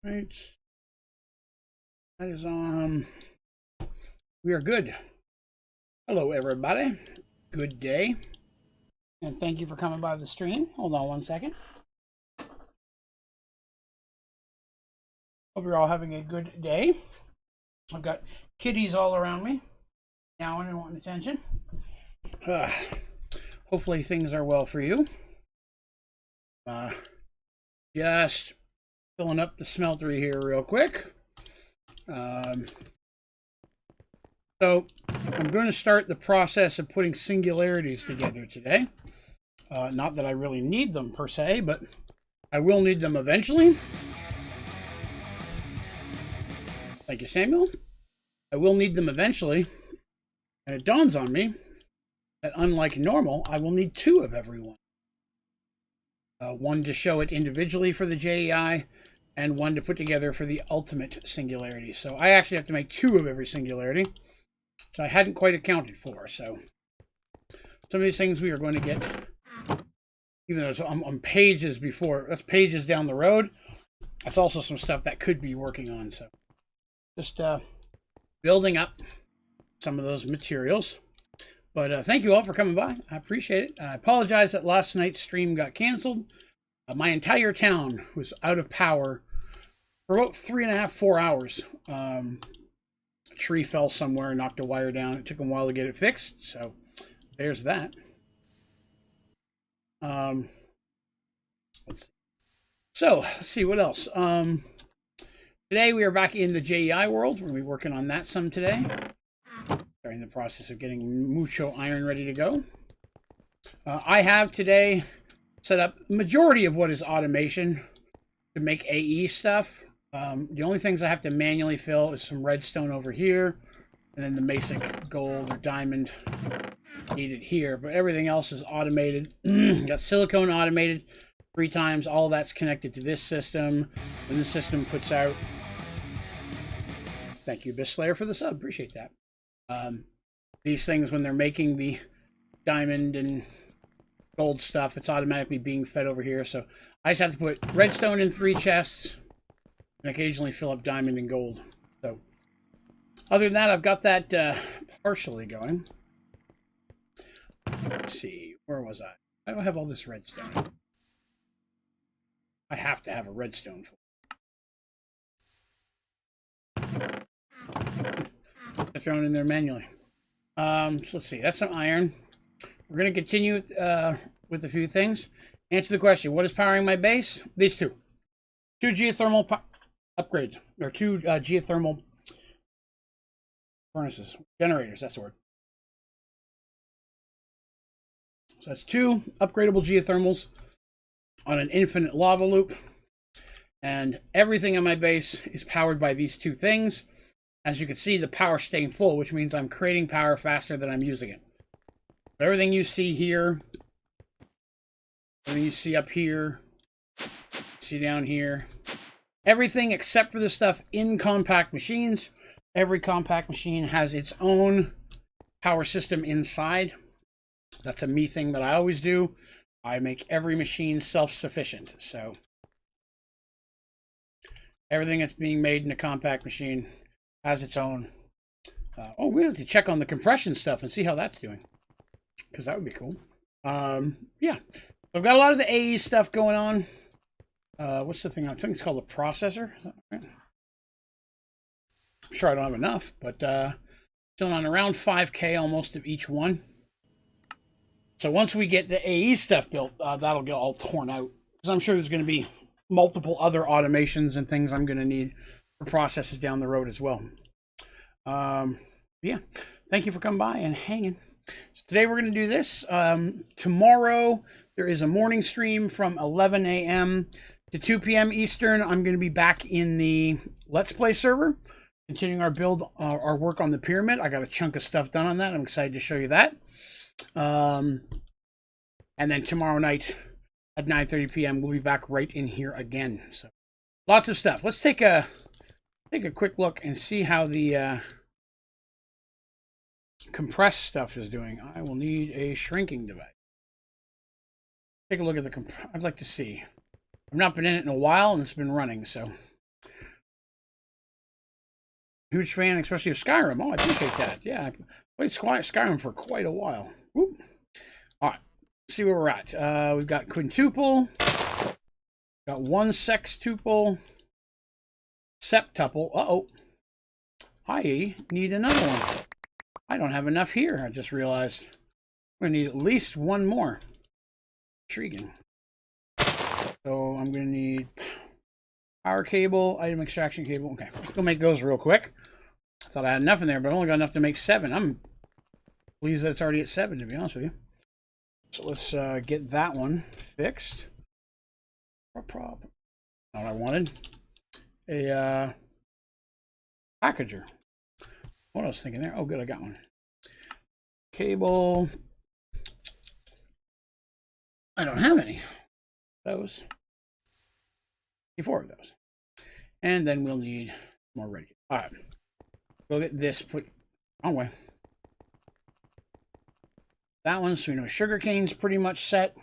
Right. That is on. We are good. Hello, everybody. Good day. And thank you for coming by the stream. Hold on one second. Hope you're all having a good day. I've got kitties all around me, meowing and wanting attention. Hopefully things are well for you. Just filling up the smeltery here real quick. So I'm going to start the process of putting singularities together today. Not that I really need them per se, but I will need them eventually. Thank you, Samuel. I will need them eventually. And it dawns on me that unlike normal, I will need two of every one. One to show it individually for the JEI, and one to put together for the ultimate singularity. So I actually have to make two of every singularity, which I hadn't quite accounted for. So some of these things we are going to get, even though it's on pages before, that's pages down the road. That's also some stuff that could be working on. So just building up some of those materials. But thank you all for coming by. I appreciate it. I apologize that last night's stream got canceled. My entire town was out of power for about 3.5, 4 hours. A tree fell somewhere and knocked a wire down. It took a while to get it fixed. So there's that. Let's see. So let's see what else. Today we are back in the JEI world. We're going to be working on that some today. Starting the process of getting mucho iron ready to go. I have today set up the majority of what is automation to make AE stuff. The only things I have to manually fill is some redstone over here, and then the basic gold or diamond needed here. But everything else is automated. Got silicone automated 3 times. All that's connected to this system. When the system puts out. Thank you, Bisslayer, for the sub. Appreciate that. These things, when they're making the diamond and gold stuff, it's automatically being fed over here. So I just have to put redstone in 3 chests and occasionally fill up diamond and gold. So other than that, I've got that partially going. Let's see, where was I? I don't have all this redstone. I have to have a redstone for thrown in there manually. So let's see, that's some iron. We're going to continue with a few things. Answer the question, what is powering my base? These two. 2 geothermal upgrades, or 2 geothermal furnaces. Generators, that's the word. So that's 2 upgradable geothermals on an infinite lava loop. And everything on my base is powered by these 2 things. As you can see, the power's staying full, which means I'm creating power faster than I'm using it. But everything you see here, everything you see up here, see down here, everything except for the stuff in compact machines. Every compact machine has its own power system inside. That's a me thing that I always do. I make every machine self-sufficient. So everything that's being made in a compact machine has its own. Oh, we have to check on the compression stuff and see how that's doing, because that would be cool. Yeah, so I've got a lot of the AE stuff going on. What's the thing? I think it's called a processor. Is that right? I'm sure I don't have enough, but still on around 5K almost of each one. So once we get the AE stuff built, that'll get all torn out, because I'm sure there's going to be multiple other automations and things I'm going to need for processes down the road as well. Yeah, thank you for coming by and hanging. So today we're going to do this. Tomorrow there is a morning stream from 11 a.m. to 2 p.m. Eastern. I'm going to be back in the Let's Play server, continuing our build, our work on the pyramid. I got a chunk of stuff done on that. I'm excited to show you that. And then tomorrow night at 9:30 p.m. we'll be back right in here again. So lots of stuff. Let's take a quick look and see how the compressed stuff is doing. I will need a shrinking device. Take a look at the I'd like to see. I've not been in it in a while and it's been running, so Huge fan, especially of Skyrim. Oh, I appreciate that. Yeah, I played Skyrim for quite a while. Whoop. All right, let's see where we're at. We've got quintuple, got one sextuple, septuple. Uh-oh. I need another one. I don't have enough here, I just realized. I'm going to need at least one more. Intriguing. So I'm going to need power cable, item extraction cable. Okay, let's go make those real quick. I thought I had enough in there, but I only got enough to make 7. I'm pleased that it's already at 7, to be honest with you. So let's get that one fixed. Not what I wanted. A packager. What I was thinking there? Oh, good, I got one. Cable. I don't have any. Those. 4 of those. And then we'll need more red. All right. Go get this put wrong way. That one, so we know sugarcane's pretty much set.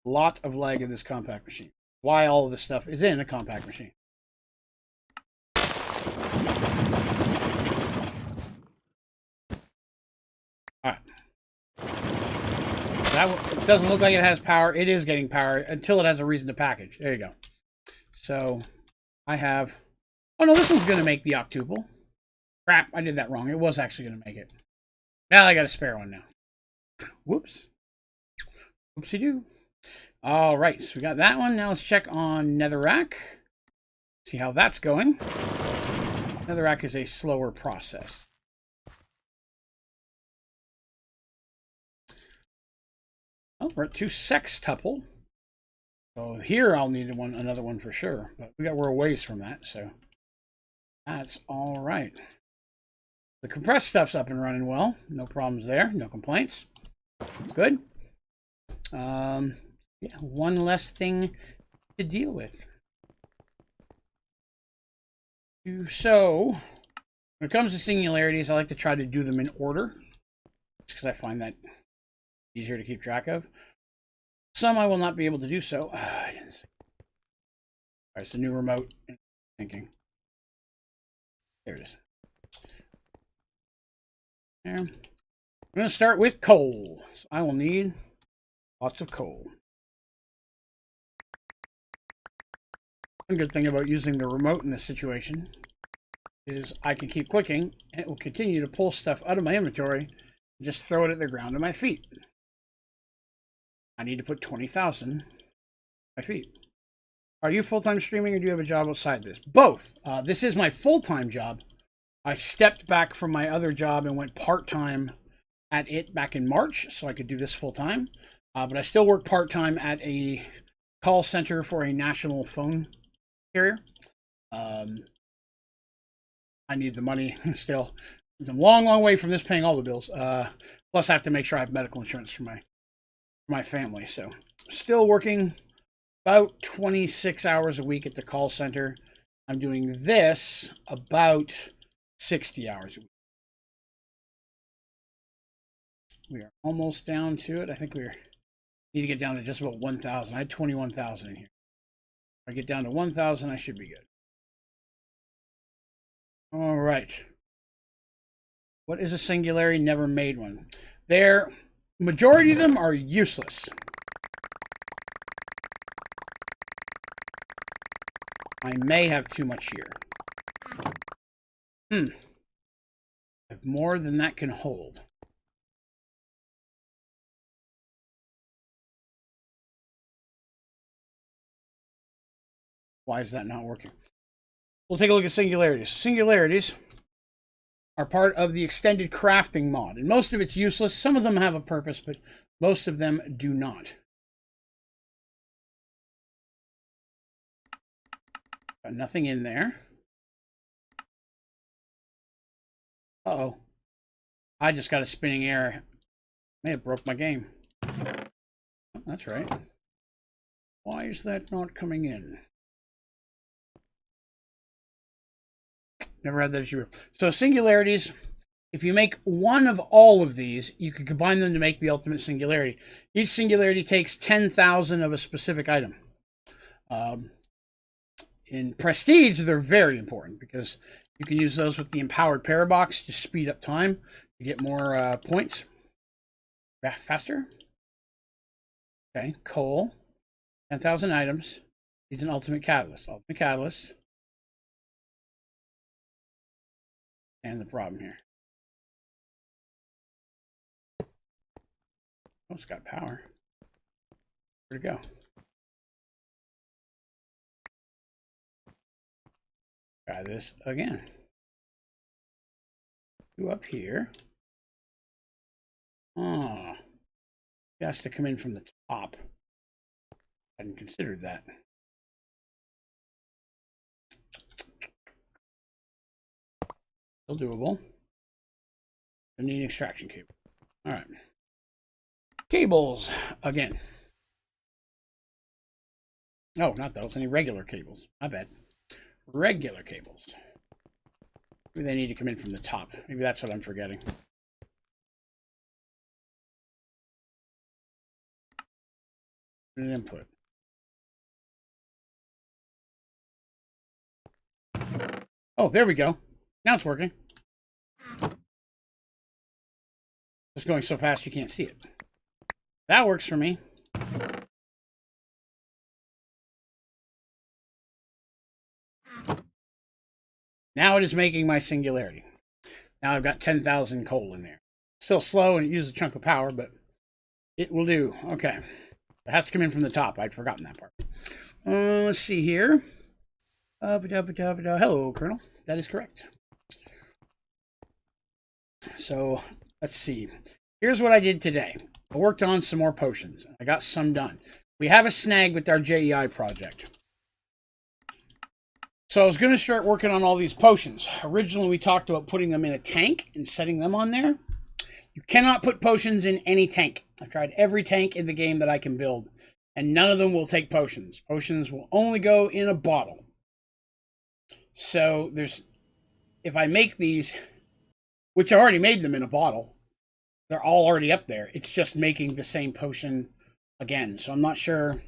Lot of lag in this compact machine. Why all of this stuff is in a compact machine. Alright. That doesn't look like it has power. It is getting power until it has a reason to package. There you go. So I have... Oh no, this one's going to make the octuple. Crap, I did that wrong. It was actually going to make it. Now I got a spare one now. Whoops. Whoopsie-doo. All right, so we got that one. Now let's check on netherrack. See how that's going. Netherrack is a slower process. Oh, we're at 2 sextuple. So here I'll need another one for sure. But we're a ways from that, so that's all right. The compressed stuff's up and running well. No problems there. No complaints. Good. Yeah, one less thing to deal with. So, when it comes to singularities, I like to try to do them in order. Just because I find that easier to keep track of. Some I will not be able to do so. I didn't see. All right, it's a new remote. Thinking. There it is. There. I'm going to start with coal. So I will need lots of coal. One good thing about using the remote in this situation is I can keep clicking and it will continue to pull stuff out of my inventory and just throw it at the ground at my feet. I need to put 20,000 at my feet. Are you full-time streaming or do you have a job outside this? Both. This is my full-time job. I stepped back from my other job and went part-time at it back in March so I could do this full-time. But I still work part-time at a call center for a national phone carrier. I need the money still. I'm a long, long way from this paying all the bills. Plus, I have to make sure I have medical insurance for my family. So, still working about 26 hours a week at the call center. I'm doing this about 60 hours a week. We are almost down to it. I think we need to get down to just about 1,000. I had 21,000 in here. If I get down to 1,000, I should be good. All right. What is a singularity? Never made one. Majority of them are useless. I may have too much here. I have more than that can hold. Why is that not working? We'll take a look at singularities. Singularities are part of the extended crafting mod, and most of it's useless. Some of them have a purpose, but most of them do not. Got nothing in there. Uh-oh. I just got a spinning error. May have broke my game. Oh, that's right. Why is that not coming in? Never had that issue. So singularities, if you make one of all of these, you can combine them to make the ultimate singularity. Each singularity takes 10,000 of a specific item. In Prestige, they're very important because you can use those with the Empowered Parabox to speed up time to get more points faster. Okay, coal, 10,000 items. Needs an Ultimate Catalyst. Ultimate Catalyst. And the problem here. Oh, it's got power. Where'd it go? Try this again. Go up here. Oh, it has to come in from the top. I hadn't considered that. Still doable. I need an extraction cable. All right. Cables again. No, not those. Any regular cables. I bet. Regular cables. Maybe they need to come in from the top. Maybe that's what I'm forgetting. An input. Oh, there we go. Now it's working. It's going so fast you can't see it. That works for me. Now it is making my singularity. Now I've got 10,000 coal in there. Still slow and it uses a chunk of power, but it will do. Okay. It has to come in from the top. I'd forgotten that part. Let's see here. Hello, Colonel. That is correct. So, let's see. Here's what I did today. I worked on some more potions. I got some done. We have a snag with our JEI project. So I was going to start working on all these potions. Originally, we talked about putting them in a tank and setting them on there. You cannot put potions in any tank. I've tried every tank in the game that I can build, and none of them will take potions. Potions will only go in a bottle. So if I make these, which I already made them in a bottle, they're all already up there. It's just making the same potion again. So I'm not sure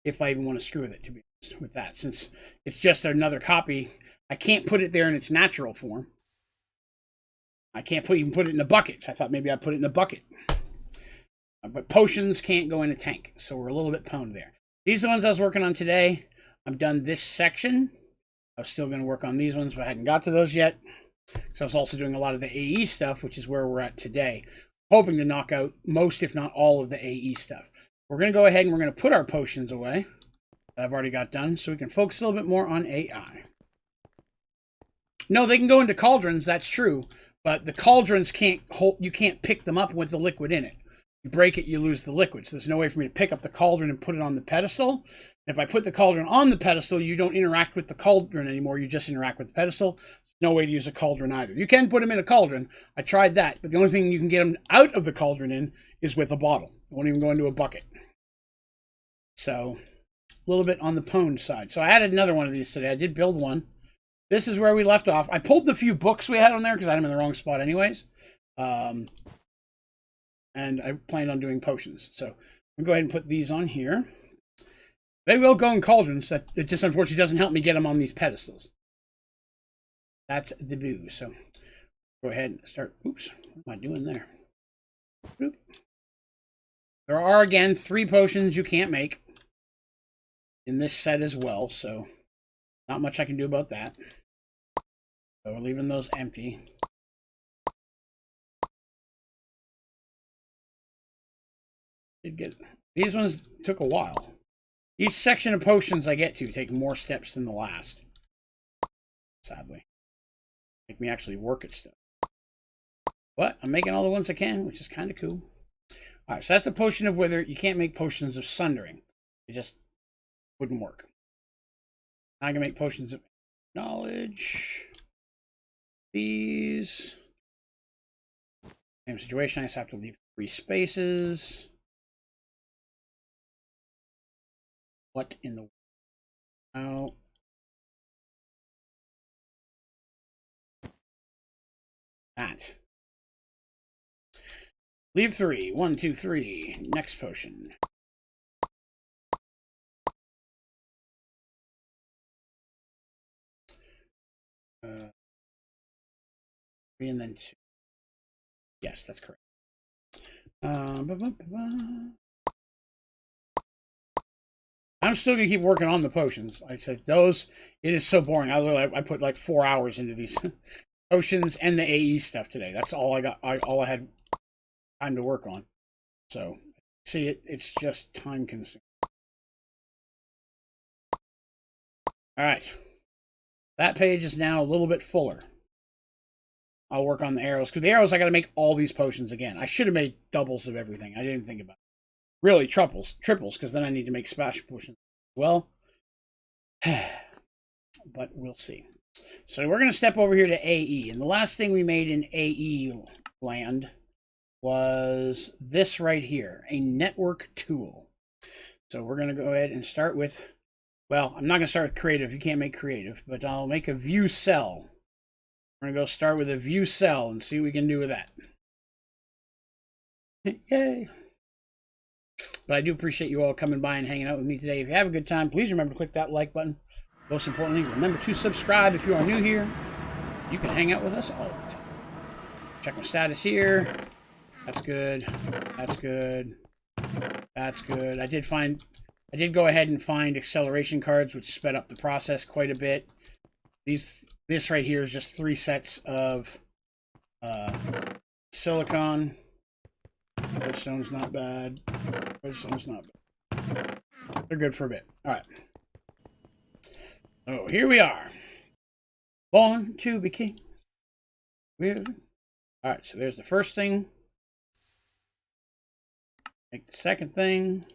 if I even want to screw with it, to be honest, with that, since it's just another copy. I can't put it there in its natural form. I can't even put it in the buckets. I thought maybe I'd put it in the bucket. But potions can't go in a tank, so we're a little bit pwned there. These are the ones I was working on today. I'm done this section. I was still going to work on these ones, but I hadn't got to those yet. So I was also doing a lot of the AE stuff, which is where we're at today. Hoping to knock out most, if not all, of the AE stuff. We're going to go ahead and we're going to put our potions away that I've already got done, so we can focus a little bit more on AI. No, they can go into cauldrons, that's true. But the cauldrons can't hold, you can't pick them up with the liquid in it. You break it, you lose the liquid. So there's no way for me to pick up the cauldron and put it on the pedestal. If I put the cauldron on the pedestal, you don't interact with the cauldron anymore. You just interact with the pedestal. There's no way to use a cauldron either. You can put them in a cauldron. I tried that. But the only thing you can get them out of the cauldron in is with a bottle. It won't even go into a bucket. So a little bit on the pwned side. So I added another one of these today. I did build one. This is where we left off. I pulled the few books we had on there because I had them in the wrong spot anyways. And I planned on doing potions. So I'm going to go ahead and put these on here. They will go in cauldrons. It just unfortunately doesn't help me get them on these pedestals. That's the boo. So go ahead and start. Oops. What am I doing there? Oop. There are, again, 3 potions you can't make in this set as well. So not much I can do about that. So we're leaving those empty. These ones took a while. Each section of potions I get to take more steps than the last. Sadly. Make me actually work at stuff. But I'm making all the ones I can, which is kind of cool. Alright, so that's the potion of wither. You can't make potions of sundering. It just wouldn't work. I can make potions of knowledge. These. Same situation. I just have to leave 3 spaces. What in the world? That. Leave 3. 1, 2, 3. Next potion. 3 and then 2. Yes, that's correct. I'm still gonna keep working on the potions. Like I said, those, it is so boring. I put like 4 hours into these potions and the AE stuff today. That's all I got. All I had time to work on. So see, it's just time consuming. All right, that page is now a little bit fuller. I'll work on the arrows, because the arrows I got to make all these potions again. I should have made doubles of everything. I didn't think about it. Really, triples, because then I need to make splash potions as well. But we'll see. So we're going to step over here to AE. And the last thing we made in AE land was this right here, a network tool. So we're going to go ahead and start with, well, I'm not going to start with creative. You can't make creative, but I'll make a view cell. We're going to go start with a view cell and see what we can do with that. Yay. But I do appreciate you all coming by and hanging out with me today. If you have a good time, please remember to click that like button. Most importantly, remember to subscribe if you are new here. You can hang out with us all the time. Check my status here. That's good. That's good. That's good. I did go ahead and find acceleration cards, which sped up the process quite a bit. This right here is just 3 sets of silicon. Redstone's not bad. Redstone's not bad. They're good for a bit. All right. Oh, here we are. Born to be king. All right, so there's the first thing. Make the second thing.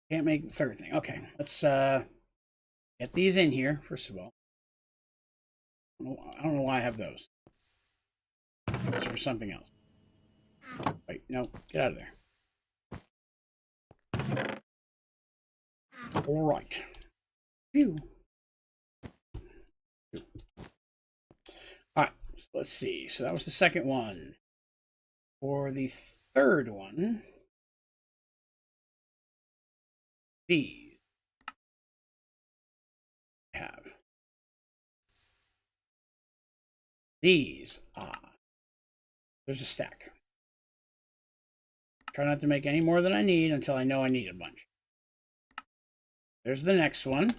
Can't make the third thing. Okay, let's get these in here, first of all. I don't know why I have those. It's for something else. Wait, no, get out of there. All right. Phew. All right, so let's see. So that was the second one. For the third one, these have. These, there's a stack. Try not to make any more than I need until I know I need a bunch. There's the next one.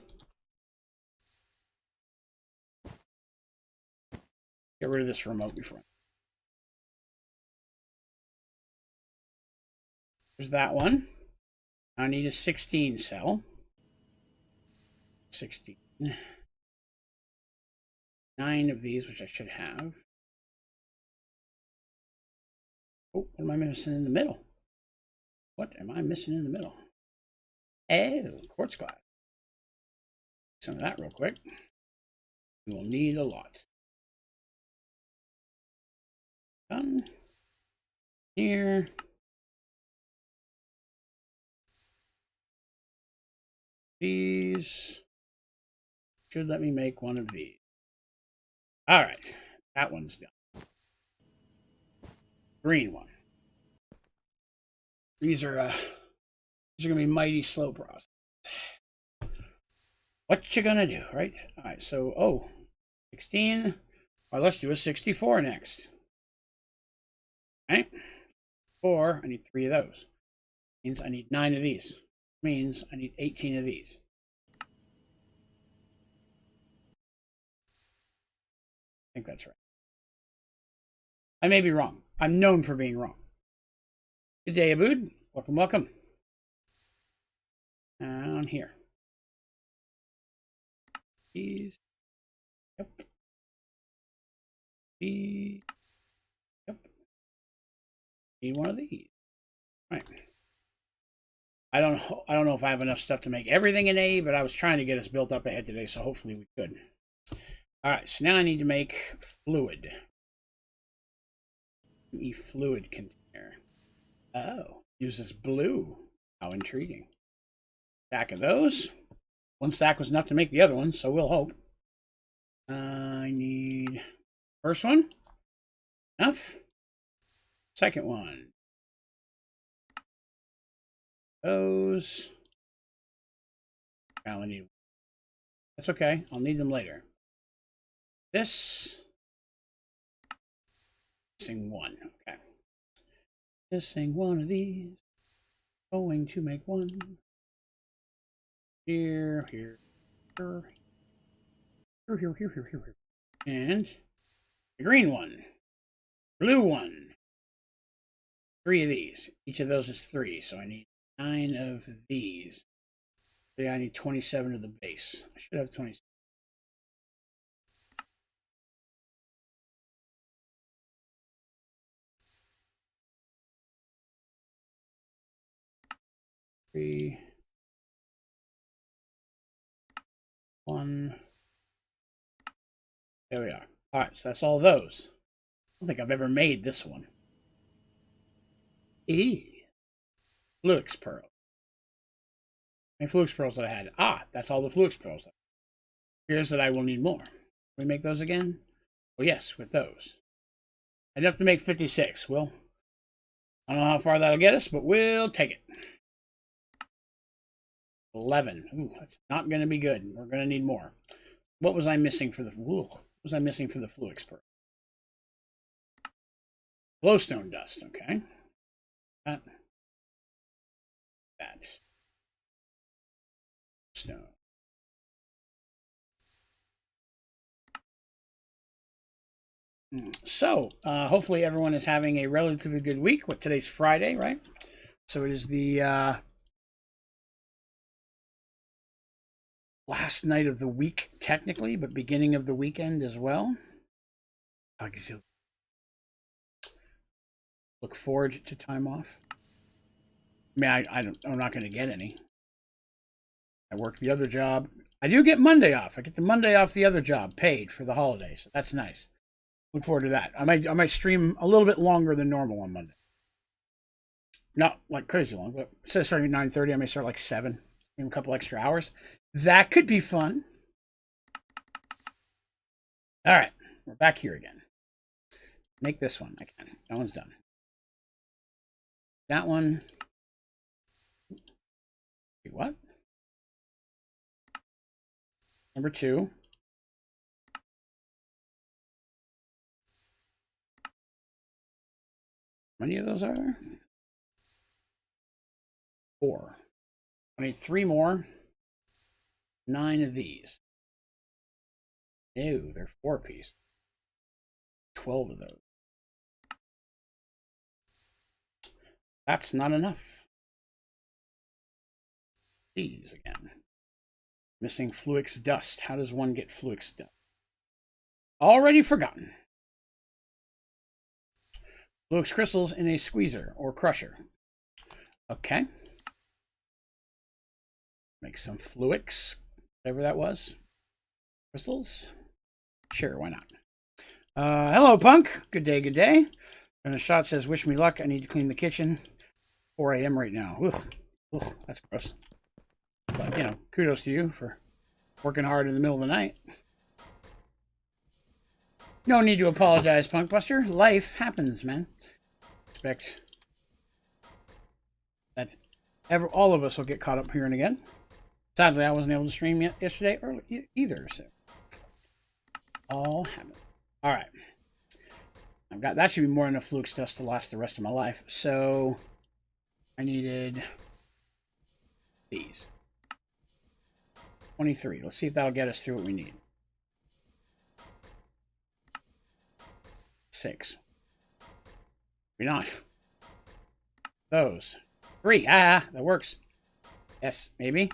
Get rid of this remote before. There's that one. I need a 16 cell. 16. 9 of these, which I should have. Oh, what am I missing in the middle? What am I missing in the middle? Oh, quartz glass. Some of that real quick. We will need a lot. Done. Here. These should let me make one of these. All right, that one's done. Green one. These are gonna be mighty slow process. What you gonna do, right? All right, so 16. All right, let's do a 64 next. Right? 4. I need 3 of those. Means I need 9 of these. Means I need 18 of these. I think that's right. I may be wrong. I'm known for being wrong. Good day, Abood. Welcome, welcome. Down here. These. Yep. These. Yep. Need one of these. Right. I don't know if I have enough stuff to make everything in A, but I was trying to get us built up ahead today, so hopefully we could. All right, so now I need to make fluid. A fluid container. Oh, uses blue. How intriguing. Stack of those. One stack was enough to make the other one, so we'll hope. I need first one. Enough. Second one. Those. I only need That's okay. I'll need them later. This. Missing one. Okay. Missing one of these. Going to make one. Here. Here. And the green one. Blue one. 3 of these. Each of those is 3, so I need 9 of these. So yeah, I need 27 of the base. I should have 27. Three, 1. There we are. All right, so that's all those. I don't think I've ever made this one. Fluix pearl. How many Fluix pearls that I had? Ah, that's all the Fluix pearls. Here's that I will need more. Can we make those again? Oh yes, with those. I'd have to make 56. Well, I don't know how far that'll get us, but we'll take it. 11. Ooh, that's not going to be good. We're going to need more. What was I missing for the? What was I missing for the Fluix pearl? Glowstone dust. Okay. That. Stone. So, hopefully everyone is having a relatively good week. What, today's Friday, right? So it is the last night of the week, technically, but beginning of the weekend as well. Look forward to time off. I mean, I'm not going to get any. I work the other job. I do get Monday off. I get the Monday off the other job, paid for the holiday, so that's nice. Look forward to that. I might stream a little bit longer than normal on Monday. Not like crazy long, but instead of starting at 9:30, I may start like 7, maybe a couple extra hours. That could be fun. All right, we're back here again. Make this one. I can. That one's done. That one. Wait, what? Number 2. How many of those are there? 4. I need 3 more. 9 of these. No, they're 4-piece. 12 of those. That's not enough. These again. Missing Fluix dust. How does one get Fluix dust? Already forgotten. Fluix crystals in a squeezer or crusher. Okay. Make some Fluix, whatever that was. Crystals? Sure, why not? Hello, Punk. Good day, good day. And the shot says, wish me luck. I need to clean the kitchen. 4 a.m. right now. Ugh, that's gross. But, you know, kudos to you for working hard in the middle of the night. No need to apologize, Punkbuster. Life happens, man. Expect that all of us will get caught up here and again. Sadly, I wasn't able to stream yesterday either, so all happens. All right. That should be more than enough Fluix dust to last the rest of my life. So I needed these. 23. Let's see if that'll get us through what we need. 6. Maybe not. Those. 3. Ah, that works. Yes, maybe.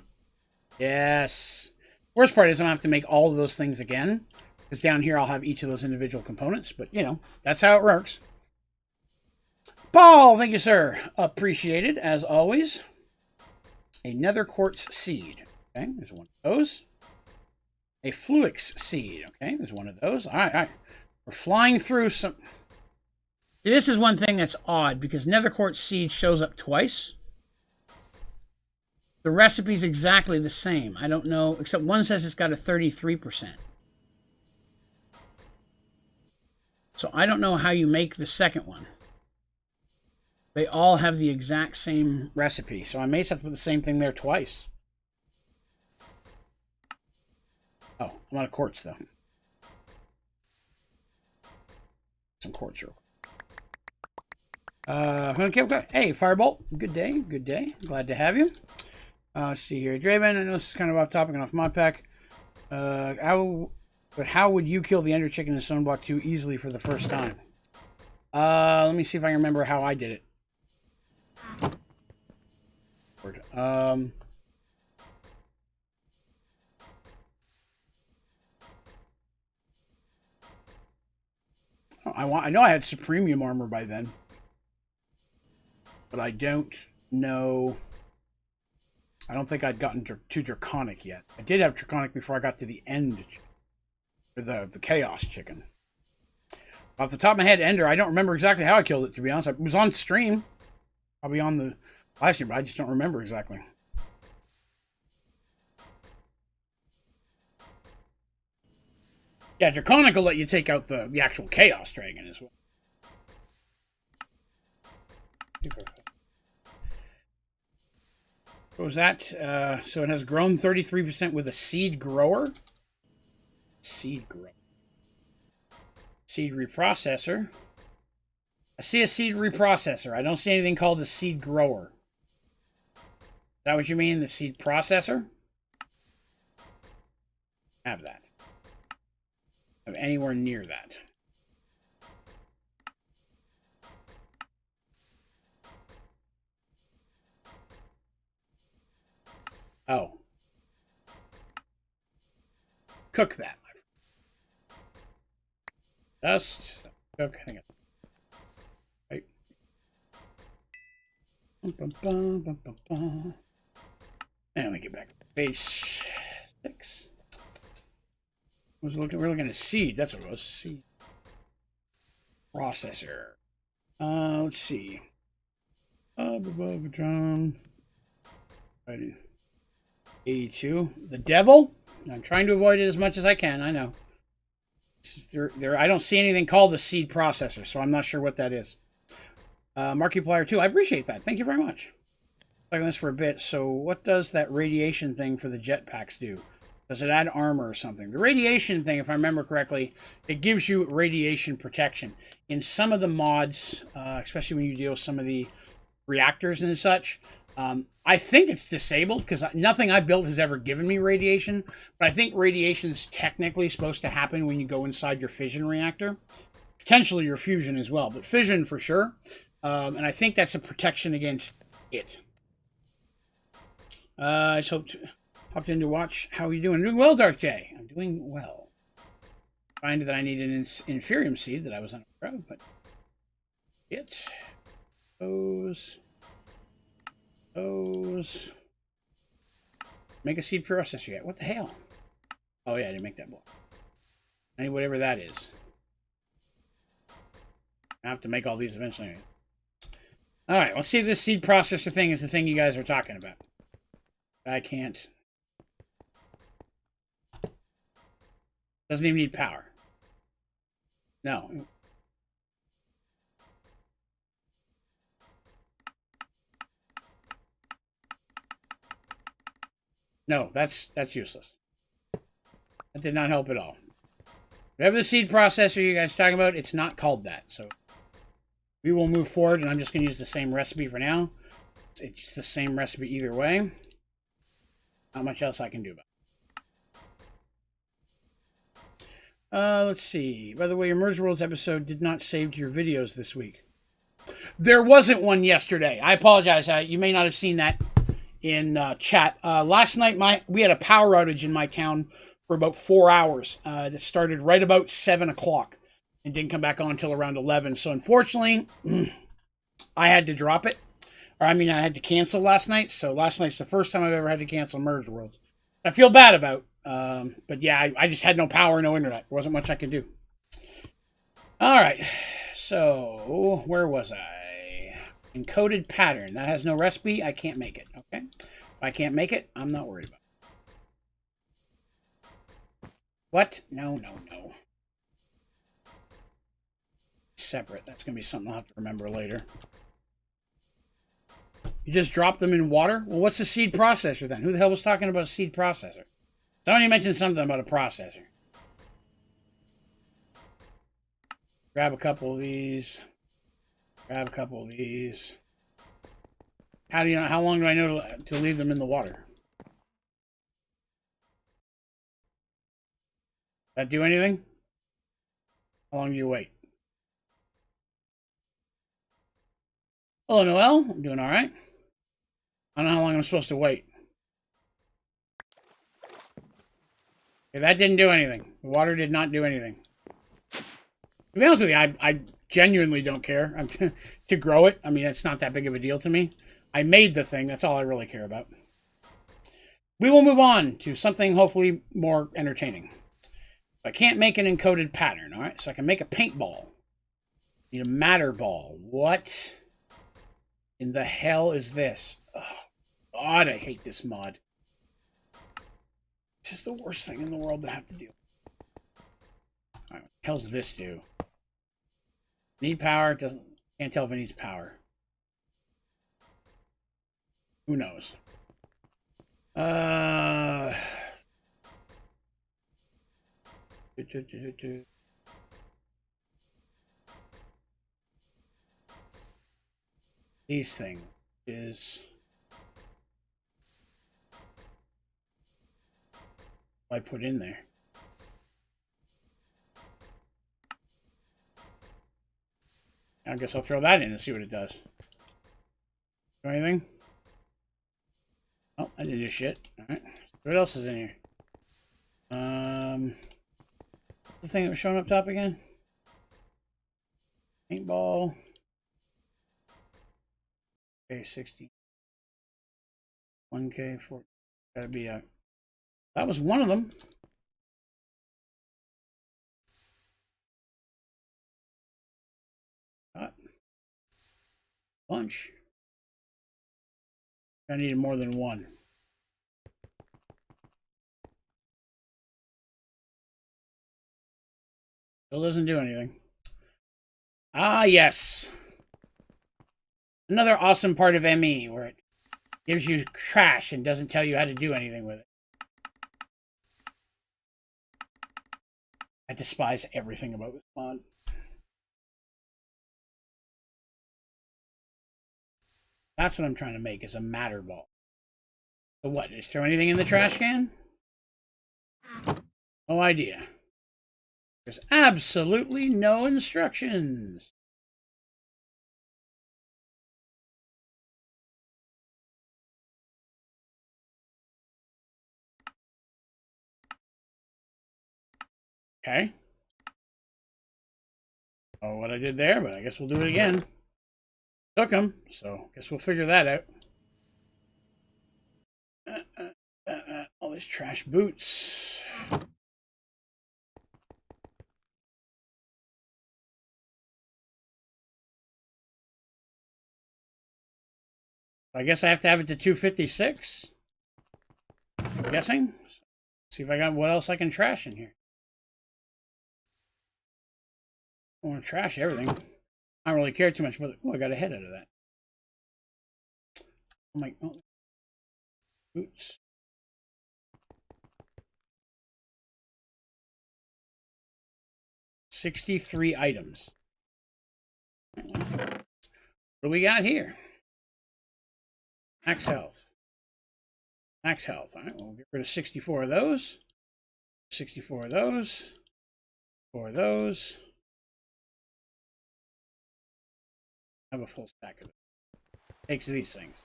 Yes. Worst part is I'm going to have to make all of those things again. Because down here I'll have each of those individual components. But, you know, that's how it works. Paul, thank you, sir. Appreciated, as always. A nether quartz seed. Okay, there's one of those. A Fluix seed. Okay, there's one of those. All right, all right. We're flying through some... This is one thing that's odd, because nether quartz seed shows up twice. The recipe's exactly the same. I don't know, except one says it's got a 33%. So I don't know how you make the second one. They all have the exact same recipe, so I may have to put the same thing there twice. Oh, I'm out of quartz, though. Some quartz real quick. Okay. Hey, Firebolt. Good day. Good day. Glad to have you. Let's see here. Draven, I know this is kind of off topic and off modpack. But how would you kill the Ender Chicken in Stoneblock 2 easily for the first time? Let me see if I can remember how I did it. I know I had Supremium armor by then. But I don't know. I don't think I'd gotten to Draconic yet. I did have Draconic before I got to the end. For the Chaos Chicken. Off the top of my head, Ender, I don't remember exactly how I killed it, to be honest. It was on stream. Probably on the live stream, but I just don't remember exactly. Yeah, Draconic will let you take out the actual Chaos Dragon as well. What was that? So it has grown 33% with a seed grower. Seed grower. Seed reprocessor. I see a seed reprocessor. I don't see anything called a seed grower. Is that what you mean? The seed processor? Have that. Have anywhere near that. Oh. Cook that. Dust. Cook. Hang on. Right. And we get back to base 6. We're looking at seed. That's what it was. Seed. Processor. Let's see. Right. 82. The devil? I'm trying to avoid it as much as I can, I know. I don't see anything called the seed processor, so I'm not sure what that is. Markiplier 2, I appreciate that. Thank you very much. Talking this for a bit. So what does that radiation thing for the jetpacks do? Does it add armor or something? The radiation thing, if I remember correctly, it gives you radiation protection. In some of the mods, especially when you deal with some of the reactors and such, I think it's disabled because nothing I built has ever given me radiation. But I think radiation is technically supposed to happen when you go inside your fission reactor. Potentially your fusion as well, but fission for sure. And I think that's a protection against it. I just hopped in to watch. How are you doing? Doing well, Darth J. I'm doing well. Find that I need an inferium seed that I was unaware of, but those. Make a seed processor yet? What the hell? Oh yeah, I didn't make that block. I need whatever that is. I have to make all these eventually. Alright, let's see if this seed processor thing is the thing you guys are talking about. I can't. Doesn't even need power. No. No, that's useless. That did not help at all. Whatever the seed processor you guys are talking about, it's not called that. So we will move forward, and I'm just going to use the same recipe for now. It's the same recipe either way. Not much else I can do about it. Let's see. By the way, your Merge Worlds episode did not save to your videos this week. There wasn't one yesterday. I apologize. You may not have seen that in chat. Last night, we had a power outage in my town for about 4 hours. That started right about 7 o'clock and didn't come back on until around 11. So unfortunately, I had to drop it. Or I mean, I had to cancel last night. So last night's the first time I've ever had to cancel Merge Worlds. I feel bad about. But yeah, I just had no power, no internet. There wasn't much I could do. All right. So where was I? Encoded pattern. That has no recipe. I can't make it. Okay. If I can't make it, I'm not worried about it. What? No. Separate. That's going to be something I'll have to remember later. You just drop them in water? Well, what's a seed processor then? Who the hell was talking about a seed processor? Somebody mentioned something about a processor. Grab a couple of these. Grab a couple of these. How do you know? How long do I know to leave them in the water? That do anything? How long do you wait? Hello, Noel. I'm doing all right. I don't know how long I'm supposed to wait. Okay, that didn't do anything. The water did not do anything. To be honest with you, I genuinely don't care to grow it. I mean, it's not that big of a deal to me. I made the thing. That's all I really care about. We will move on to something hopefully more entertaining. I can't make an encoded pattern, all right? So I can make a paintball. Need a matter ball. What in the hell is this? Oh, God, I hate this mod. This is the worst thing in the world to have to do. All right, what the hell's this do? Need power? Can't tell if it needs power. Who knows? These things is what I put in there. I guess I'll throw that in and see what it does. Do anything? Oh, I didn't do shit. Alright. What else is in here? The thing that was showing up top again? Paintball. Okay, 60. 1K, 4. Gotta be a. That was one of them. Bunch. I needed more than one. Still doesn't do anything. Ah, yes. Another awesome part of ME where it gives you trash and doesn't tell you how to do anything with it. I despise everything about this mod. That's what I'm trying to make, is a matter ball. So what, just throw anything in the trash can? No idea. There's absolutely no instructions. Okay. Oh, what I did there, but I guess we'll do it again. Took them, so I guess we'll figure that out. All these trash boots. I guess I have to have it to 256. I'm guessing. See if I got what else I can trash in here. I want to trash everything. I don't really care too much about it. Oh, I got a head out of that. Oh my, oh. Boots. $63 items. What do we got here? Max health. Max health. All right, we'll get rid of 64 of those. 64 of those. 4 of those. I have a full stack of it. Takes these things.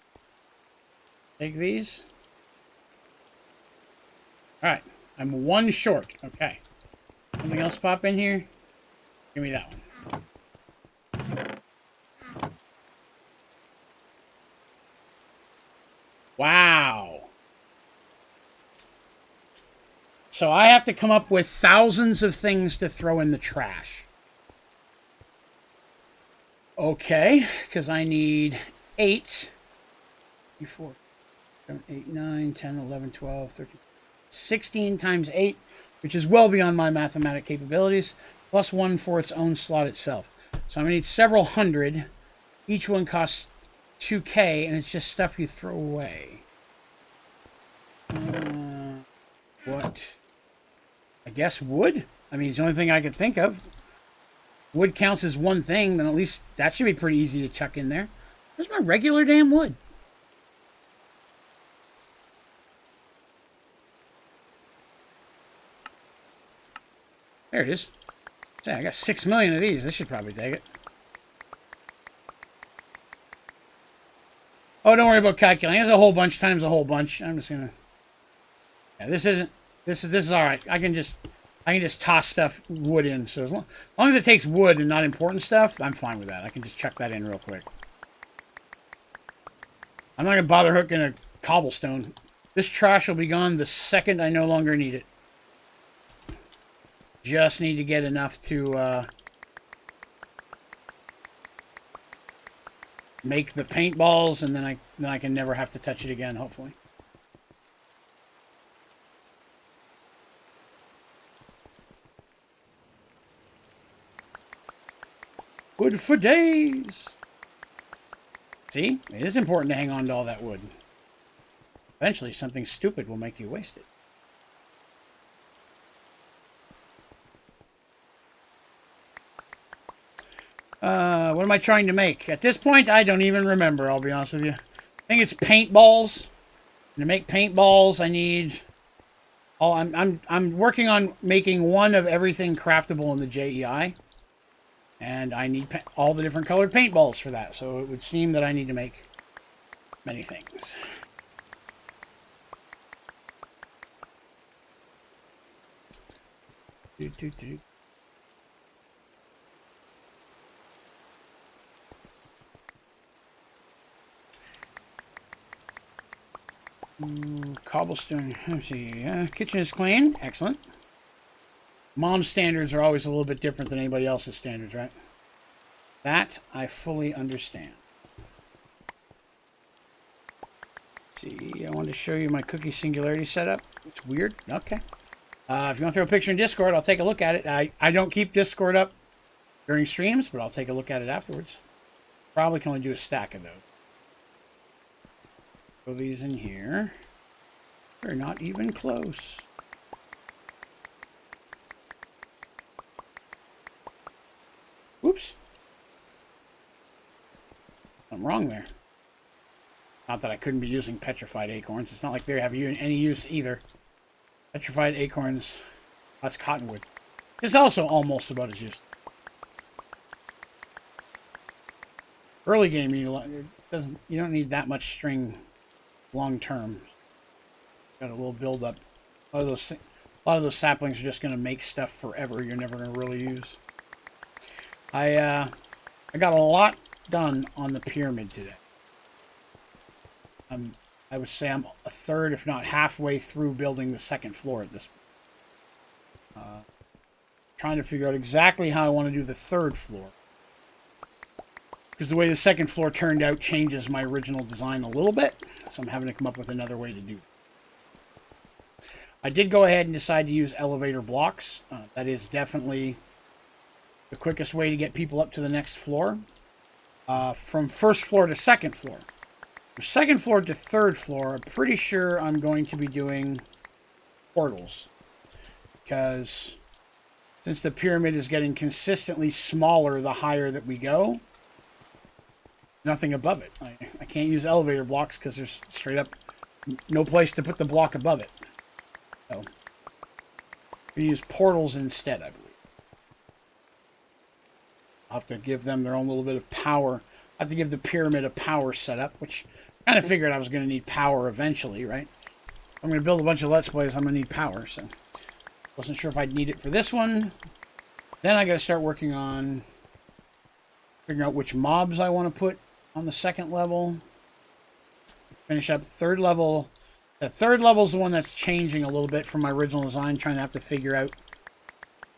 Take these. All right, I'm one short. Okay. Something else pop in here? Give me that one. Wow. So I have to come up with thousands of things to throw in the trash. Okay, because I need 8, 3, 4, 7, 8, 9, 10, 11, 12, 13, 16 times 8, which is well beyond my mathematic capabilities, plus 1 for its own slot itself. So I'm going to need several hundred. Each one costs 2K, and it's just stuff you throw away. what? I guess wood? I mean, it's the only thing I could think of. Wood counts as one thing, then at least that should be pretty easy to chuck in there. Where's my regular damn wood? There it is. Say, I got 6 million of these. This should probably take it. Oh, don't worry about calculating. There's a whole bunch times a whole bunch. I'm just gonna. Yeah, this is all right. I can just toss stuff wood in. So as long as it takes wood and not important stuff, I'm fine with that. I can just chuck that in real quick. I'm not gonna bother hooking a cobblestone. This trash will be gone the second I no longer need it. Just need to get enough to make the paintballs, and then I can never have to touch it again, hopefully. Wood for days. See? It is important to hang on to all that wood. Eventually, something stupid will make you waste it. What am I trying to make? At this point, I don't even remember, I'll be honest with you. I think it's paintballs. And to make paintballs, I need... Oh, I'm working on making one of everything craftable in the JEI. And I need all the different colored paintballs for that. So it would seem that I need to make many things. Cobblestone. Let's see. Kitchen is clean. Excellent. Mom's standards are always a little bit different than anybody else's standards, right? That I fully understand. Let's see, I wanted to show you my cookie singularity setup. It's weird. Okay. If you want to throw a picture in Discord, I'll take a look at it. I don't keep Discord up during streams, but I'll take a look at it afterwards. Probably can only do a stack of those. Throw these in here. They're not even close. Whoops. Something wrong there. Not that I couldn't be using petrified acorns. It's not like they have any use either. Petrified acorns. That's cottonwood. It's also almost about as used. Early game, you don't need that much string long term. Got a little build up. A lot of those saplings are just going to make stuff forever. You're never going to really use. I got a lot done on the pyramid today. I would say I'm a third, if not halfway through building the second floor at this point. Trying to figure out exactly how I want to do the third floor. Because the way the second floor turned out changes my original design a little bit. So I'm having to come up with another way to do it. I did go ahead and decide to use elevator blocks. That is definitely the quickest way to get people up to the next floor. From first floor to second floor. From second floor to third floor, I'm pretty sure I'm going to be doing portals. Because since the pyramid is getting consistently smaller the higher that we go, nothing above it. I can't use elevator blocks because there's straight up no place to put the block above it. So we use portals instead, I believe. I'll have to give them their own little bit of power. I have to give the pyramid a power setup, which I kind of figured I was going to need power eventually, right? I'm going to build a bunch of Let's Plays, I'm going to need power, so wasn't sure if I'd need it for this one. Then I got to start working on figuring out which mobs I want to put on the second level. Finish up third level. The third level is the one that's changing a little bit from my original design, trying to have to figure out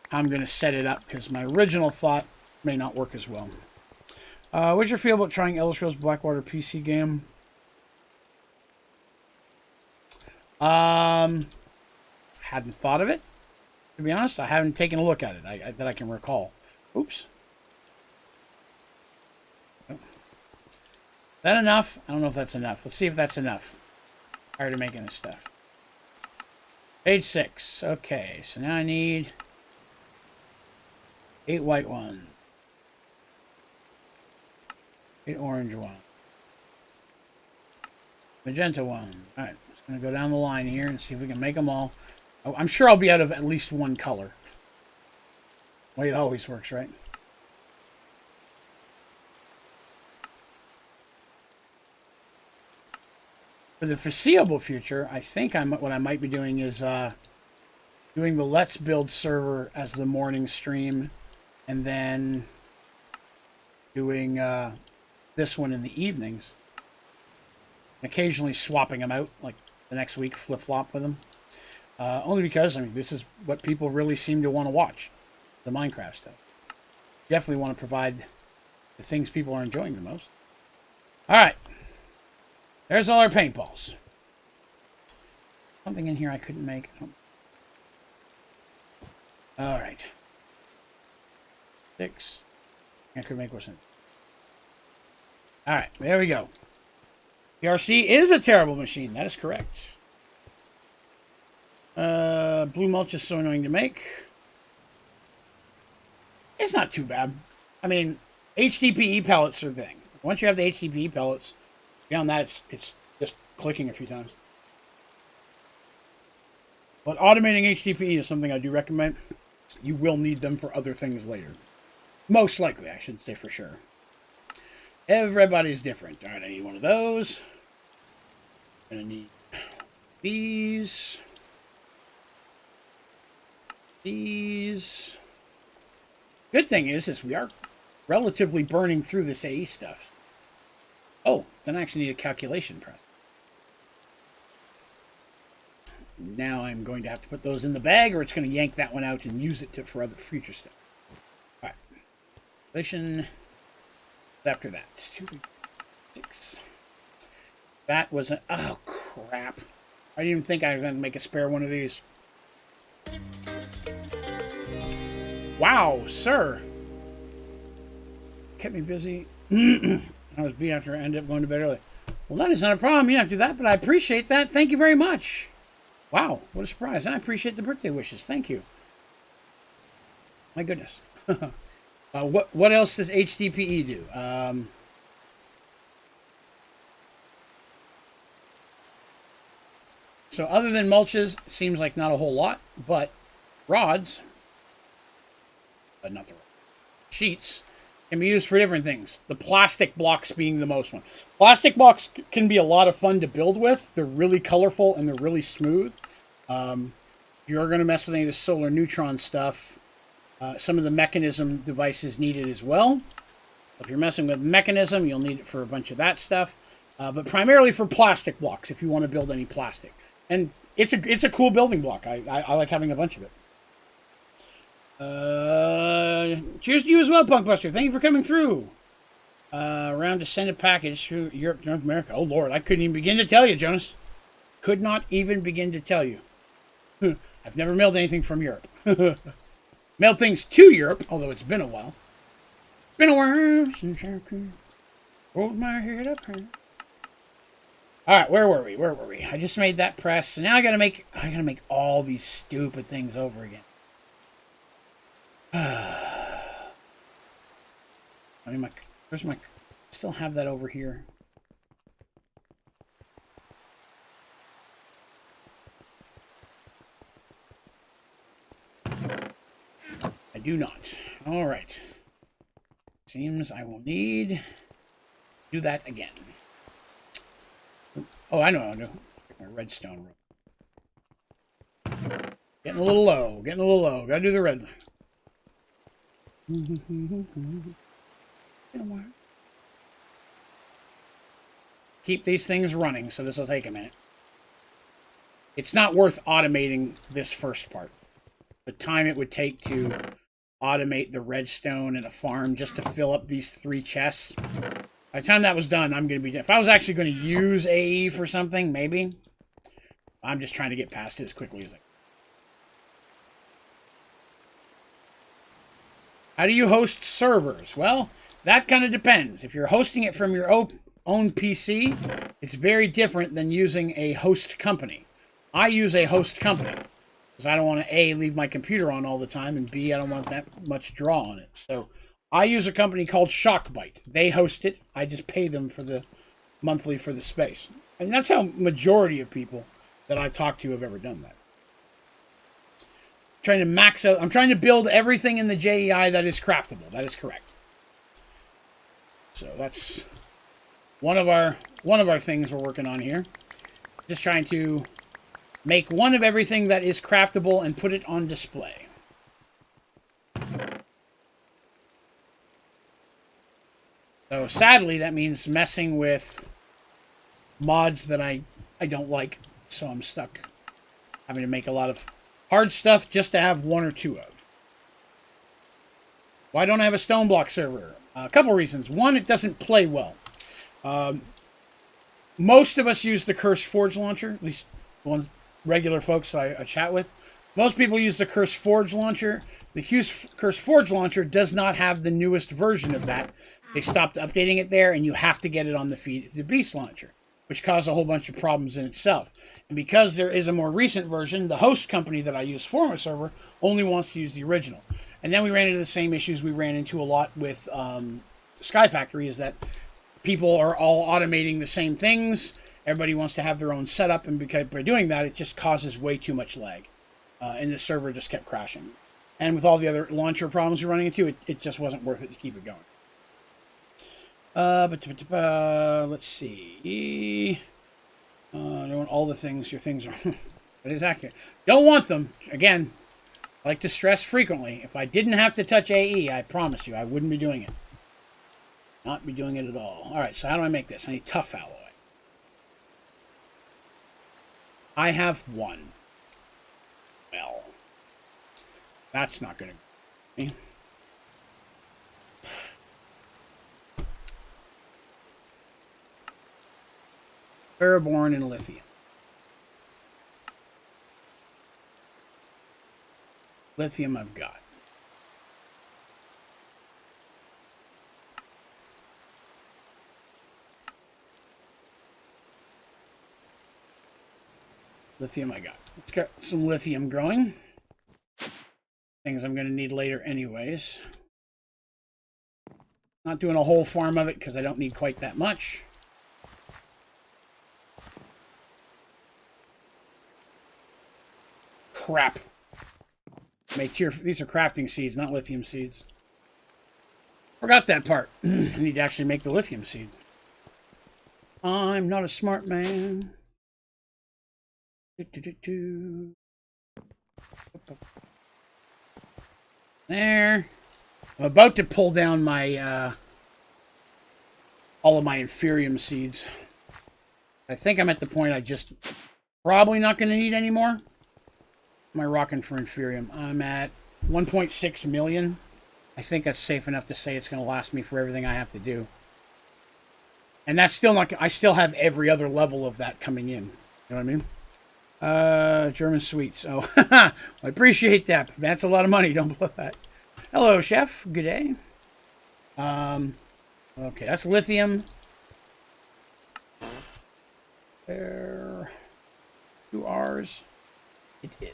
how I'm going to set it up, because my original thought may not work as well. What's your feel about trying Elder Scrolls Blackwater PC game? Hadn't thought of it, to be honest. I haven't taken a look at it that I can recall. Oops. Is that enough? I don't know if that's enough. Let's see if that's enough. Tired of making this stuff. Page 6. Okay, so now I need 8 white ones. 8 orange ones. Magenta one. Alright, just going to go down the line here and see if we can make them all. Oh, I'm sure I'll be out of at least one color. The way it always works, right? For the foreseeable future, I think what I might be doing is doing the Let's Build server as the morning stream, and then doing this one in the evenings. Occasionally swapping them out, like the next week, flip-flop with them. Only because, I mean, this is what people really seem to want to watch, the Minecraft stuff. Definitely want to provide the things people are enjoying the most. Alright. There's all our paintballs. Something in here I couldn't make. Oh. Alright. 6. I could make what's in. Alright, there we go. PRC is a terrible machine. That is correct. Blue mulch is so annoying to make. It's not too bad. I mean, HDPE pellets are the thing. Once you have the HDPE pellets, beyond that, it's just clicking a few times. But automating HDPE is something I do recommend. You will need them for other things later. Most likely, I should say for sure. Everybody's different. Alright, I need one of those. Gonna need these. These. Good thing is we are relatively burning through this AE stuff. Oh, then I actually need a calculation press. Now I'm going to have to put those in the bag, or it's going to yank that one out and use it for other future stuff. All right. Calculation. After that. 2, 6. That was a... Oh, crap. I didn't even think I was going to make a spare one of these. Wow, sir. Kept me busy. I was beat after I ended up going to bed early. Well, that is not a problem. You don't have to do that, but I appreciate that. Thank you very much. Wow, what a surprise. I appreciate the birthday wishes. Thank you. My goodness. What else does HDPE do? So other than mulches, seems like not a whole lot, but rods, but not the sheets, can be used for different things. The plastic blocks being the most one. Plastic blocks can be a lot of fun to build with. They're really colorful and they're really smooth. You're going to mess with any of the solar neutron stuff. Some of the mechanism devices need it as well. If you're messing with mechanism, you'll need it for a bunch of that stuff. But primarily for plastic blocks, if you want to build any plastic. And it's a cool building block. I like having a bunch of it. Cheers to you as well, Punkbuster. Thank you for coming through. Around to send a package through Europe to North America. Oh, Lord. I couldn't even begin to tell you, Jonas. Could not even begin to tell you. I've never mailed anything from Europe. Mailed things to Europe, although it's been a while. Been a while since I could hold my head up here. Alright, where were we? I just made that press, so now I gotta make all these stupid things over again. Where's my... I still have that over here. I do not. Alright. Seems I will need to do that again. Oh, I know what I'll do. My redstone rope. Getting a little low. Gotta do the red line. Keep these things running, so this will take a minute. It's not worth automating this first part. The time it would take to automate the redstone and a farm just to fill up these 3 chests. By the time that was done, I'm going to be... If I was actually going to use AE for something, maybe. I'm just trying to get past it as quickly as I can. How do you host servers? Well, that kind of depends. If you're hosting it from your own PC, it's very different than using a host company. I use a host company. because I don't want to A, leave my computer on all the time, and B, I don't want that much draw on it. So I use a company called Shockbyte. They host it. I just pay them for the monthly for the space. And that's how majority of people that I've talked to have ever done that. Trying to max out. I'm trying to build everything in the JEI that is craftable. That is correct. So that's one of our things we're working on here. Just trying to make one of everything that is craftable and put it on display. So sadly, that means messing with mods that I don't like. So I'm stuck having to make a lot of hard stuff just to have one or two of. Why don't I have a stone block server? A couple reasons. One, it doesn't play well. Most of us use the Curse Forge launcher, at least one regular folks I chat with. Most people use the Curse Forge launcher. The Curse Forge launcher does not have the newest version of that. They stopped updating it there, and you have to get it on the Feed the Beast launcher, which caused a whole bunch of problems in itself. And because there is a more recent version, the host company that I use for my server only wants to use the original. And then we ran into the same issues we ran into a lot with Sky Factory, is that people are all automating the same things. Everybody wants to have their own setup, and because by doing that, it just causes way too much lag. And the server just kept crashing. And with all the other launcher problems we're running into, it just wasn't worth it to keep it going. Let's see. I don't want all the things. Your things are... That is accurate. Don't want them. Again, I like to stress frequently. If I didn't have to touch AE, I promise you, I wouldn't be doing it. Not be doing it at all. Alright, so how do I make this? I need tough alloy. I have one. Well, that's not going to be. Ferroborn and lithium. Lithium I've got. Lithium I got. Let's get some lithium growing. Things I'm going to need later anyways. Not doing a whole farm of it because I don't need quite that much. Crap. These are crafting seeds, not lithium seeds. Forgot that part. I need to actually make the lithium seed. I'm not a smart man. There. I'm about to pull down my all of my inferium seeds. I think I'm at the point I just probably not going to need anymore. Am I rocking for inferium? I'm at 1.6 million. I think that's safe enough to say it's going to last me for everything I have to do. And that's still not... I still have every other level of that coming in. You know what I mean? German sweets. Oh, I appreciate that. That's a lot of money. Don't blow that. Hello, chef. Good day. Okay, that's lithium. There. 2 R's. It is.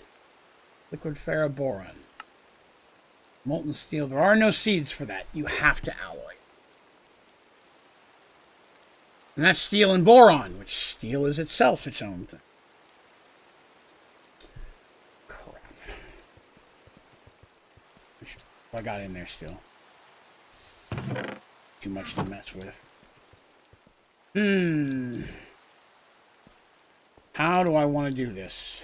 Liquid ferroboron. Molten steel. There are no seeds for that. You have to alloy. And that's steel and boron, which steel is itself its own thing. Crap. What I got in there still. Too much to mess with. How do I want to do this?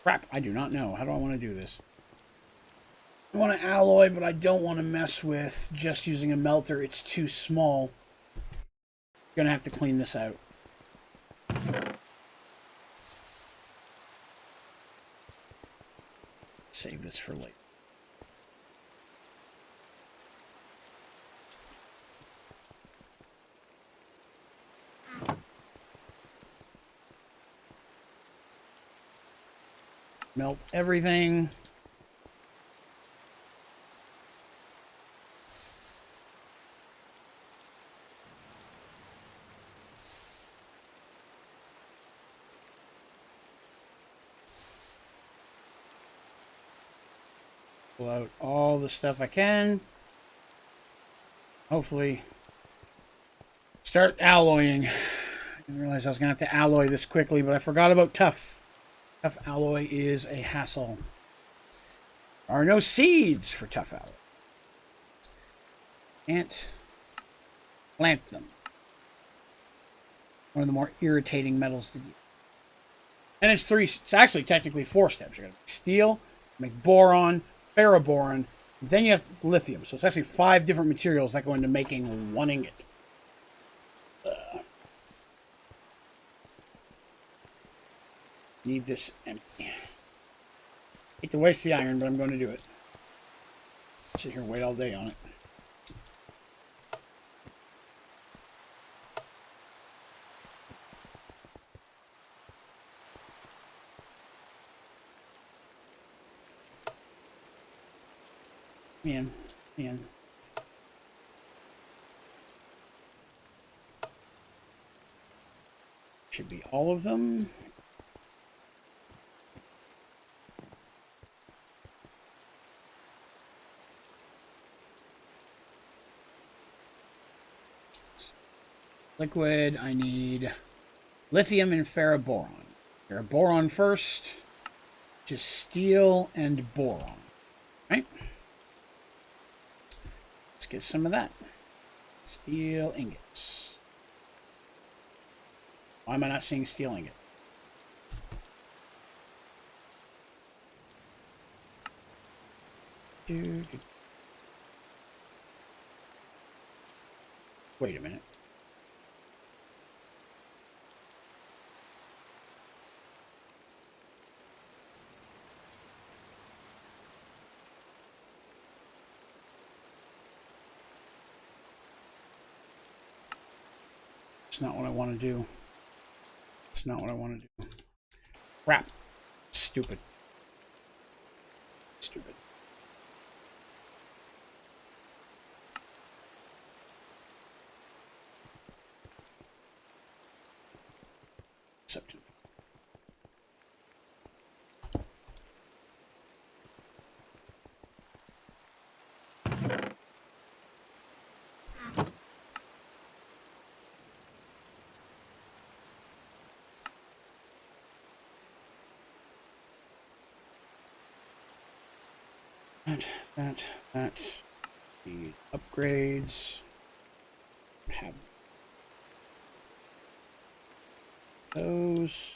Crap, I do not know. How do I want to do this? I want to alloy, but I don't want to mess with just using a melter. It's too small. Gonna have to clean this out. Save this for later. Melt everything. Pull out all the stuff I can. Hopefully start alloying. I didn't realize I was going to have to alloy this quickly, but I forgot about tough. Tough alloy is a hassle. There are no seeds for tough alloy. Can't plant them. One of the more irritating metals to use. And it's actually technically 4 steps. You're going to make steel, make boron, ferroboron, then you have lithium. So it's actually 5 different materials that go into making 1 ingot. Need this empty. Hate to waste the iron, but I'm going to do it. Sit here and wait all day on it. Man. Should be all of them. Liquid, I need lithium and ferroboron. Ferroboron first. Just steel and boron. Right? Let's get some of that. Steel ingots. Why am I not seeing steel ingot? Wait a minute. It's not what I want to do. It's not what I want to do. Crap. Stupid. Stupid. Accepted. That. The upgrades. Have those.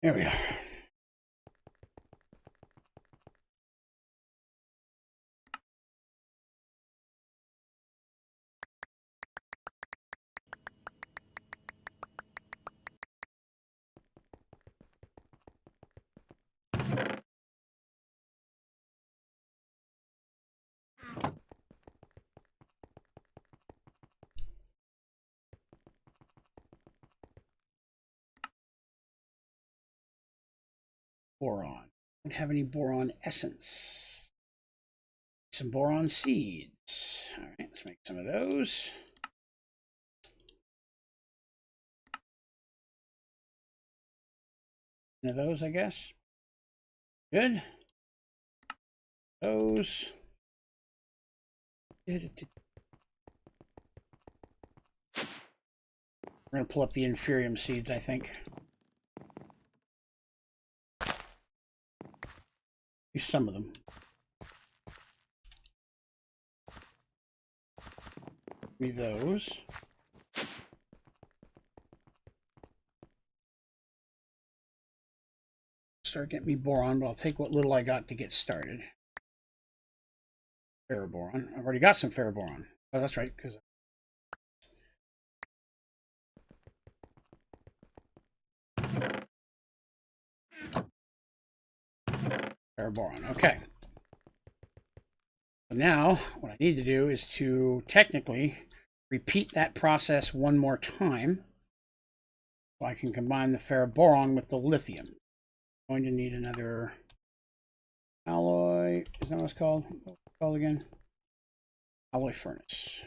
There we are. Boron. Don't have any boron essence. Some boron seeds. All right, let's make some of those. One of those, I guess. Good. Those. We're going to pull up the inferium seeds, I think. At least some of them. Give me those. Start getting me boron, but I'll take what little I got to get started. Ferroboron. I've already got some ferroboron. Oh, that's right, because Ferroboron. Okay. So now what I need to do is to technically repeat that process one more time so I can combine the ferroboron with the lithium. I'm going to need another alloy. Is that what it's called? What's it called again? Alloy furnace.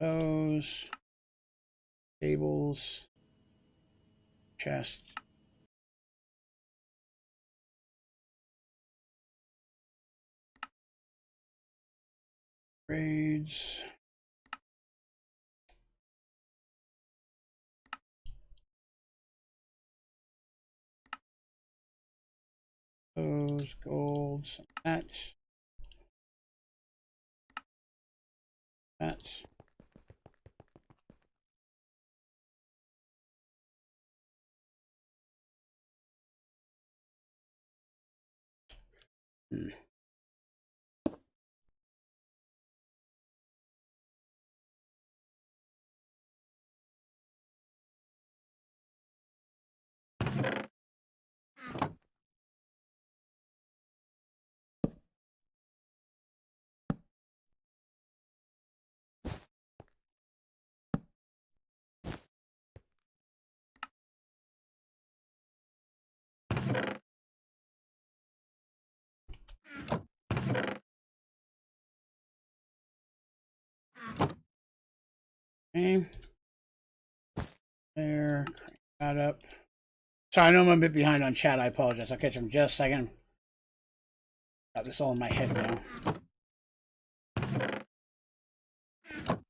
Those tables, chest. Grades. Those golds. That. Okay. There. Crank that up. Sorry, I know I'm a bit behind on chat. I apologize. I'll catch them in just a second. Got this all in my head now.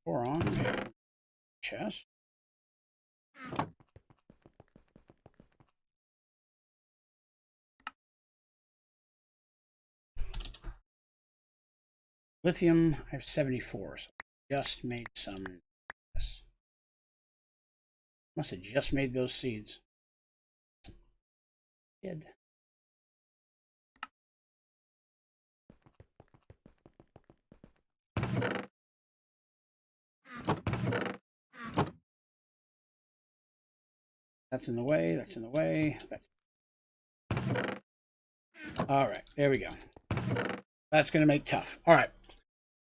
Boron. Chest. Lithium, I have 74, so I just made some. Yes. Must have just made those seeds. Did. That's in the way, that's in the way. That's... All right, there we go. That's going to make tough. All right.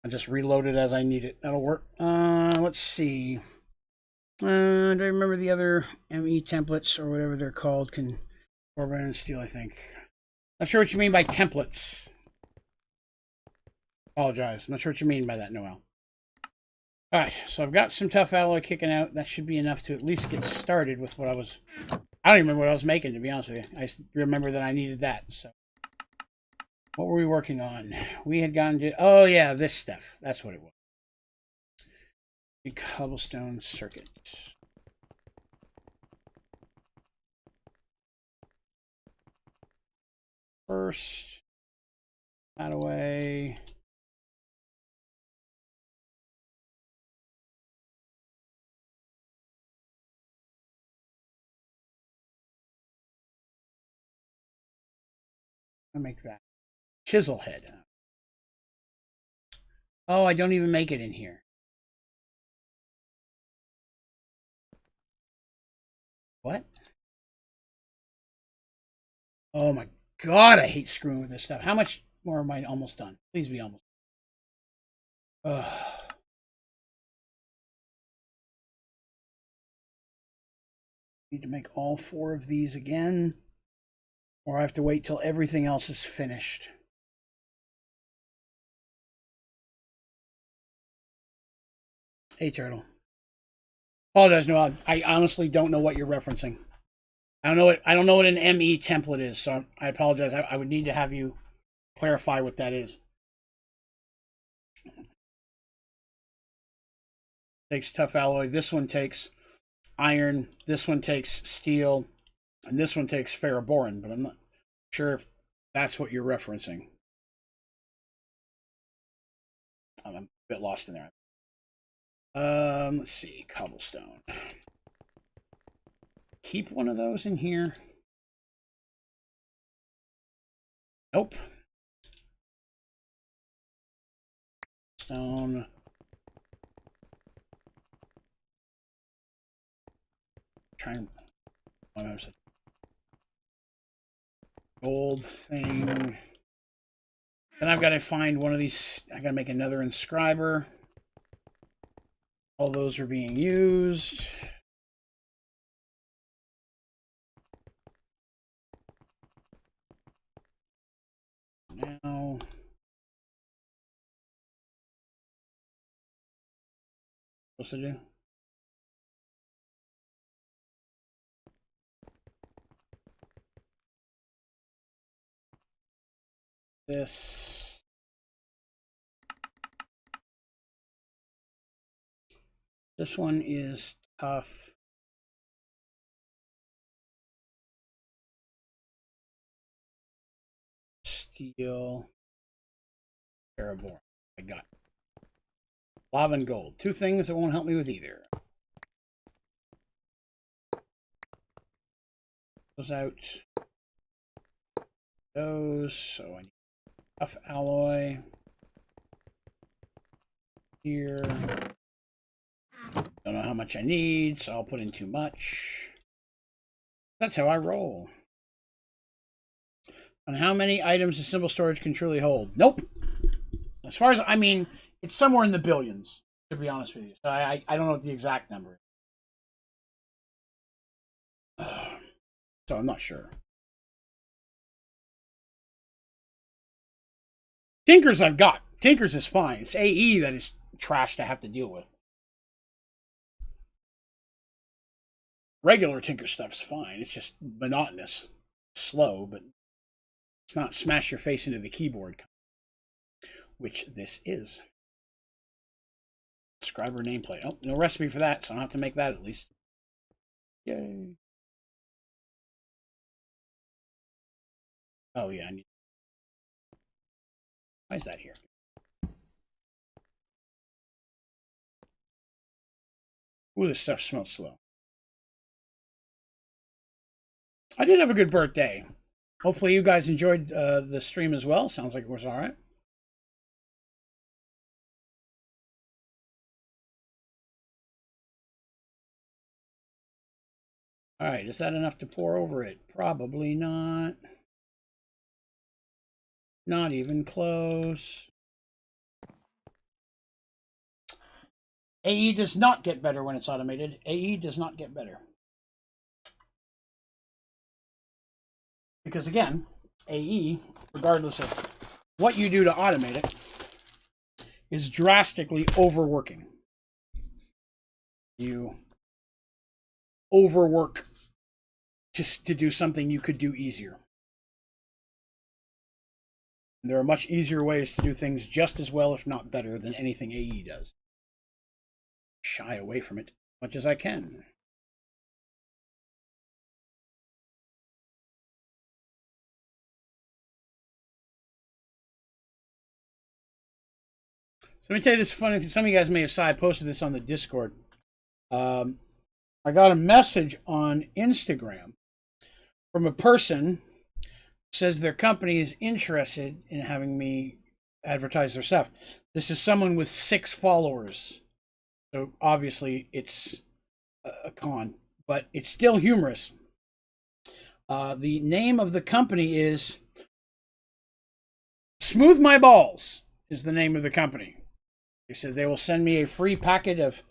I'll just reload it as I need it. That'll work. Let's see. Do I remember the other ME templates or whatever they're called? Carbon and steel, I think. Not sure what you mean by templates. Apologize. I'm not sure what you mean by that, Noel. All right, so I've got some tough alloy kicking out. That should be enough to at least get started with what I was... I don't even remember what I was making, to be honest with you. I remember that I needed that, so... What were we working on? We had gotten to... Oh, yeah, this stuff. That's what it was. The cobblestone circuit. First, that away. I'll make that. Chisel head. Oh, I don't even make it in here. What? Oh my god, I hate screwing with this stuff. How much more am I almost done? Please be almost. Ugh. Need to make all 4 of these again, or I have to wait till everything else is finished. Hey, Turtle. Apologize, no, I honestly don't know what you're referencing. I don't know what an ME template is, so I apologize. I would need to have you clarify what that is. Takes tough alloy. This one takes iron. This one takes steel, and this one takes ferroboron. But I'm not sure if that's what you're referencing. I'm a bit lost in there. Let's see, cobblestone. Keep one of those in here. Nope. Stone. trying. Gold thing. Then I've got to find one of these. I got to make another inscriber. All those are being used. Now. What's to do? This. This one is tough. Steel. Terrible. I got lava and gold. Two things that won't help me with either. Those out. Those. So I need tough alloy. Here. Don't know how much I need, so I'll put in too much. That's how I roll. On how many items does simple storage can truly hold? Nope. As far as, I mean, it's somewhere in the billions, to be honest with you. So I don't know what the exact number is. So I'm not sure. Tinkers I've got. Tinkers is fine. It's AE that is trash to have to deal with. Regular Tinker stuff's fine. It's just monotonous. Slow, but it's not smash your face into the keyboard, which this is. Scriber nameplate. Oh, no recipe for that, so I don't have to make that at least. Yay. Oh, yeah, I need. Why is that here? Ooh, this stuff smells slow. I did have a good birthday. Hopefully you guys enjoyed the stream as well. Sounds like it was all right. All right, is that enough to pour over it? Probably not. Not even close. AE does not get better when it's automated. AE does not get better. Because again, AE, regardless of what you do to automate it, is drastically overworking. You overwork just to do something you could do easier. And there are much easier ways to do things just as well, if not better, than anything AE does. Shy away from it as much as I can. So let me tell you this funny thing. Some of you guys may have saw I posted this on the Discord. I got a message on Instagram from a person who says their company is interested in having me advertise their stuff. This is someone with 6 followers. So obviously it's a con, but it's still humorous. The name of the company is Smooth My Balls is the name of the company. They said they will send me a free packet of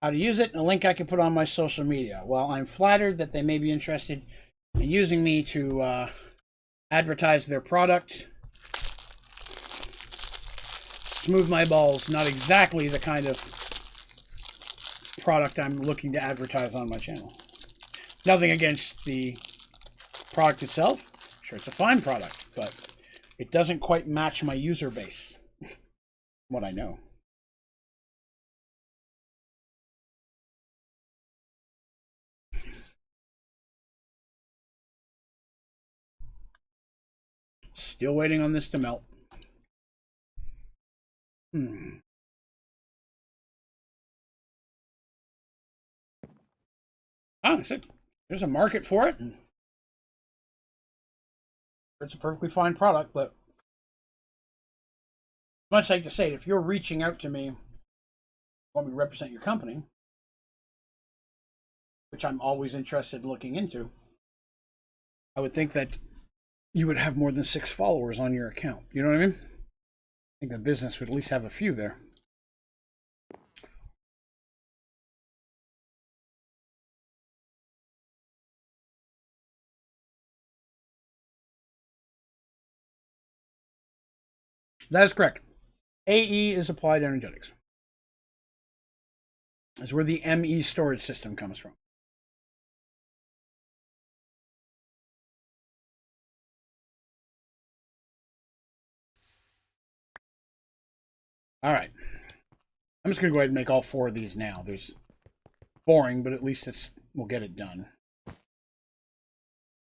how to use it and a link I can put on my social media. Well, I'm flattered that they may be interested in using me to advertise their product. Smooth My Balls, not exactly the kind of product I'm looking to advertise on my channel. Nothing against the product itself. I'm sure it's a fine product, but it doesn't quite match my user base. What I know. Still waiting on this to melt. Oh, there's a market for it. It's a perfectly fine product, but much like to say, if you're reaching out to me, want me to represent your company, which I'm always interested in looking into, I would think that you would have more than 6 followers on your account. You know what I mean? I think the business would at least have a few there. That is correct. AE is applied energetics. That's where the ME storage system comes from. All right. I'm just going to go ahead and make all 4 of these now. There's boring, but at least we'll get it done.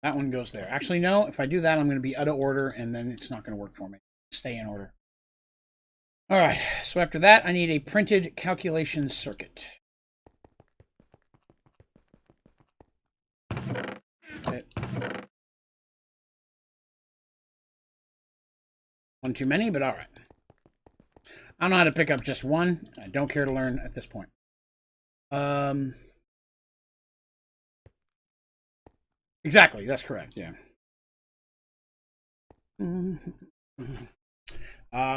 That one goes there. Actually, no. If I do that, I'm going to be out of order, and then it's not going to work for me. Stay in order. All right. So after that, I need a printed calculation circuit. Okay. One too many, but all right. I don't know how to pick up just one. I don't care to learn at this point. Exactly, that's correct, yeah.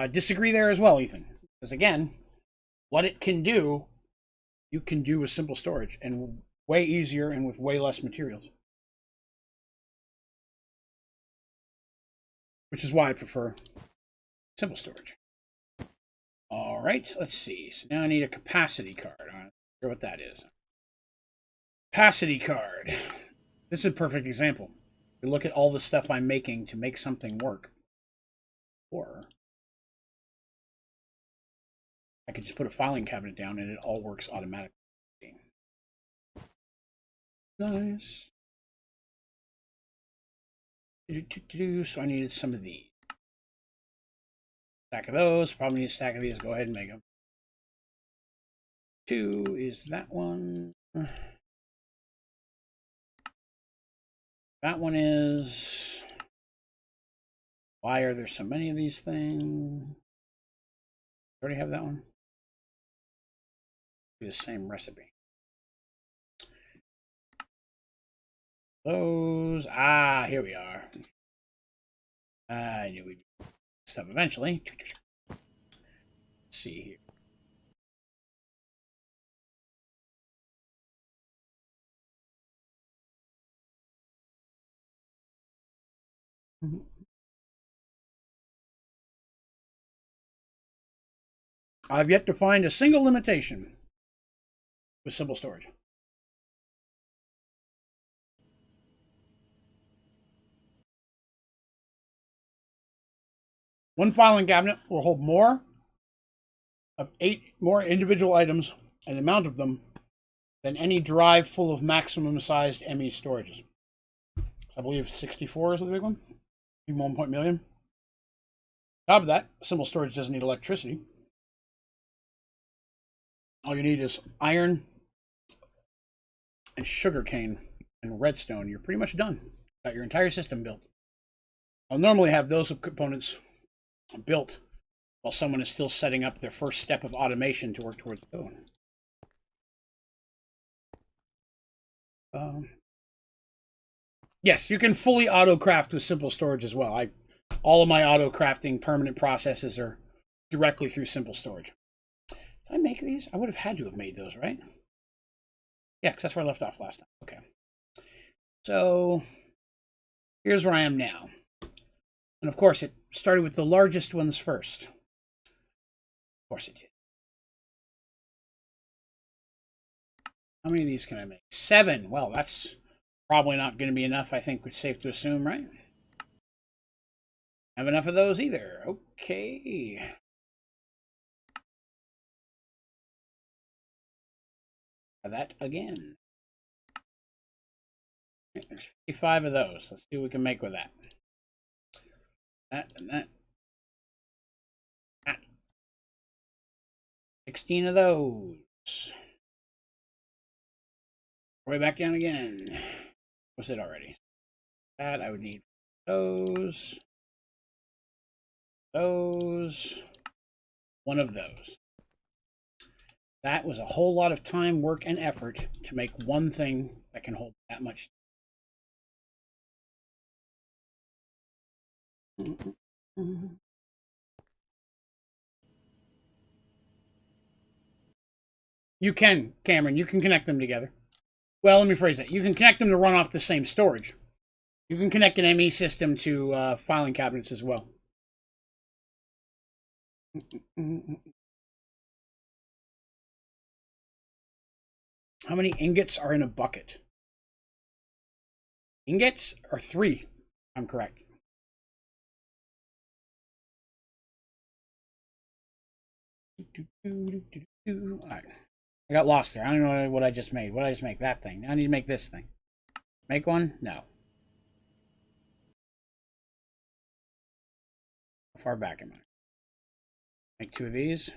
Disagree there as well, Ethan. Because again, what it can do, you can do with simple storage, and way easier and with way less materials. Which is why I prefer simple storage. All right, let's see. So now I need a capacity card. I'm not sure what that is. Capacity card. This is a perfect example. You look at all the stuff I'm making to make something work. Or I could just put a filing cabinet down and it all works automatically. Nice. So I needed some of these. Stack of those. Probably need a stack of these. Go ahead and make them. 2 is that one. That one is... Why are there so many of these things? Already have that one? The same recipe. Those... Ah, here we are. I knew we'd do stuff eventually. Let's see here. I've yet to find a single limitation with simple storage. One filing cabinet will hold more of 8 more individual items, an amount of them, than any drive full of maximum sized ME storages. I believe 64 is the big one. 1 million. On top of that, simple storage doesn't need electricity. All you need is iron and sugarcane and redstone. You're pretty much done. Got your entire system built. I'll normally have those components built while someone is still setting up their first step of automation to work towards the goal. Yes, you can fully auto craft with simple storage as well. All of my auto crafting permanent processes are directly through simple storage. Did I make these? I would have had to have made those, right? Yeah, because that's where I left off last time. Okay. So here's where I am now. And of course, it started with the largest ones first. Of course it did. How many of these can I make? 7. Well, that's probably not going to be enough, I think it's safe to assume, right? Have enough of those either. Okay. That again. There's 55 of those. Let's see what we can make with that. That and that. 16 of those. Way back down again. What's it already? That I would need those. Those. One of those. That was a whole lot of time, work, and effort to make one thing that can hold that much. You can, Cameron, you can connect them together. Well, let me phrase that. You can connect them to run off the same storage. You can connect an ME system to filing cabinets as well. How many ingots are in a bucket? Ingots are 3. I'm correct. All right. I got lost there. I don't know what I just made. What did I just make? That thing. I need to make this thing. Make one? No. How far back am I? Make 2 of these.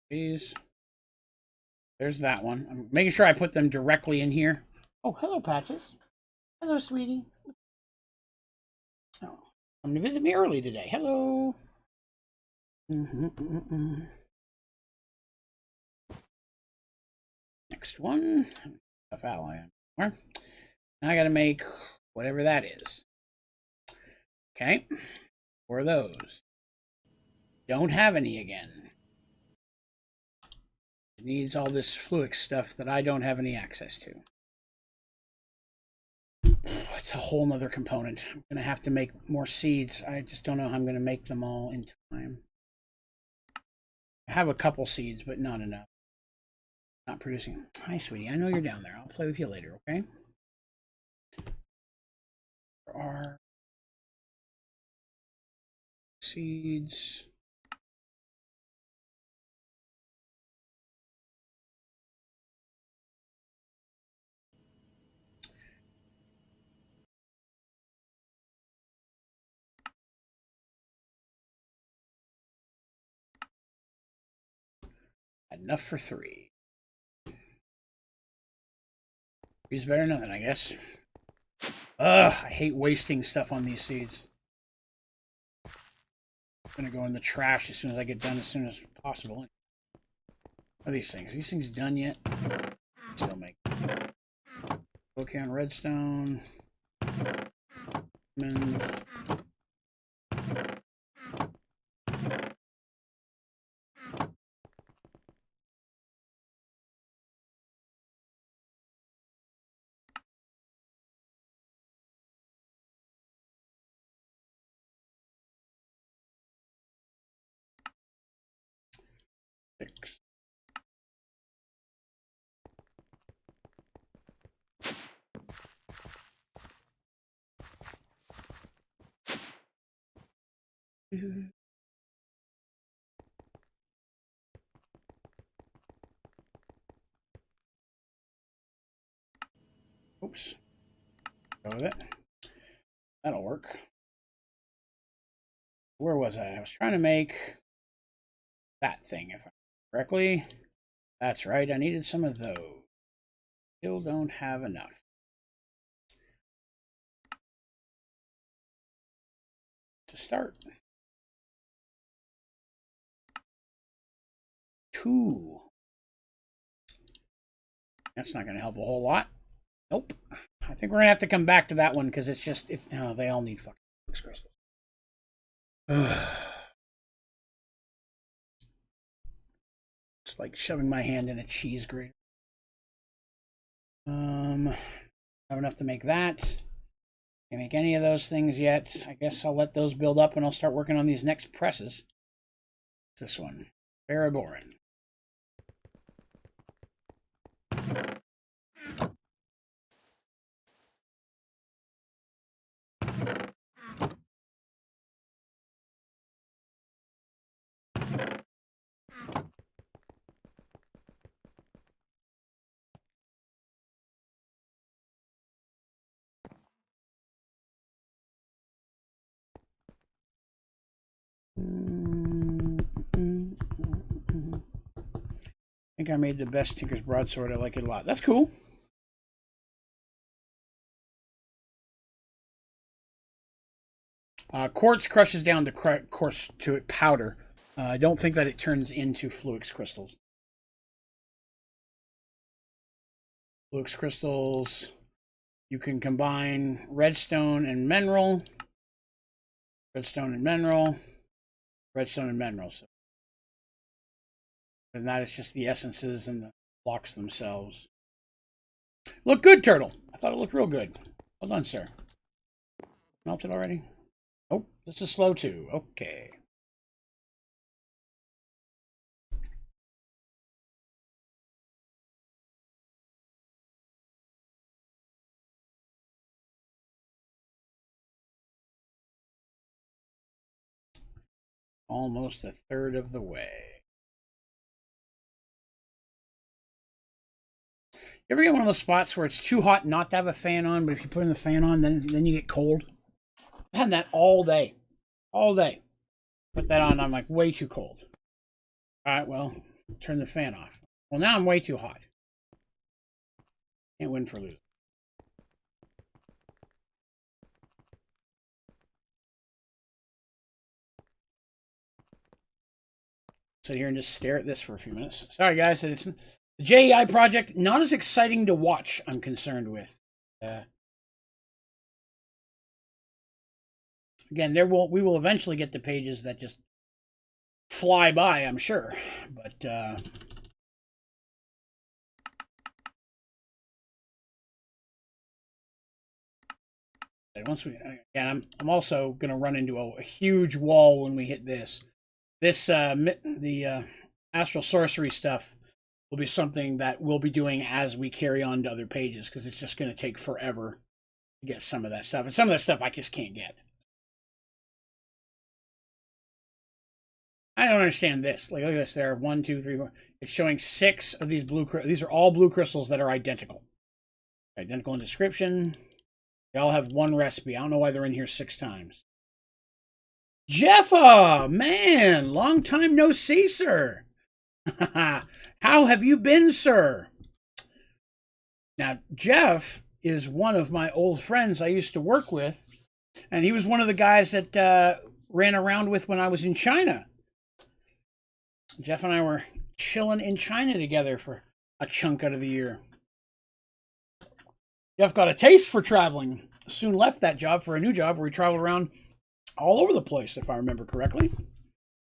These. There's that one. I'm making sure I put them directly in here. Oh, hello, Patches. Hello, sweetie. Oh, come to visit me early today. Hello. Next one. Stuff out anymore. Now I got to make whatever that is. Okay. 4 of those. Don't have any again. It needs all this fluid stuff that I don't have any access to. It's a whole nother component. I'm going to have to make more seeds. I just don't know how I'm going to make them all in time. I have a couple seeds, but not enough. Not producing. Hi, sweetie. I know you're down there. I'll play with you later, okay? There are seeds. Enough for 3. 3's better than nothing, I guess. Ugh, I hate wasting stuff on these seeds. I'm gonna go in the trash as soon as I get done, as soon as possible. What are these things? Are these things done yet? Still make. Okay, on redstone. And 6. Oops. Go with it. That'll work. Where was I? I was trying to make that thing, if I remember correctly. That's right, I needed some of those. Still don't have enough. To start. 2. That's not going to help a whole lot. Nope. I think we're going to have to come back to that one because it's just, oh, they all need fucking crystals. It's like shoving my hand in a cheese grater. Have enough to make that. Can't make any of those things yet. I guess I'll let those build up and I'll start working on these next presses. This one. Baraborin. I think I made the best Tinker's Broadsword. I like it a lot. That's cool. Quartz crushes down the quartz to powder. I don't think that it turns into Fluix crystals. Fluix crystals, you can combine redstone and mineral, redstone and mineral, redstone and mineral. So, and that is just the essences and the blocks themselves. Look good, turtle. I thought it looked real good. Well done, sir. Melted already? Oh, this is slow too. Okay. Almost a third of the way. You ever get one of those spots where it's too hot not to have a fan on, but if you put in the fan on, then you get cold? I had that all day. All day. Put that on, I'm like, way too cold. All right, well, turn the fan off. Well, now I'm way too hot. Can't win for losing. Sit here and just stare at this for a few minutes. Sorry, guys. It's the JEI project, not as exciting to watch, I'm concerned with. Again, we will eventually get to pages that just fly by, I'm sure. But once we, again, I'm also going to run into a huge wall when we hit this. The astral sorcery stuff will be something that we'll be doing as we carry on to other pages, because it's just going to take forever to get some of that stuff. And some of that stuff I just can't get. I don't understand this. Like, look at this. There are 1, 2, 3, 4. It's showing 6 of these blue. These are all blue crystals that are identical. Identical in description. They all have one recipe. I don't know why they're in here 6 times. Jeffa, man, long time no see, sir. How have you been, sir? Now, Jeff is one of my old friends I used to work with, and he was one of the guys that ran around with when I was in China. Jeff and I were chilling in China together for a chunk out of the year. Jeff got a taste for traveling. Soon left that job for a new job where he traveled around all over the place, if I remember correctly.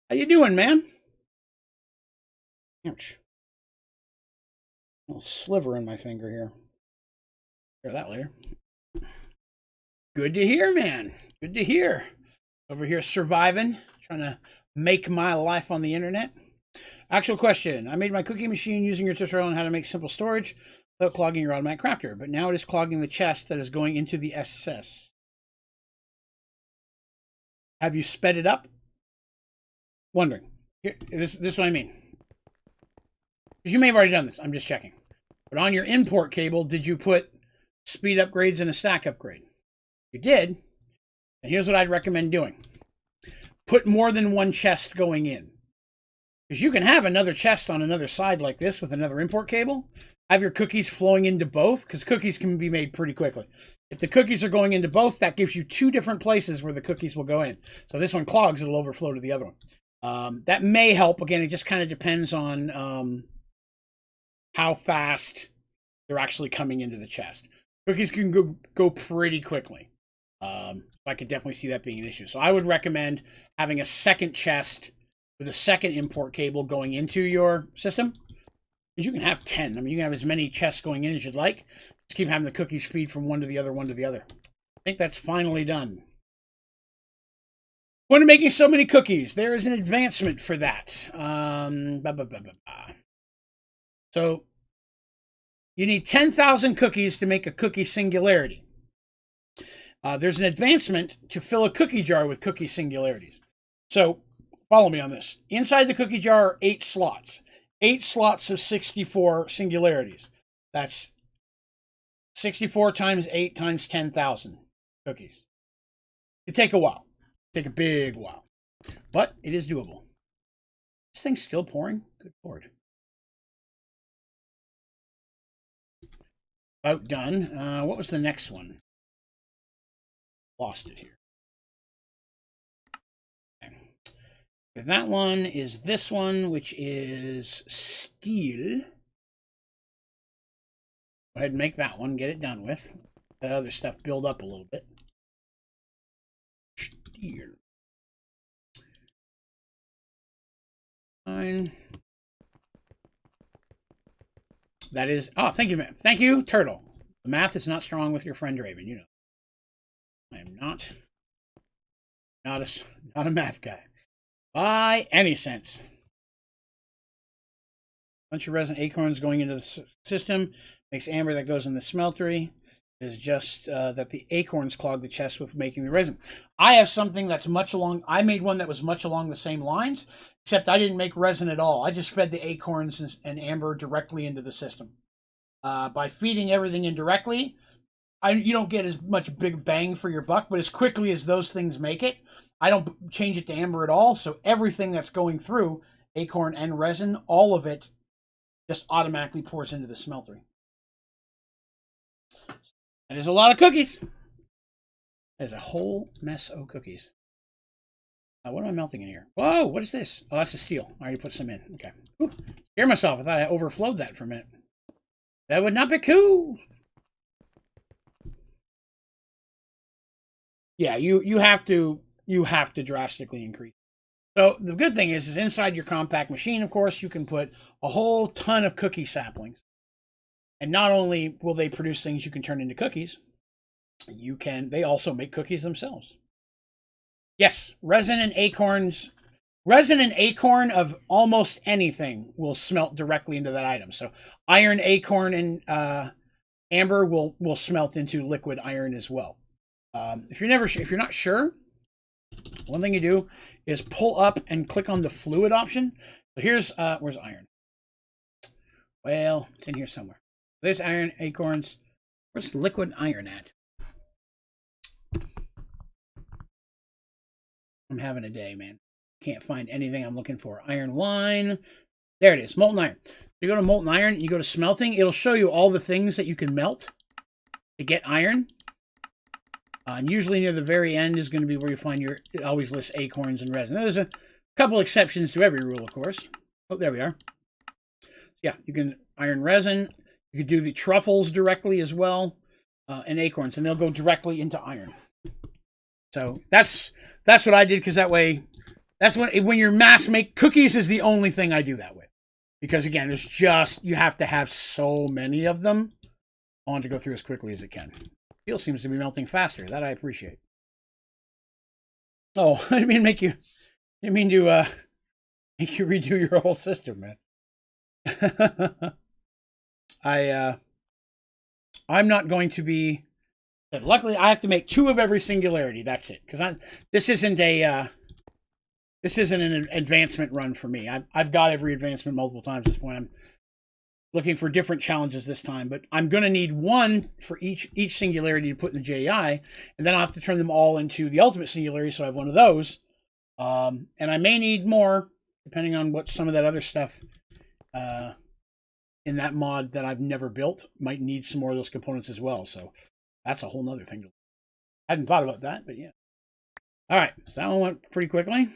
How you doing, man? Ouch. A little sliver in my finger here. Hear that later. Good to hear, man. Good to hear. Over here surviving, trying to make my life on the internet. Actual question. I made my cookie machine using your tutorial on how to make simple storage without clogging your automatic crafter, but now it is clogging the chest that is going into the SS. Have you sped it up? Wondering. Here, this is what I mean. Because you may have already done this. I'm just checking. But on your import cable, did you put speed upgrades and a stack upgrade? You did. And here's what I'd recommend doing. Put more than one chest going in. Because you can have another chest on another side like this with another import cable. Have your cookies flowing into both, because cookies can be made pretty quickly. If the cookies are going into both, that gives you 2 different places where the cookies will go in. So this one clogs, it'll overflow to the other one. That may help. Again, it just kind of depends on how fast they're actually coming into the chest. Cookies can go pretty quickly. I could definitely see that being an issue. So I would recommend having a second chest with a second import cable going into your system. Because you can have 10. I mean, you can have as many chests going in as you'd like. Just keep having the cookies feed from one to the other, one to the other. I think that's finally done. When making so many cookies, there is an advancement for that. So you need 10,000 cookies to make a cookie singularity. There's an advancement to fill a cookie jar with cookie singularities. So follow me on this. Inside the cookie jar are 8 slots. 8 slots of 64 singularities. That's 64 times 8 times 10,000 cookies. It take a while. Take a big while. But it is doable. This thing's still pouring? Good Lord. About done. What was the next one? Lost it here. Okay. That one is this one, which is steel. Go ahead and make that one, get it done with. That other stuff build up a little bit. Steel. Fine. That is, oh, thank you, man. Thank you, Turtle. The math is not strong with your friend Raven, you know. I am not a math guy. By any sense. Bunch of resin acorns going into the system makes amber that goes in the smeltery. Is just that the acorns clog the chest with making the resin. I have something that's much along, I made one that was much along the same lines, except I didn't make resin at all. I just fed the acorns and amber directly into the system. By feeding everything in directly, you don't get as much big bang for your buck, but as quickly as those things make it, I don't change it to amber at all. So everything that's going through, acorn and resin, all of it just automatically pours into the smeltery. That is a lot of cookies. There's a whole mess of cookies. What am I melting in here? Whoa, what is this? Oh, that's a steel. I already put some in. Okay. Whew. Scared myself. I thought I overflowed that for a minute. That would not be cool. Yeah, you have to drastically increase. So the good thing is inside your compact machine, of course, you can put a whole ton of cookie saplings. And not only will they produce things you can turn into cookies, they also make cookies themselves. Yes, resin and acorn of almost anything will smelt directly into that item. So iron, acorn, and amber will smelt into liquid iron as well. If you're not sure, one thing you do is pull up and click on the fluid option. So here's where's iron? Well, it's in here somewhere. There's iron, acorns. Where's liquid iron at? I'm having a day, man. Can't find anything I'm looking for. Iron wine. There it is, molten iron. You go to molten iron, you go to smelting. It'll show you all the things that you can melt to get iron. And usually near the very end is going to be where you find it always lists acorns and resin. There's a couple exceptions to every rule, of course. Oh, there we are. Yeah, you can iron resin. You could do the truffles directly as well, and acorns, and they'll go directly into iron. So that's what I did, because that way, that's when your mass make cookies is the only thing I do that with. Because again, there's you have to have so many of them. I want to go through as quickly as it can. Steel seems to be melting faster. That I appreciate. Oh, I didn't mean to make you redo your whole system, man. I'm not going to be. Luckily, I have to make 2 of every singularity. That's it, because this isn't an advancement run for me. I've got every advancement multiple times at this point. I'm looking for different challenges this time, but I'm going to need 1 for each singularity to put in the JEI, and then I'll have to turn them all into the ultimate singularity, so I have 1 of those. And I may need more, depending on what some of that other stuff in that mod that I've never built might need some more of those components as well. So that's a whole nother thing. I hadn't thought about that, but yeah. All right, so that one went pretty quickly.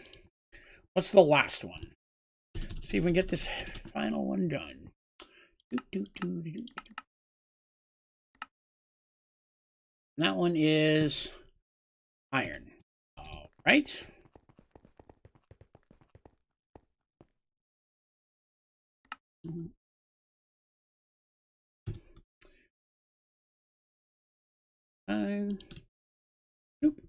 What's the last one? Let's see if we can get this final one done. That one is iron. All right. Nope.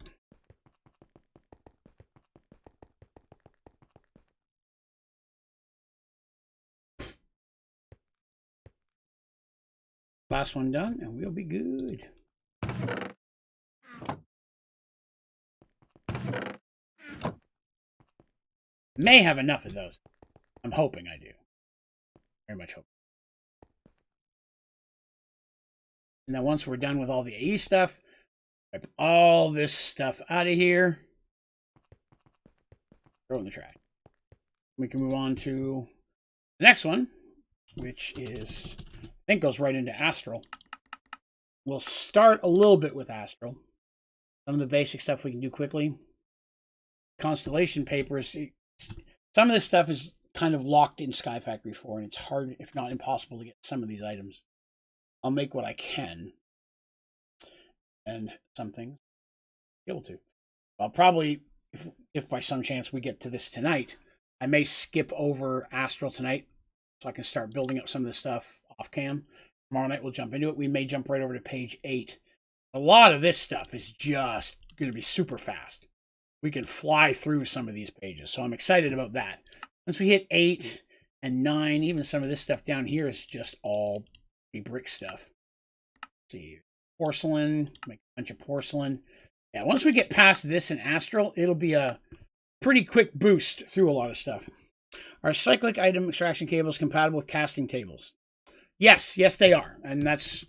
Last one done, and we'll be good. May have enough of those. I'm hoping I do. Very much hope. And then once we're done with all the AE stuff, wipe all this stuff out of here. Throw it in the trash. We can move on to the next one, which is, I think, goes right into Astral. We'll start a little bit with Astral. Some of the basic stuff we can do quickly. Constellation papers. some of this stuff is kind of locked in Sky Factory 4, and it's hard, if not impossible, to get some of these items. I'll make what I can, and some things I'll be able to. I'll probably, if by some chance we get to this tonight, I may skip over Astral tonight, so I can start building up some of this stuff off cam. Tomorrow night we'll jump into it. We may jump right over to page 8. A lot of this stuff is just going to be super fast. We can fly through some of these pages, so I'm excited about that. Once we hit 8 and 9, even some of this stuff down here is just all brick stuff. Let's see, porcelain, make a bunch of porcelain. Yeah, once we get past this in Astral, it'll be a pretty quick boost through a lot of stuff. Are cyclic item extraction cables compatible with casting tables? Yes, they are, and that's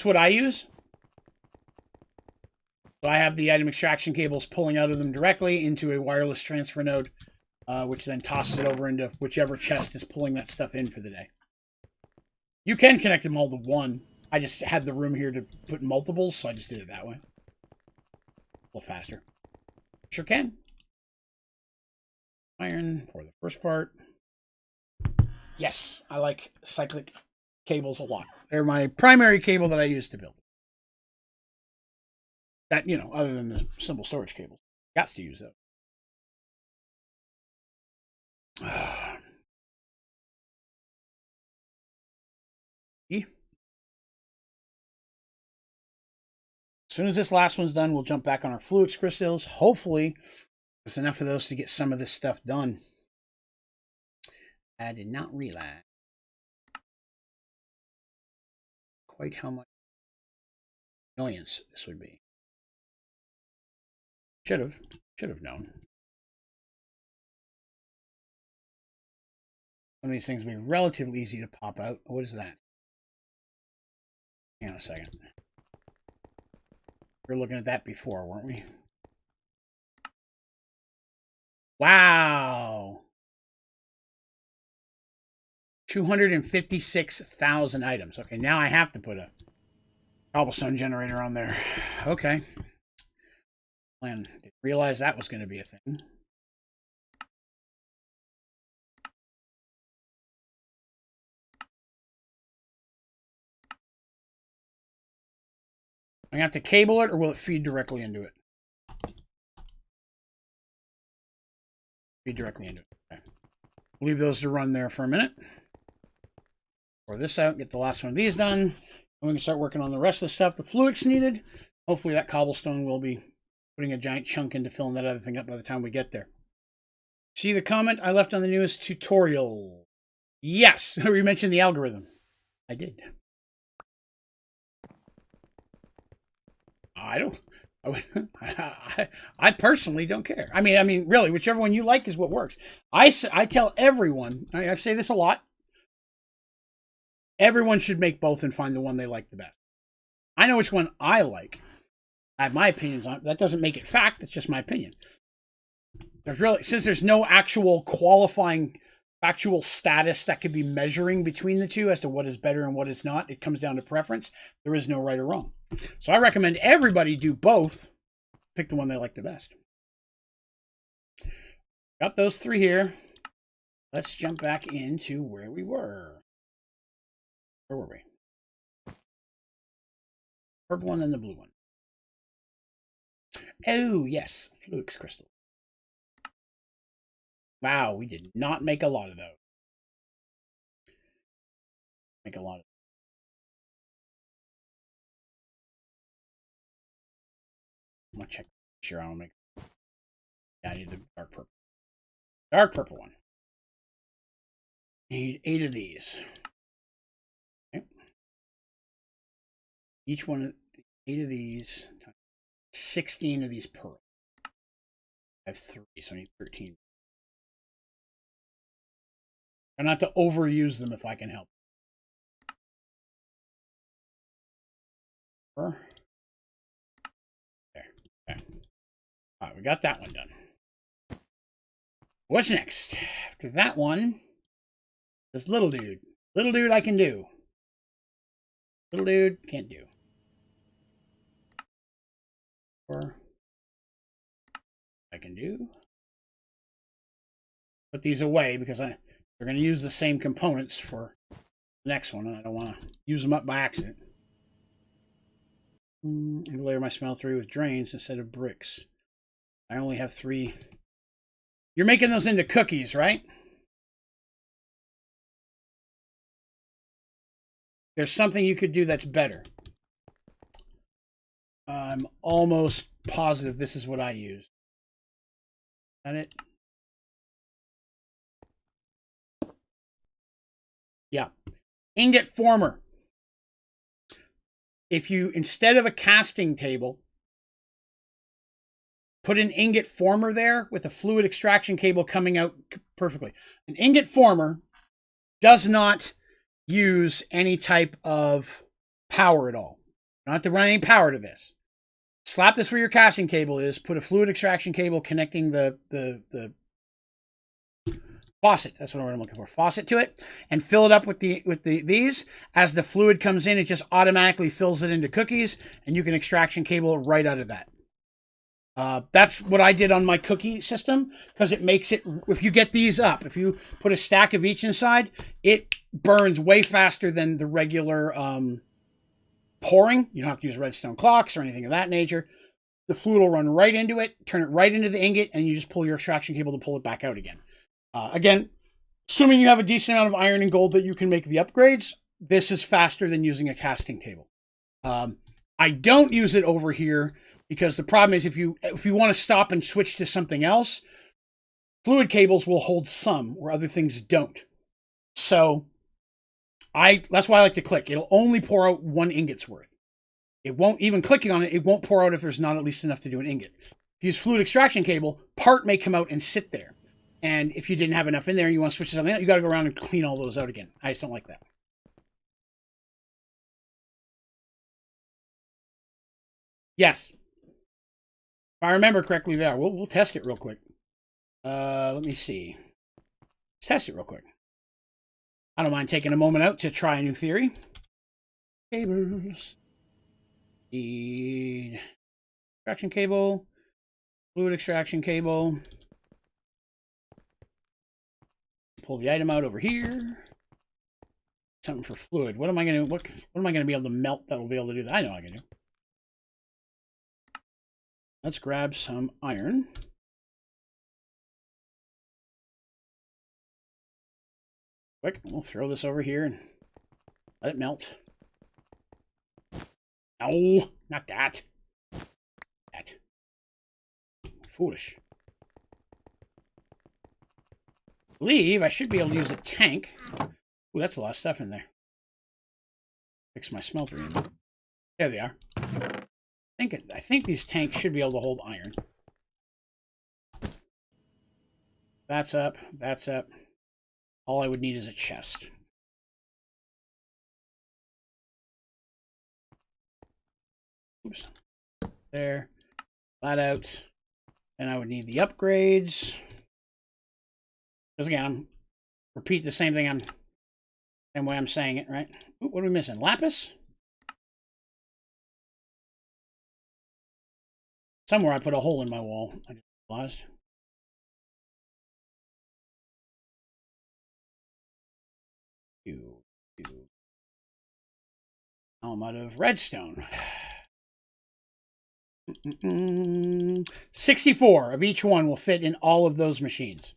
what I use. So I have the item extraction cables pulling out of them directly into a wireless transfer node, which then tosses it over into whichever chest is pulling that stuff in for the day. You can connect them all to one. I just had the room here to put multiples, so I just did it that way. A little faster. Sure can. Iron for the first part. Yes, I like cyclic cables a lot. They're my primary cable that I use to build. That, you know, other than the simple storage cables. Got to use those. As soon as this last one's done, we'll jump back on our fluix crystals. Hopefully, there's enough of those to get some of this stuff done. I did not realize quite how much annoyance this would be. Should have known. Some of these things will be relatively easy to pop out. What is that? Hang on a second. We were looking at that before, weren't we? Wow. 256,000 items. Okay, now I have to put a cobblestone generator on there. Okay. Plan. Didn't realize that was going to be a thing. I'm going to have to cable it, or will it feed directly into it? Feed directly into it. Okay. Leave those to run there for a minute. Pour this out, get the last one of these done. And we can start working on the rest of the stuff. The fluix needed. Hopefully that cobblestone will be putting a giant chunk into filling that other thing up by the time we get there. See the comment I left on the newest tutorial? Yes, we mentioned the algorithm. I did. I personally don't care. I mean, really, whichever one you like is what works. I tell everyone, I say this a lot, everyone should make both and find the one they like the best. I know which one I like. I have my opinions on it. That doesn't make it fact. It's just my opinion. Since there's no actual qualifying factual status that could be measuring between the two as to what is better and what is not, it comes down to preference. There is no right or wrong. So I recommend everybody do both. Pick the one they like the best. Got those 3 here. Let's jump back into where we were. Where were we? Purple one and the blue one. Oh, yes. Fluix crystal. Wow, we did not make a lot of those. Make a lot of. I'm gonna check. Sure, I'll make. Yeah, I need the dark purple. Dark purple one. I need 8 of these. Okay. Each one, 8 of these. 16 of these pearls. I have 3, so I need 13. Try not to overuse them if I can help. There. Okay. All right, we got that one done. What's next? After that one, this little dude. Little dude I can do. Little dude can't do. Or I can do. put these away because they're going to use the same components for the next one, and I don't want to use them up by accident. I'm going to layer my smeltery with drains instead of bricks. I only have 3. You're making those into cookies, right? There's something you could do that's better. I'm almost positive this is what I use. Is that it? Yeah. Ingot former. If you, instead of a casting table, put an ingot former there with a fluid extraction cable coming out perfectly. An ingot former does not use any type of power at all. You don't have to run any power to this. Slap this where your casting table is, put a fluid extraction cable connecting the faucet, that's what I'm looking for, faucet to it, and fill it up with these. As the fluid comes in, it just automatically fills it into cookies, and you can extraction cable right out of that. That's what I did on my cookie system, because it makes it, if you get these up, if you put a stack of each inside, it burns way faster than the regular pouring. You don't have to use redstone clocks or anything of that nature. The fluid will run right into it, turn it right into the ingot, and you just pull your extraction cable to pull it back out again. Again, assuming you have a decent amount of iron and gold that you can make the upgrades, this is faster than using a casting table. I don't use it over here because the problem is if you want to stop and switch to something else, fluid cables will hold some where other things don't. So that's why I like to click. It'll only pour out 1 ingot's worth. It won't, even clicking on it, it won't pour out if there's not at least enough to do an ingot. If you use fluid extraction cable, part may come out and sit there. And if you didn't have enough in there and you want to switch to something else, you got to go around and clean all those out again. I just don't like that. Yes. If I remember correctly there, we'll test it real quick. Let me see. Let's test it real quick. I don't mind taking a moment out to try a new theory. Cables. Need extraction cable. Fluid extraction cable. Pull the item out over here. Something for fluid. What am I gonna what am I gonna be able to melt that will be able to do that? I know I can do. Let's grab some iron. Quick, we'll throw this over here and let it melt. No, not that. That. Foolish. I believe I should be able to use a tank. Ooh, that's a lot of stuff in there. Fix my smelter in. There they are. I think these tanks should be able to hold iron. That's up. That's up. All I would need is a chest. Oops. There. That out. And I would need the upgrades. Because again, repeat the same thing. Same way I'm saying it, right? Ooh, what are we missing? Lapis? Somewhere I put a hole in my wall. I just realized. Now I'm out of redstone. 64 of each one will fit in all of those machines.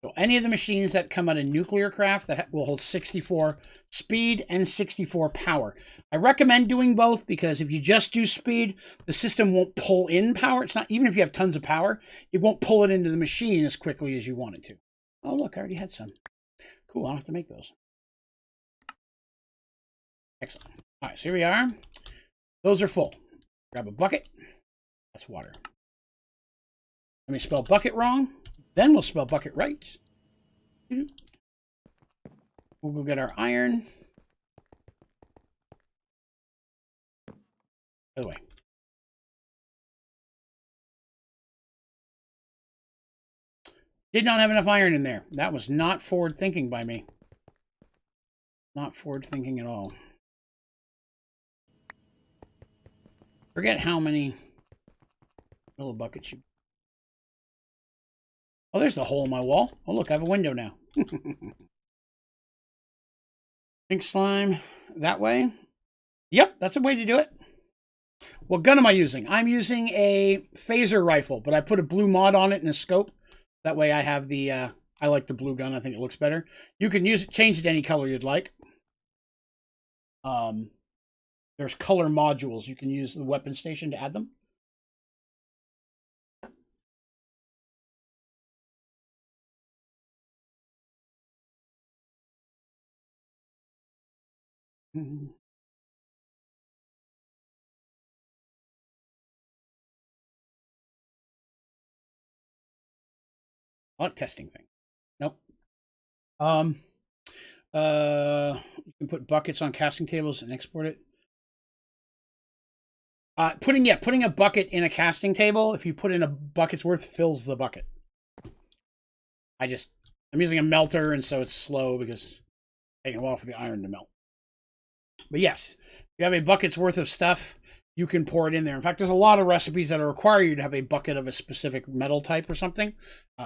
So any of the machines that come out of nuclear craft that will hold 64 speed and 64 power. I recommend doing both because if you just do speed, the system won't pull in power. It's not, even if you have tons of power, it won't pull it into the machine as quickly as you want it to. Oh, look, I already had some. Cool, I don't have to make those. Excellent. All right, so here we are. Those are full. Grab a bucket. That's water. Let me spell bucket wrong. Then we'll spell bucket right. We'll go get our iron. By the way. Did not have enough iron in there. That was not forward thinking by me. Not forward thinking at all. Forget how many little buckets you Oh, there's the hole in my wall. Oh, look, I have a window now. Pink slime that way. Yep, that's a way to do it. What gun am I using? I'm using a phaser rifle, but I put a blue mod on it and a scope. That way I have the, I like the blue gun. I think it looks better. You can use it, change it to any color you'd like. There's color modules. You can use the weapon station to add them. Luck testing thing. Nope. You can put buckets on casting tables and export it. Putting a bucket in a casting table, if you put in a bucket's worth, fills the bucket. I'm using a melter, and so it's slow because it's taking a while for the iron to melt. But yes, if you have a bucket's worth of stuff, you can pour it in there. In fact, there's a lot of recipes that require you to have a bucket of a specific metal type or something.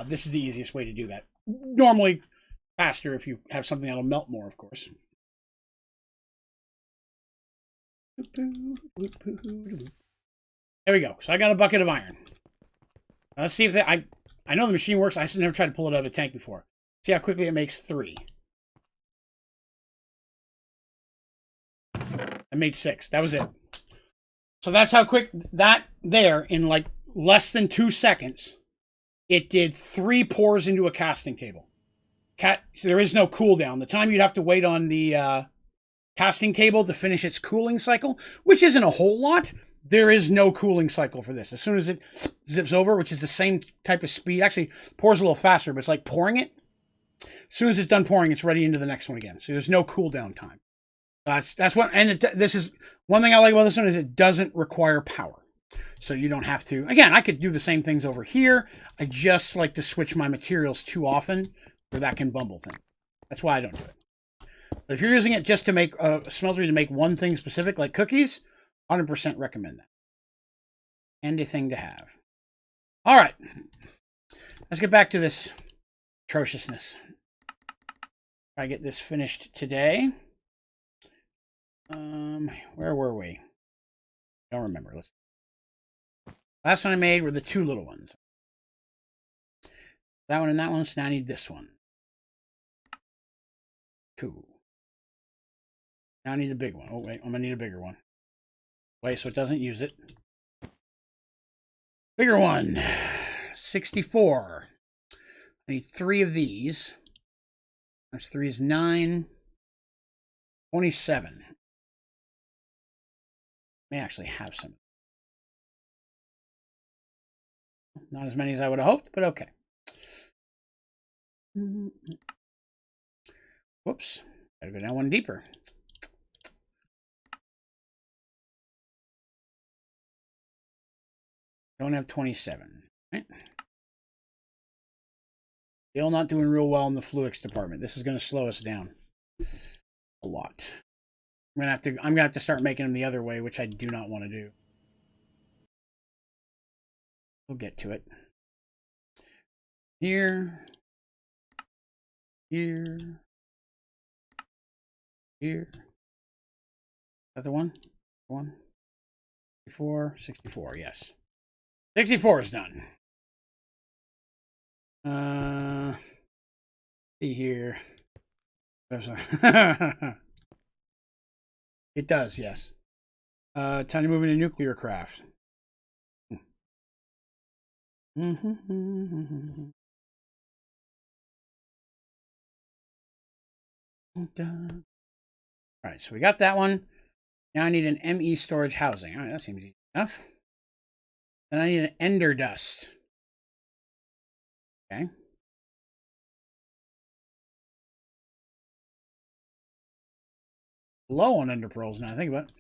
This is the easiest way to do that. Normally faster if you have something that'll melt more, of course. There we go. So I got a bucket of iron. Let's see if I know the machine works. I just never tried to pull it out of a tank before. See how quickly it makes 3. I made 6. That was it. So that's how quick that there, in like less than 2 seconds, it did 3 pours into a casting table. There is no cooldown. The time you'd have to wait on the casting table to finish its cooling cycle, which isn't a whole lot, there is no cooling cycle for this. As soon as it zips over, which is the same type of speed, actually pours a little faster, but it's like pouring it. As soon as it's done pouring, it's ready into the next one again. So there's no cooldown time. That's what, and this is one thing I like about this one is it doesn't require power. So you don't have to, again, I could do the same things over here. I just like to switch my materials too often where that can bumble things. That's why I don't do it. But if you're using it just to make a smeltery to make one thing specific, like cookies, 100% recommend that. Handy thing to have. All right. Let's get back to this atrociousness. Try to get this finished today. Where were we? Don't remember. Last one I made were the 2 little ones. That one and that one, so now I need this one. 2. Now I need a big one. Oh, wait, I'm going to need a bigger one. Wait, so it doesn't use it. Bigger one. 64. I need 3 of these. That's 3 is 9. 27. May actually have some. Not as many as I would have hoped, but okay. Whoops. Gotta go down one deeper. Don't have 27. Right? Still not doing real well in the fluids department. This is going to slow us down a lot. I'm gonna have to start making them the other way, which I do not want to do. We'll get to it. Here. Here. Here. Is that the one? 64, 64, yes. 64 is done. See here. It does, yes. Time to move into nuclear craft. All right, so we got that one. Now I need an ME storage housing. All right, that seems easy enough. Then I need an ender dust. Okay. Low on ender pearls now. Think about it.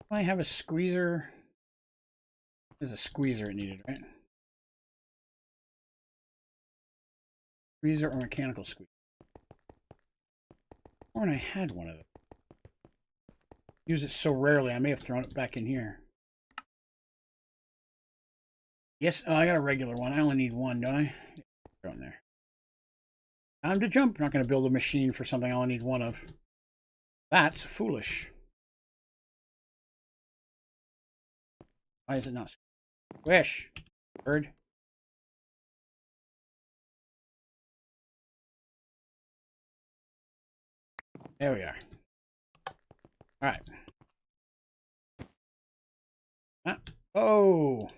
I have a squeezer. There's a squeezer it needed, right? Squeezer or mechanical squeezer. Or I had one of them. Use it so rarely, I may have thrown it back in here. Yes, oh, I got a regular one. I only need one, don't I? Throw in there. Time to jump. I'm not going to build a machine for something I only need one of. That's foolish. Why is it not? Squish. Bird. There we are. All right. Oh.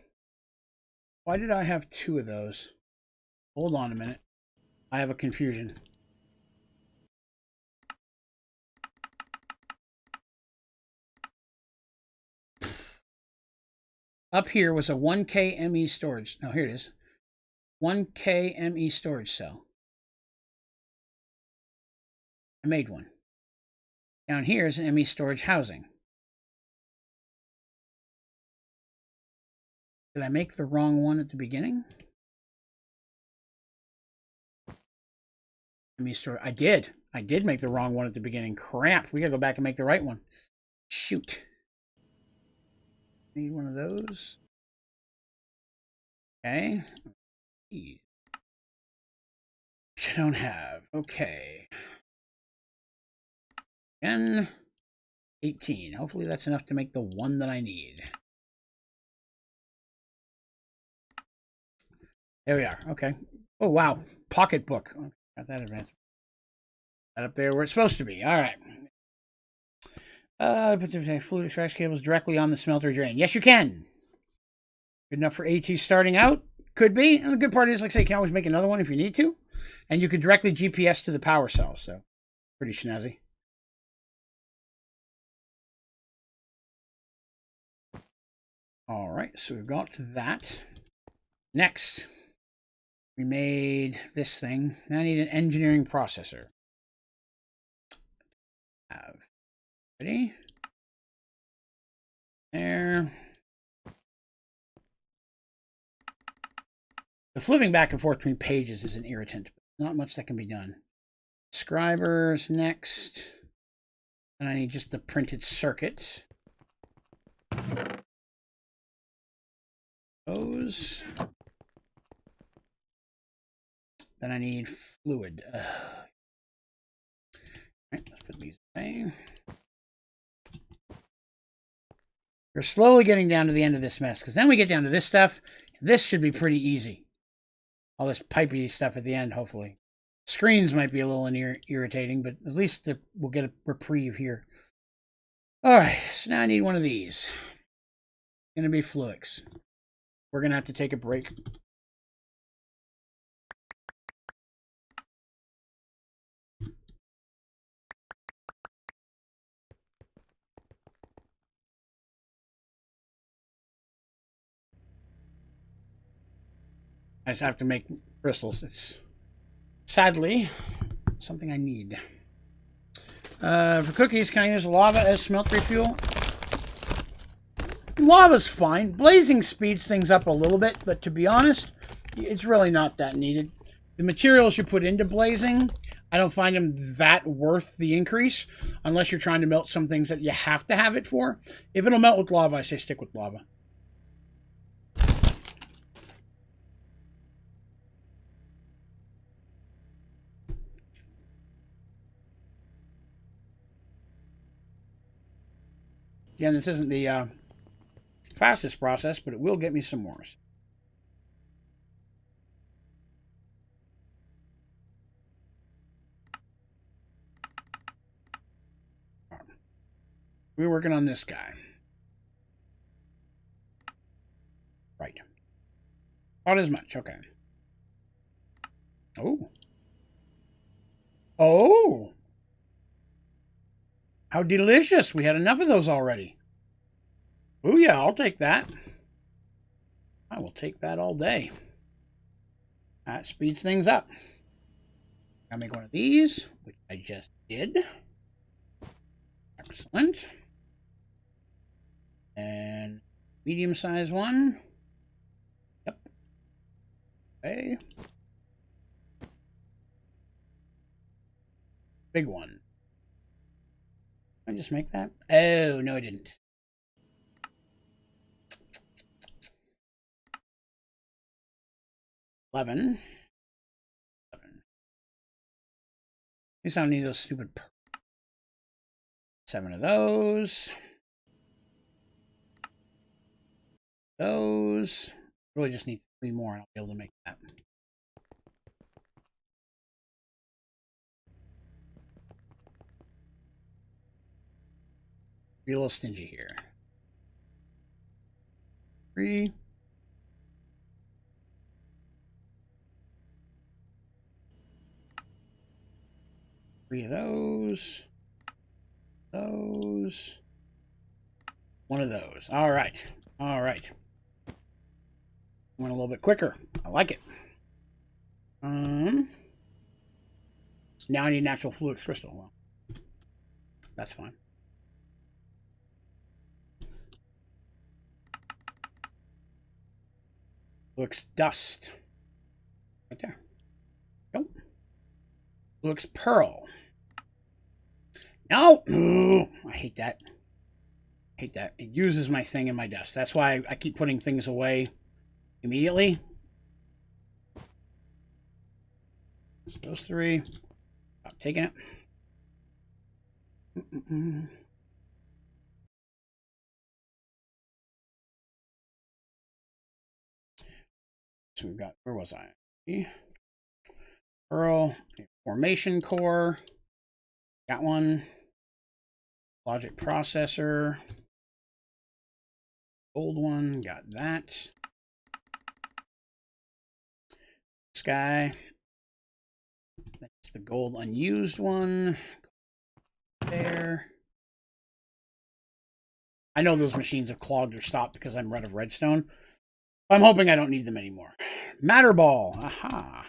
Why did I have two of those? Hold on a minute. I have a confusion. Up here was a 1K ME storage. No, here it is. 1K ME storage cell. I made one. Down here is an ME storage housing. Did I make the wrong one at the beginning? ME storage. I did. I did make the wrong one at the beginning. Crap. We gotta go back and make the right one. Shoot. Need one of those. Okay. Which I don't have. Okay. 10, 18. Hopefully that's enough to make the one that I need. There we are. Okay. Oh, wow. Pocketbook. Oh, got that advanced. That up there where it's supposed to be. All right. Put the fluid extraction cables directly on the smelter drain. Yes, you can. Good enough for AT starting out. Could be. And the good part is, like I say, you can always make another one if you need to. And you could directly GPS to the power cell. So, pretty snazzy. All right. So, we've got that. Next, we made this thing. Now I need an engineering processor. Ready? There. The flipping back and forth between pages is an irritant, but not much that can be done. Scribers next. And I need just the printed circuit. Those. Then I need fluid. All right, let's put these away. We're slowly getting down to the end of this mess, because then we get down to this stuff. This should be pretty easy. All this pipey stuff at the end, hopefully. Screens might be a little irritating, but at least we'll get a reprieve here. All right, so now I need one of these. It's going to be Fluix. We're going to have to take a break. I just have to make crystals. It's sadly something I need. For cookies, can I use lava as smeltery fuel? Lava's fine. Blazing speeds things up a little bit, but to be honest, it's really not that needed. The materials you put into blazing, I don't find them that worth the increase, unless you're trying to melt some things that you have to have it for. If it'll melt with lava, I say stick with lava. Again, this isn't the fastest process, but it will get me some more. We're working on this guy. Right. Not as much, okay. Oh. Oh! How delicious! We had enough of those already. Oh yeah, I'll take that. I will take that all day. That speeds things up. I'll make one of these, which I just did. Excellent. And medium-sized one. Yep. Okay. Big one. Did I just make that? Oh, no, I didn't. $11. guess I don't need those stupid 7 of those. Those. Really just need 3 more and I'll be able to make that. Be a little stingy here. 3. Three of those. Those. 1 of those. All right. All right. Went a little bit quicker. I like it. Now I need an actual fluid crystal. Well, that's fine. Looks dust. Right there. Nope. Looks pearl. No! Ooh, I hate that. I hate that. It uses my thing in my dust. That's why I keep putting things away immediately. So those 3. Stop taking it. So we've got, where was I? Pearl, formation core. Got one. Logic processor. Gold one, got that. Sky. That's the gold unused one. There. I know those machines have clogged or stopped because I'm rid of redstone. I'm hoping I don't need them anymore. Matter ball. Aha.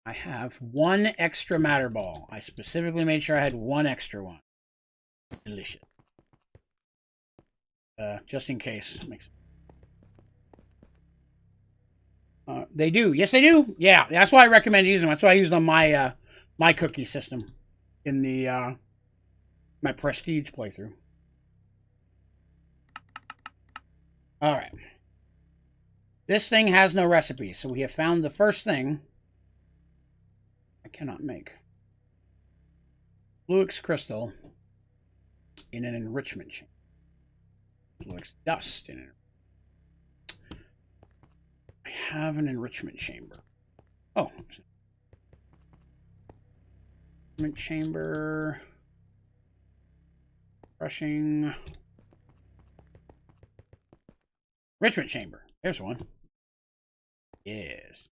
I have 1 extra matter ball. I specifically made sure I had 1 extra one. Delicious. Just in case. They do. Yes, they do. Yeah, that's why I recommend using them. That's why I used on my my cookie system in the my prestige playthrough. All right. This thing has no recipe, so we have found the first thing I cannot make. Fluix crystal in an enrichment chamber. Fluix dust in it. I have an enrichment chamber. Oh. Enrichment chamber. Crushing. Enrichment chamber. There's one. Yes.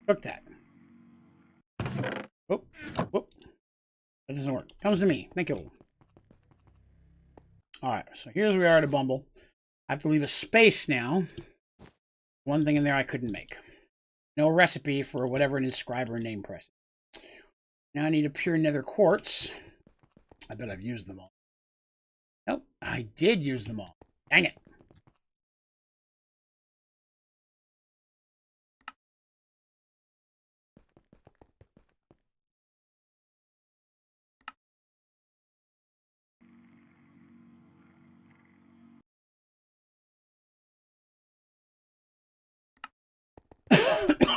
Cook that. Whoop. Whoop. That doesn't work. Comes to me. Thank you. Alright, so here's where we are to Bumble. I have to leave a space now. One thing in there I couldn't make. No recipe for whatever an inscriber name press. Now I need a pure nether quartz. I bet I've used them all. Nope, I did use them all. Dang it.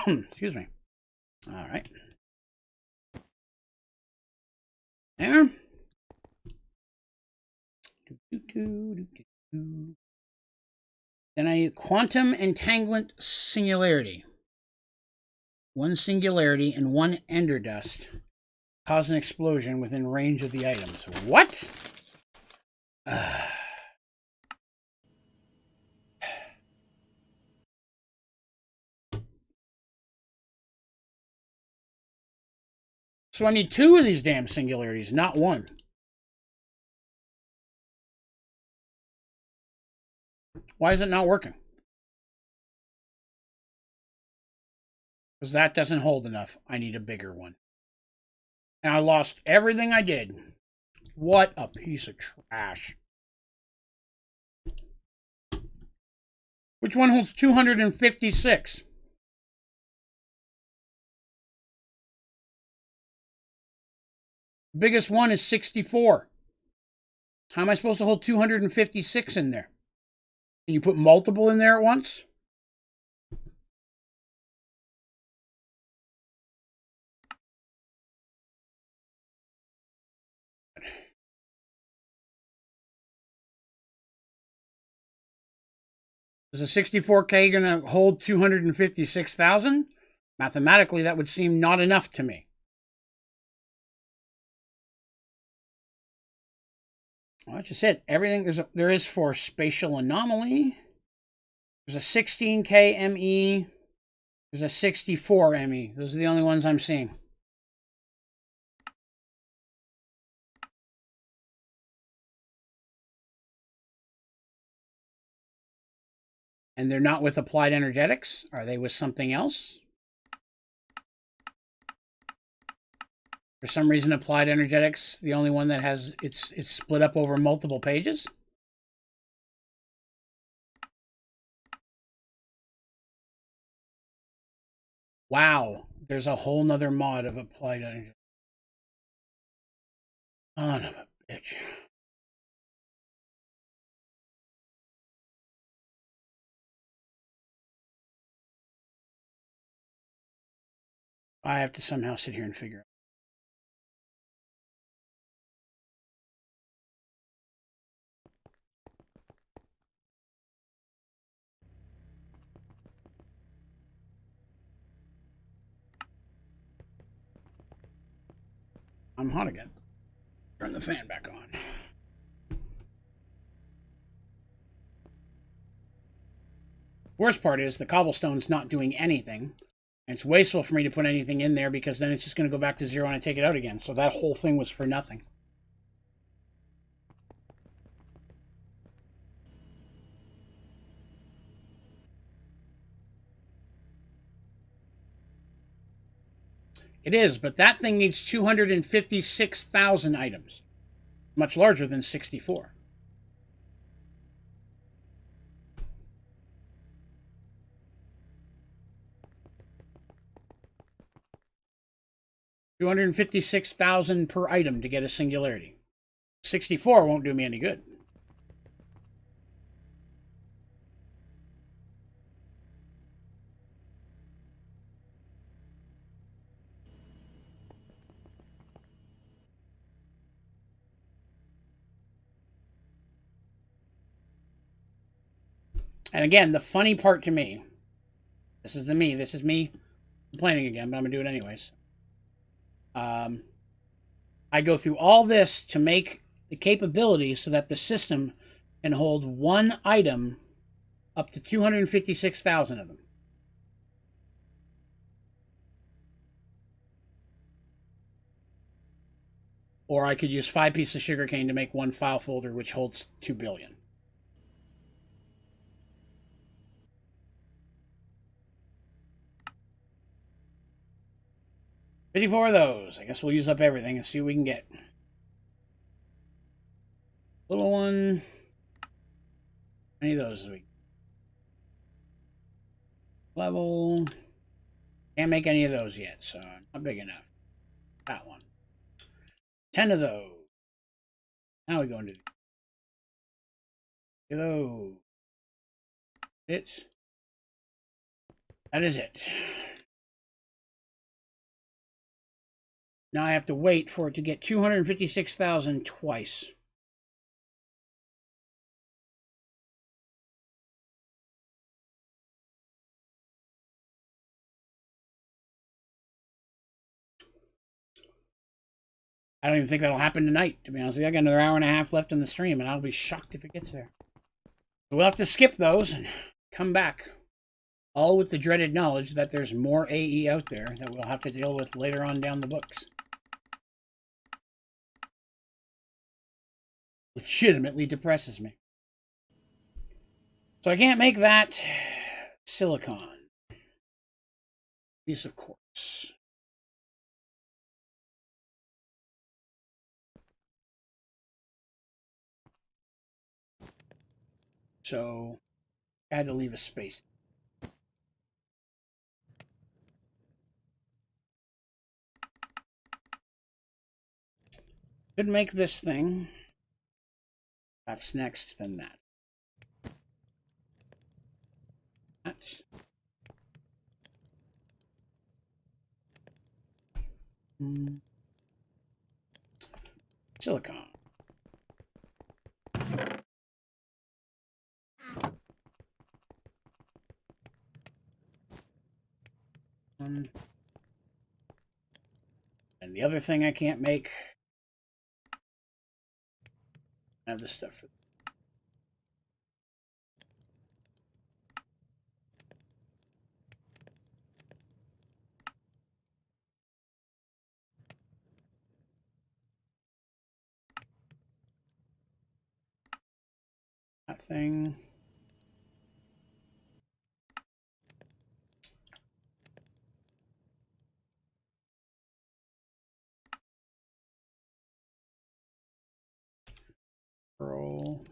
Excuse me. All right. There. Then I need quantum entanglement singularity. 1 singularity and 1 ender dust cause an explosion within range of the items. What? So I need 2 of these damn singularities, not 1. Why is it not working? Because that doesn't hold enough. I need a bigger one. And I lost everything I did. What a piece of trash. Which one holds 256? The biggest one is 64. How am I supposed to hold 256 in there? Can you put multiple in there at once? Is a 64K going to hold 256,000? Mathematically, that would seem not enough to me. Well, that's just it. Everything there is for spatial anomaly. There's a 16K ME. There's a 64 ME. Those are the only ones I'm seeing. And they're not with applied energetics? Are they with something else? For some reason, applied energetics, the only one that has it's split up over multiple pages. Wow, there's a whole nother mod of applied energetics. Son of a bitch. I have to somehow sit here and figure it out. I'm hot again. Turn the fan back on. Worst part is the cobblestone's not doing anything. And it's wasteful for me to put anything in there because then it's just going to go back to 0 and I take it out again. So that whole thing was for nothing. It is, but that thing needs 256,000 items. Much larger than 64. $256,000 per item to get a singularity. 64 won't do me any good. And again, the funny part to me, this is me complaining again, but I'm going to do it anyways. I go through all this to make the capability so that the system can hold one item up to 256,000 of them. Or I could use 5 pieces of sugarcane to make one file folder which holds 2 billion. $54 of those. I guess we'll use up everything and see what we can get. Little one. Any of those this week? Level. Can't make any of those yet, so not big enough. That one. 10 of those. Now we go into those. It's. That is it. Now I have to wait for it to get 256,000 twice. I don't even think that'll happen tonight, to be honest with you. I got another hour and a half left in the stream, and I'll be shocked if it gets there. So we'll have to skip those and come back. All with the dreaded knowledge that there's more AE out there that we'll have to deal with later on down the books. Legitimately depresses me. So I can't make that silicon. Piece of quartz. So I had to leave a space. Could make this thing. That's next, then that. Silicon. And the other thing I can't make, I have this stuff for that thing. Roll.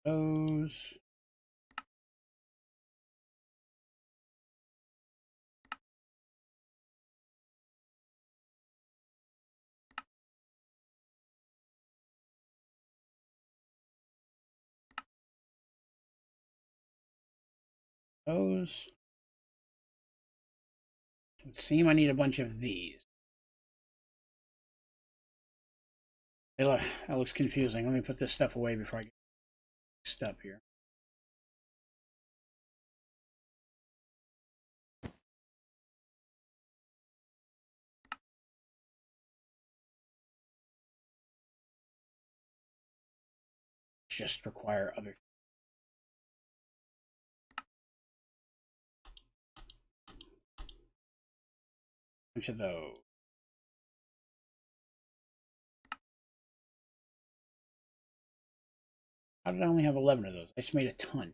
Those. Those. It would seem I need a bunch of these. That looks confusing. Let me put this stuff away before I get mixed up here. Just require other. Bunch of those. How did I only have 11 of those? I just made a ton.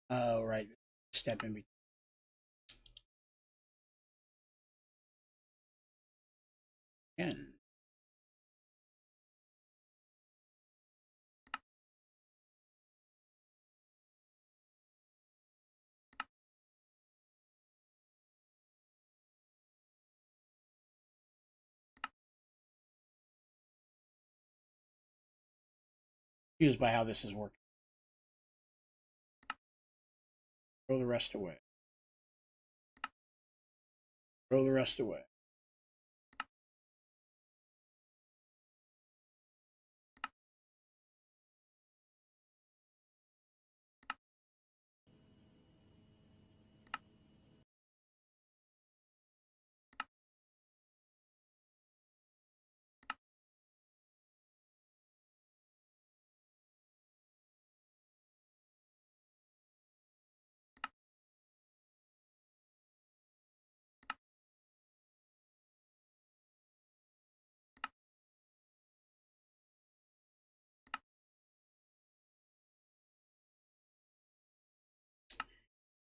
Oh, right. Step in between. Again. Confused by how this is working. Throw the rest away. Throw the rest away.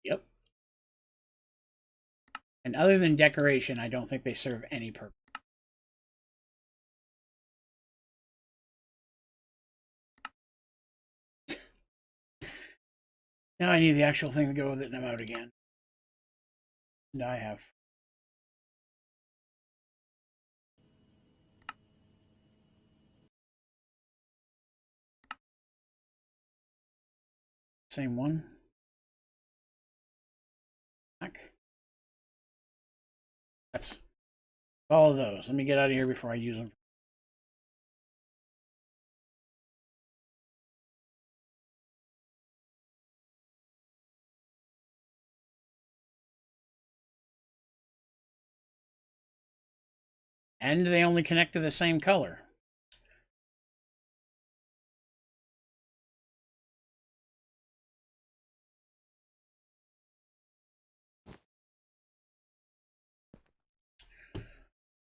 Yep. And other than decoration, I don't think they serve any purpose. Now I need the actual thing to go with it, and I'm out again. And I have. Same one. Back. That's all of those. Let me get out of here before I use them. And they only connect to the same color.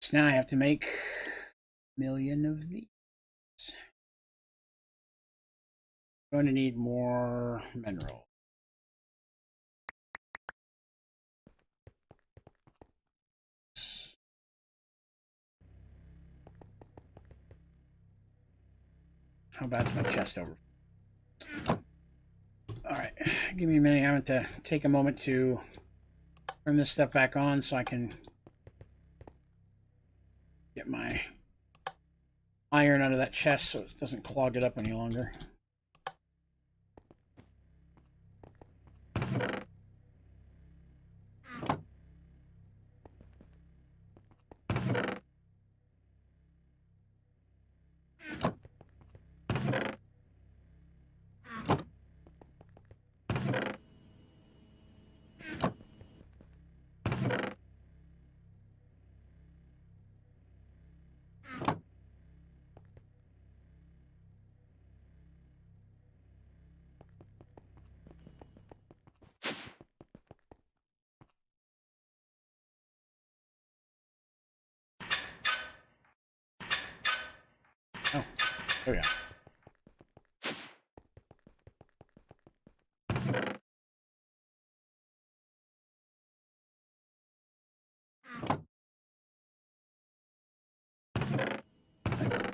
So now I have to make a million of these. I'm going to need more mineral. How bad's my chest over? All right, give me a minute. I want to take a moment to turn this stuff back on so I can get my iron out of that chest so it doesn't clog it up any longer. Oh, there we go.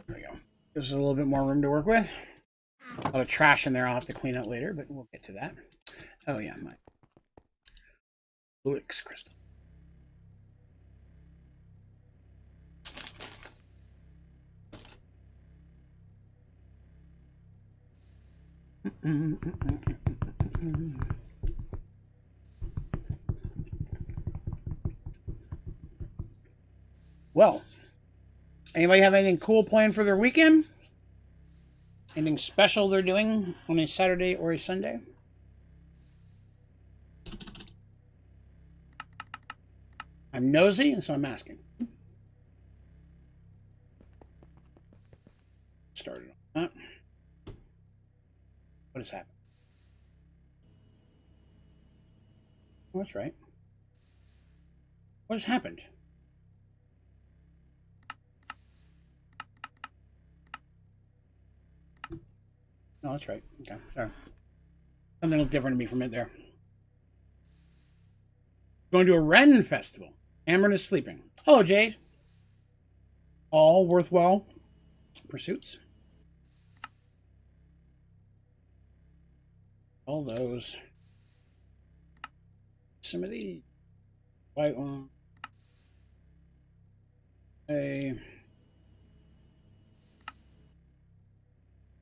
There we go. There's a little bit more room to work with. A lot of trash in there I'll have to clean out later, but we'll get to that. Oh yeah, my Fluix crystal. Well, anybody have anything cool planned for their weekend? Anything special they're doing on a Saturday or a Sunday? I'm nosy, and so I'm asking. Started on that. What has happened? Oh, that's right. What has happened? No, that's right. Okay, sorry. Something looked different to me from it there. Going to a Ren festival. Amber is sleeping. Hello, Jade. All worthwhile pursuits. All those. Some of these. White one. I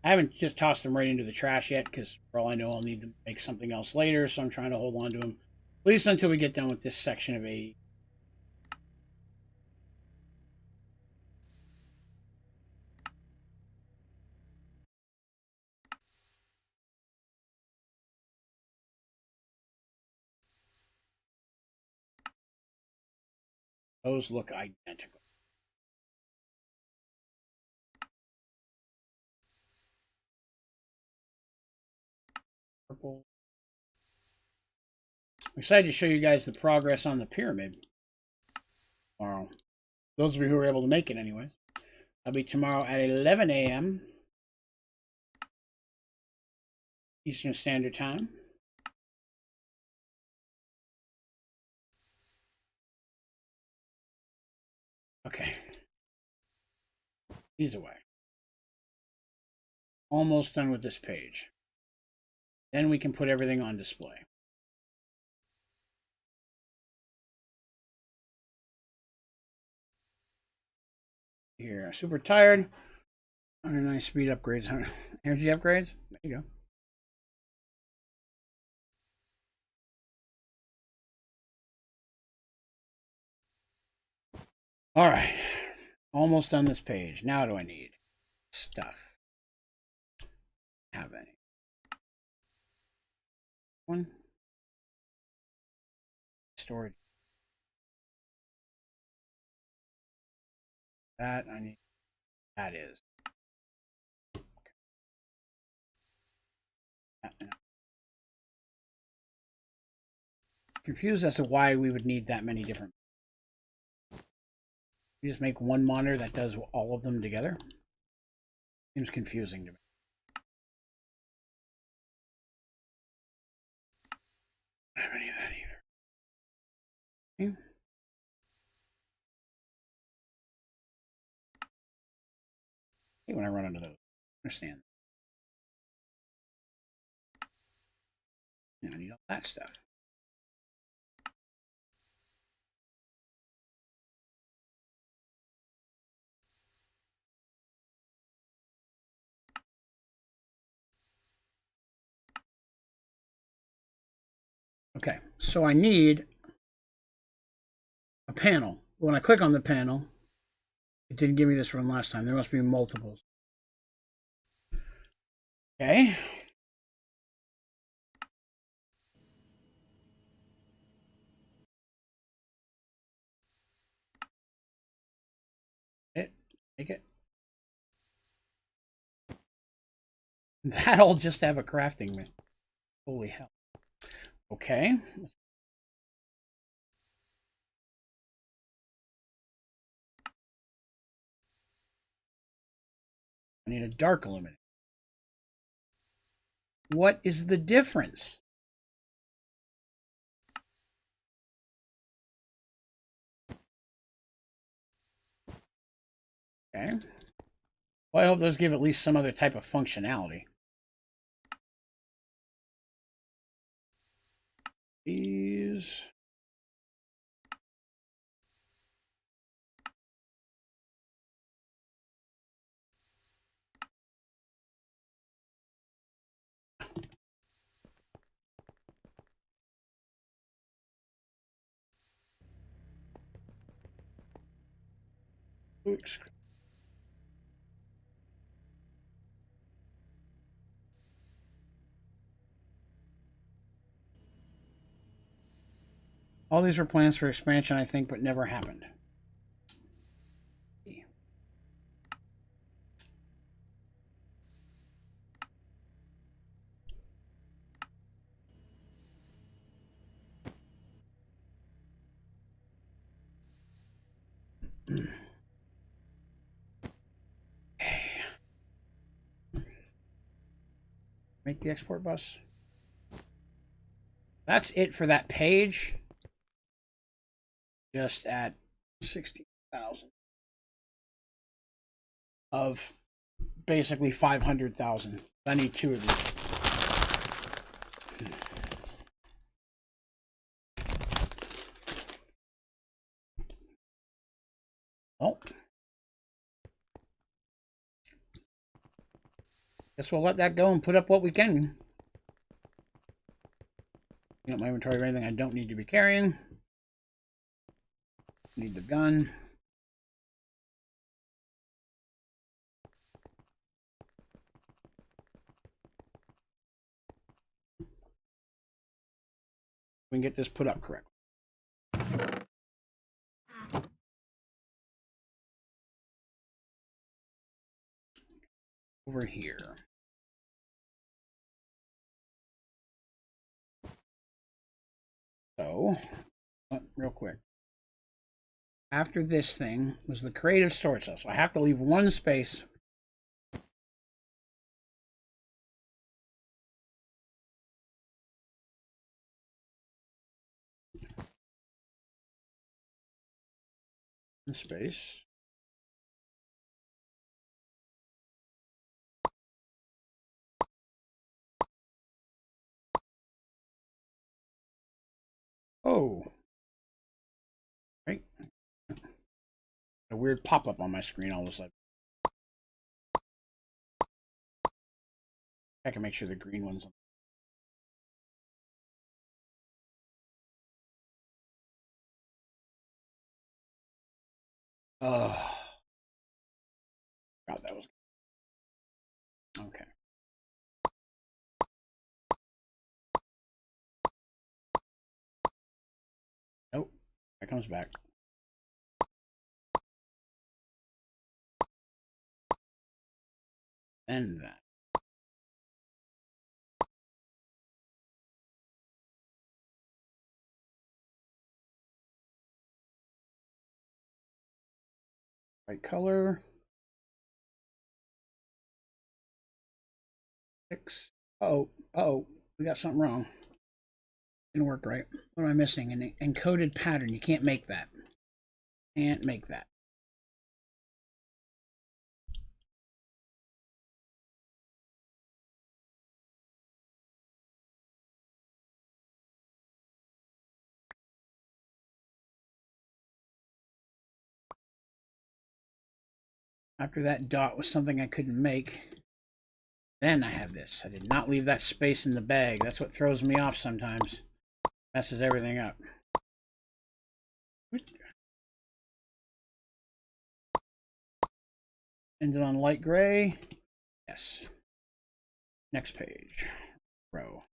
haven't just tossed them right into the trash yet because for all I know I'll need to make something else later, so I'm trying to hold on to them at least until we get done with this section of a. Those look identical. Purple. I'm excited to show you guys the progress on the pyramid tomorrow. Those of you who are able to make it, anyways. I'll be tomorrow at 11 a.m. Eastern Standard Time. Okay. These away. Almost done with this page. Then we can put everything on display. Here, super tired. 109 speed upgrades, energy upgrades. There you go. All right, almost done this page. Now, what do I need? Stuff. Have any? One. Storage. That I need. That is. Confused as to why we would need that many different. You just make one monitor that does all of them together. Seems confusing to me. I don't have any of that either. Okay. Hey, when I run into those, I understand. Now I need all that stuff. Okay, so I need a panel. When I click on the panel, it didn't give me this one last time. There must be multiples. Okay. Make it. That'll just have a crafting menu. Holy hell. Okay. I need a dark illuminate. What is the difference? Okay. Well, I hope those give at least some other type of functionality. These. Oops. All these were plans for expansion, I think, but never happened. Make the export bus. That's it for that page. Just at 60,000 of basically 500,000. I need 2 of these. Well, guess we'll let that go and put up what we can. Got my inventory of anything I don't need to be carrying. Need the gun. We can get this put up correctly. Over here. So, real quick. After this thing was the creative storage cell. So I have to leave one space. Space. Oh. Right. A weird pop-up on my screen all of a sudden. I can make sure the green one's on. Oh. God, that was okay. Nope. It comes back. And that. Right color. 6. Oh, we got something wrong. Didn't work right. What am I missing? An encoded pattern. You can't make that. Can't make that. After that dot was something I couldn't make. Then I have this. I did not leave that space in the bag. That's what throws me off sometimes. Messes everything up. Ended on light gray. Yes. Next page. Row.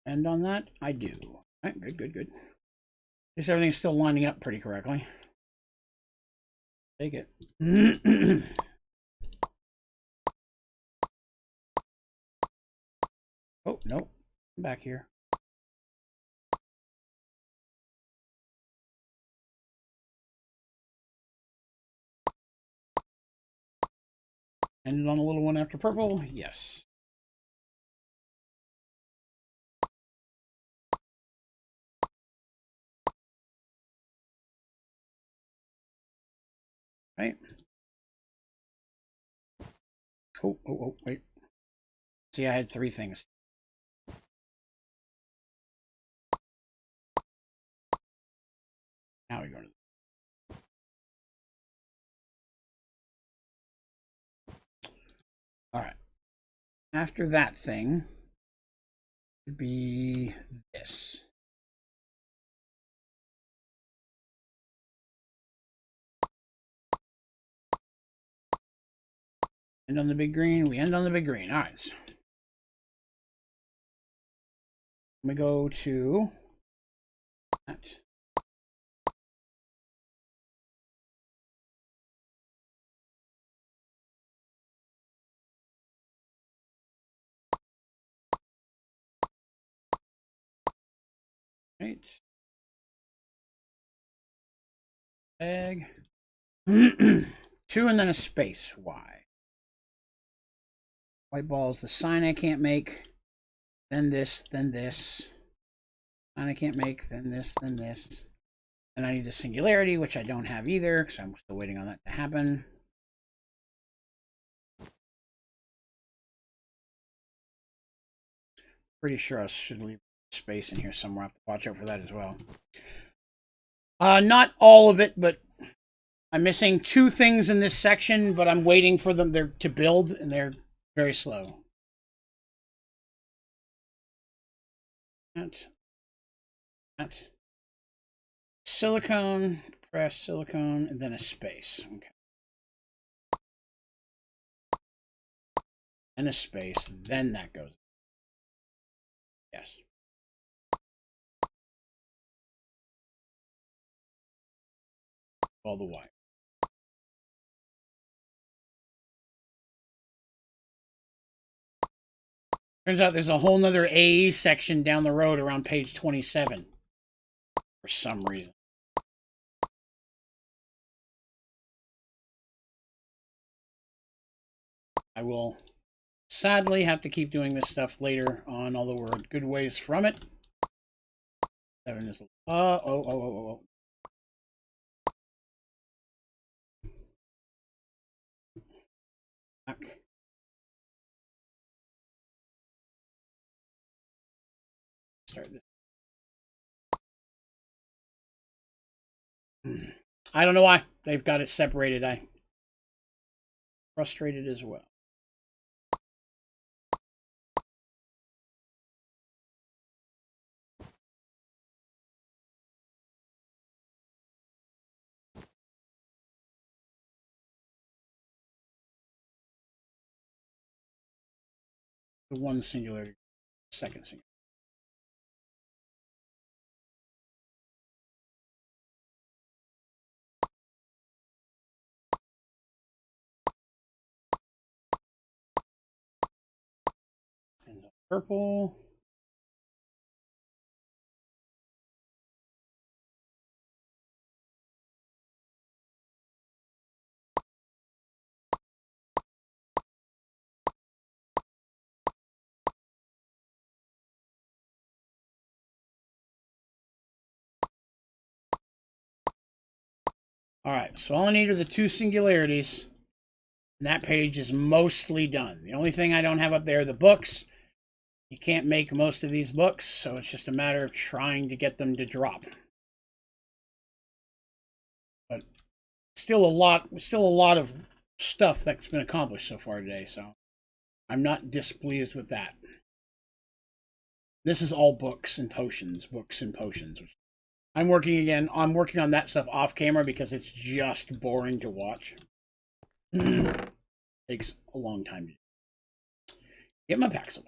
End on that? I do. All right, good, good, good. At least everything's still lining up pretty correctly. Take it. Oh, no. I'm back here. Ended on a little one after purple? Yes. Right. Oh, wait. See, I had 3 things. Now we go to. All right. After that thing would be this. End on the big green. We end on the big green. All right. Let me go to that. Right. Egg. 2 and then a space. Why? White ball is the sign I can't make. Then this, then this. Sign I can't make, then this, then this. And I need a singularity, which I don't have either, because I'm still waiting on that to happen. Pretty sure I should leave space in here somewhere. I have to watch out for that as well. Not all of it, but I'm missing 2 things in this section, but I'm waiting for them to build, and they're very slow. That. Silicone, press silicone, and then a space. Okay. And a space, then that goes. Yes. All the way. Turns out there's a whole nother A section down the road around page 27 for some reason. I will sadly have to keep doing this stuff later on, although we're a good ways from it. 7 is oh. Back. Start this. I don't know why they've got it separated. I'm frustrated as well. The one singularity, second singularity. And the purple. All right, so all I need are the 2 singularities, and that page is mostly done. The only thing I don't have up there are the books. You can't make most of these books, so it's just a matter of trying to get them to drop. But still a lot of stuff that's been accomplished so far today, so I'm not displeased with that. This is all books and potions. I'm working on that stuff off camera because it's just boring to watch. Takes a long time to get my packs away.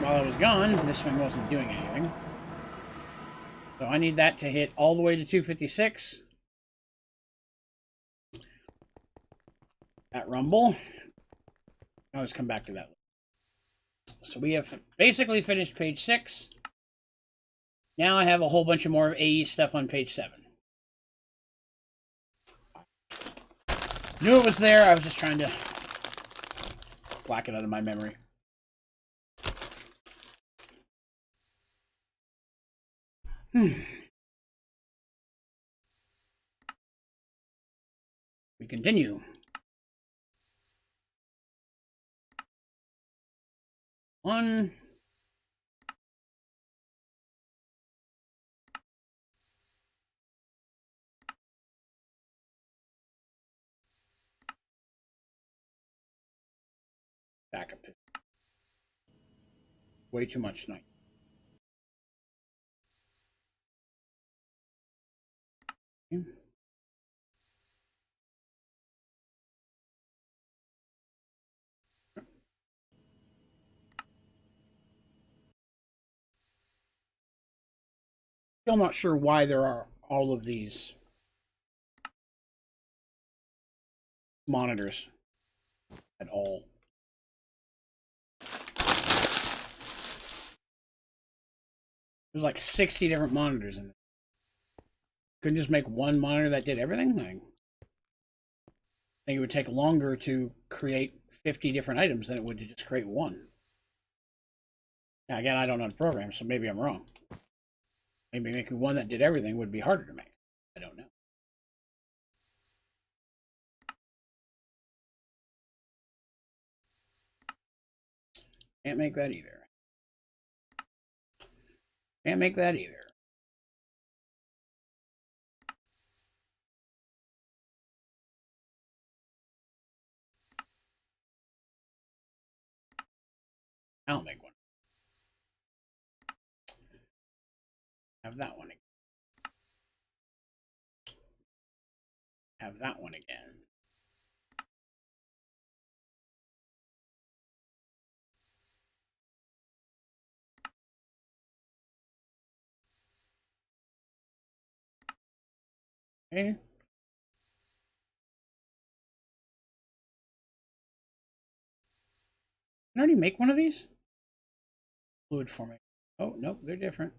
While I was gone, this one wasn't doing anything. So I need that to hit all the way to 256. That rumble. I always come back to that. So we have basically finished page 6. Now I have a whole bunch of more AE stuff on page 7. Knew it was there. I was just trying to black it out of my memory. We continue. 1. Backup. Way too much tonight. Still not sure why there are all of these monitors at all. There's like 60 different monitors in it. Couldn't just make one monitor that did everything? I think it would take longer to create 50 different items than it would to just create one. Now, again, I don't know the program, so maybe I'm wrong. Maybe making one that did everything would be harder to make. I don't know. Can't make that either. Can't make that either. I'll make one. Have that one again. Have that one again. Okay. Can I already make one of these? Fluid forming. Oh, nope, they're different.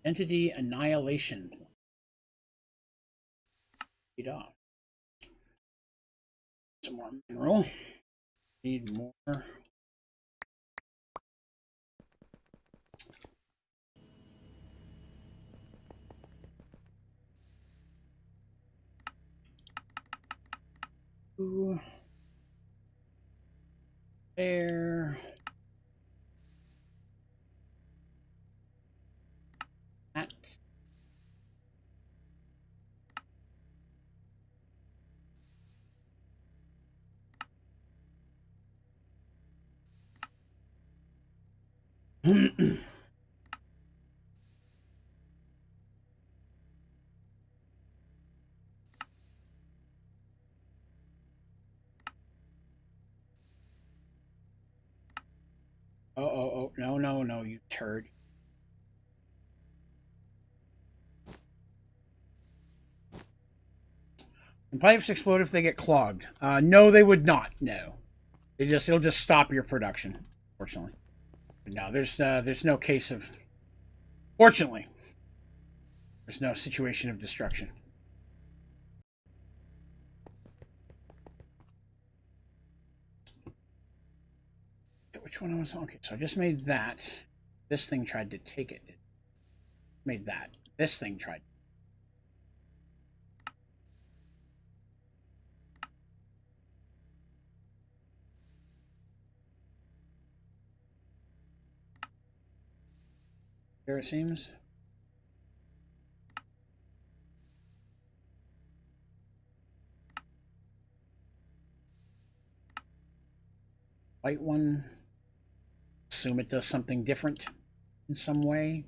Entity annihilation. Feed off. Some more mineral. Need more. Ooh. There. That. Oh, no, you turd. And pipes explode if they get clogged. No, they would not. No, it'll just stop your production. Fortunately, but no, there's no case of. Fortunately, there's no situation of destruction. Which one was okay? So I just made that. This thing tried to take it. It made that. This thing tried. There it seems. White one. Assume it does something different in some way.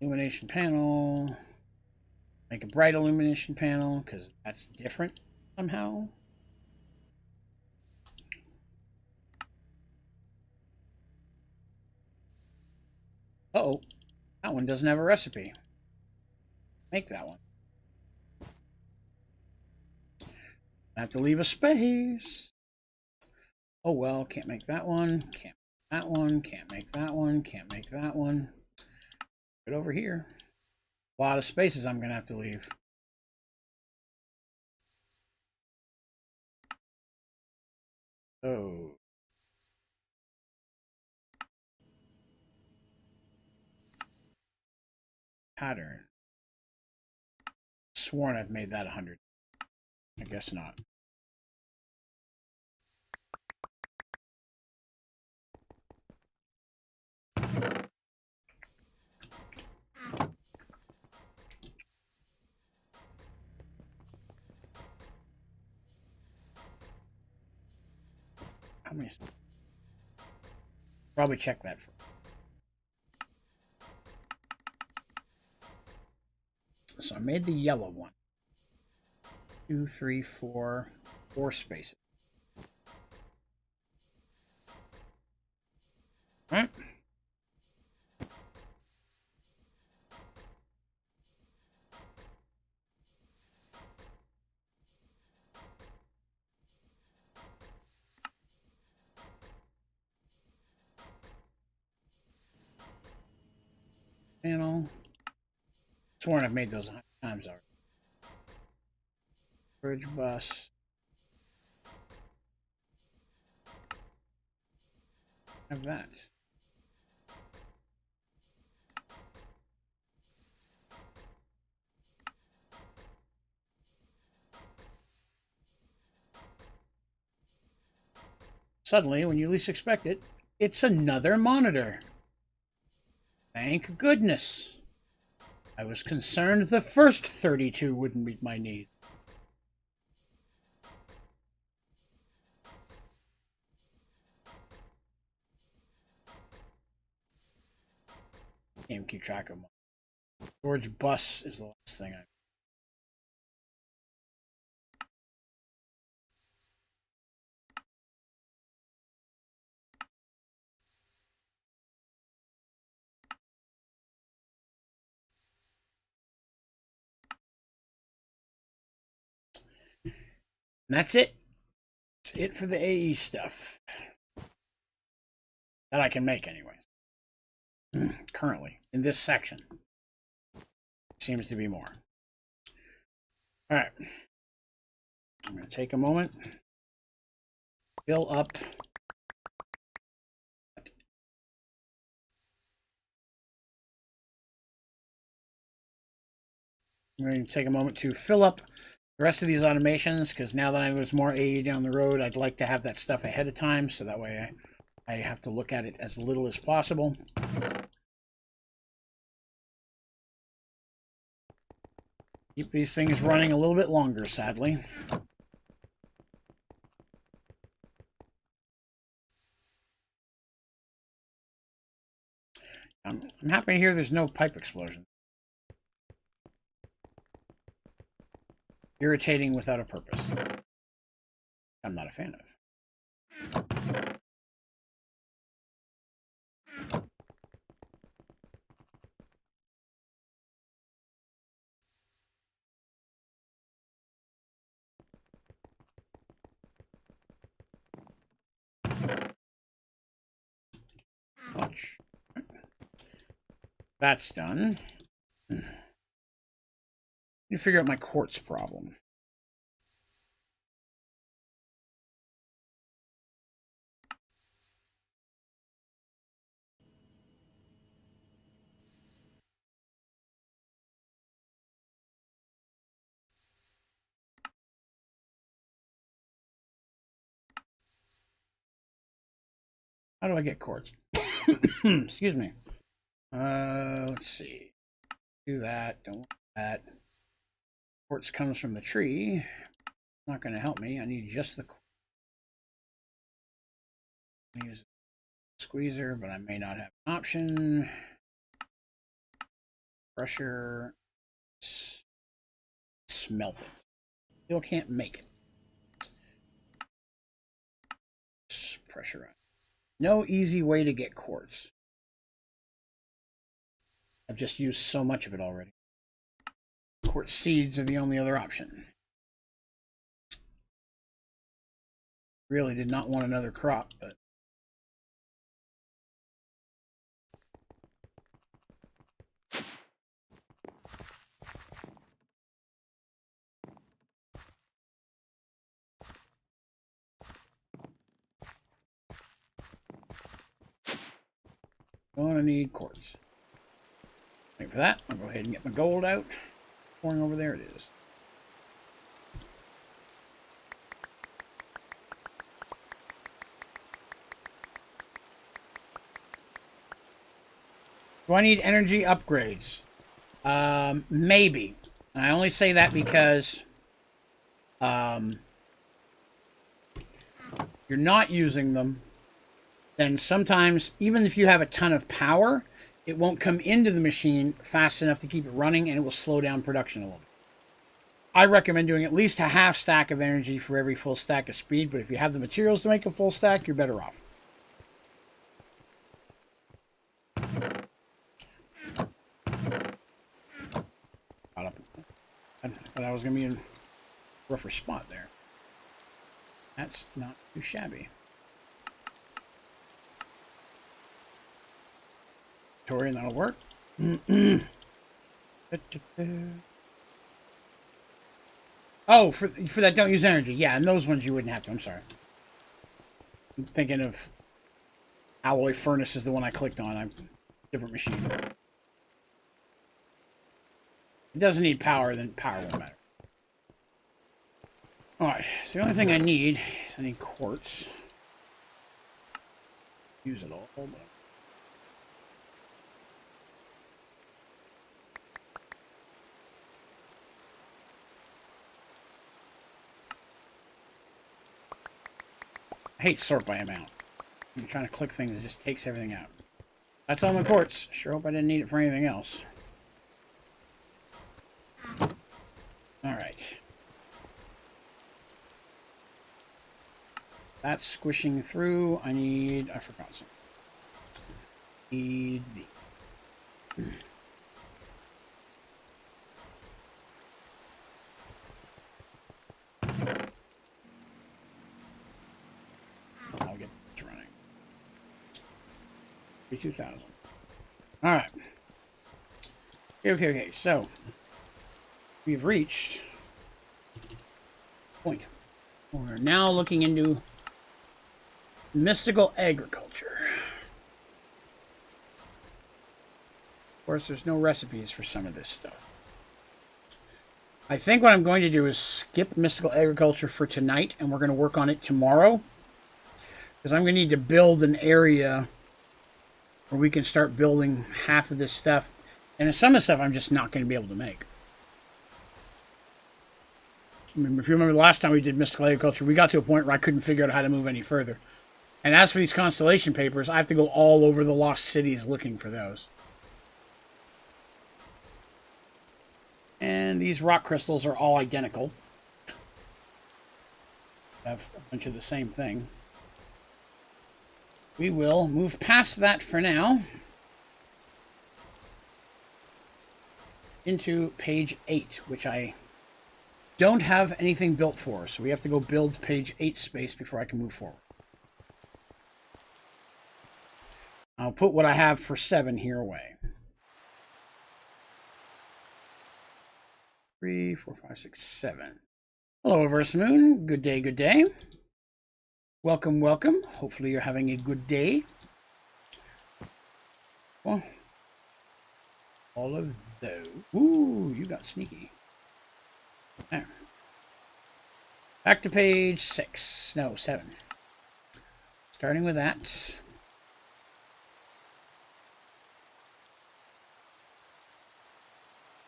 Illumination panel. Make a bright illumination panel because that's different somehow. Uh-oh. That one doesn't have a recipe. Make that one. I have to leave a space. Oh well, can't make that one. Can't make that one. Can't make that one. Can't make that one. But over here. A lot of spaces I'm going to have to leave. Oh. Pattern. Sworn I've made that 100. I guess not. How many? Probably check that first. So I made the yellow one. 2, 3, 4, 4 spaces. All right. Panel. Sworn I've made those 100 times already. Bridge bus. Have that. Suddenly, when you least expect it, it's another monitor. Thank goodness. I was concerned the first 32 wouldn't meet my needs. Can't keep track of them. Storage bus is the last thing I. And that's it. That's it for the AE stuff. That I can make anyways. Currently, in this section. Seems to be more. Alright. I'm going to take a moment. Fill up. I'm going to take a moment to fill up the rest of these automations, because now that I was more AE down the road, I'd like to have that stuff ahead of time, so that way I have to look at it as little as possible. Keep these things running a little bit longer, sadly. I'm happy to hear there's no pipe explosion. Irritating without a purpose. I'm not a fan of. Much. That's done. You figure out my quartz problem. How do I get quartz? Excuse me. Let's see. Do that. Don't want that. Quartz comes from the tree. Not going to help me. I need just the quartz. Use a squeezer, but I may not have an option. Pressure. Smelt it. Still can't make it. Pressure on. No easy way to get quartz. I've just used so much of it already. Quartz seeds are the only other option. Really did not want another crop, but gonna need quartz. Wait for that. I'll go ahead and get my gold out. Pouring over there it is. Do I need energy upgrades? Maybe. And I only say that because you're not using them. Then sometimes, even if you have a ton of power, it won't come into the machine fast enough to keep it running, and it will slow down production a little bit. I recommend doing at least a half stack of energy for every full stack of speed, but if you have the materials to make a full stack, you're better off. I thought I was going to be in a rougher spot there. That's not too shabby. Torian, that'll work. Oh, for that, don't use energy. Yeah, and those ones you wouldn't have to. I'm sorry. I'm thinking of alloy furnace is the one I clicked on. I'm different machine. It doesn't need power, then power won't matter. Alright, so the only thing I need is I need quartz. Use it all, but I hate sort by amount. When you're trying to click things, it just takes everything out. That's all my quartz. Sure hope I didn't need it for anything else. Alright. That's squishing through. I forgot something. Need the... I'll get this running. 32,000. Alright. Okay, so we've reached point. We're now looking into mystical agriculture. Of course, there's no recipes for some of this stuff. I think what I'm going to do is skip mystical agriculture for tonight, and we're going to work on it tomorrow. Because I'm going to need to build an area where we can start building half of this stuff. And some of the stuff I'm just not going to be able to make. I mean, if you remember the last time we did mystical agriculture, we got to a point where I couldn't figure out how to move any further. And as for these constellation papers, I have to go all over the lost cities looking for those. And these rock crystals are all identical. I have a bunch of the same thing. We will move past that for now. Into page 8, which I don't have anything built for. So we have to go build page 8 space before I can move forward. I'll put what I have for 7 here away. 3, 4, 5, 6, 7. Hello, Verse Moon. Good day, good day. Welcome, welcome. Hopefully you're having a good day. Well, all of those. Ooh, you got sneaky. There. Back to page 6. No, 7. Starting with that.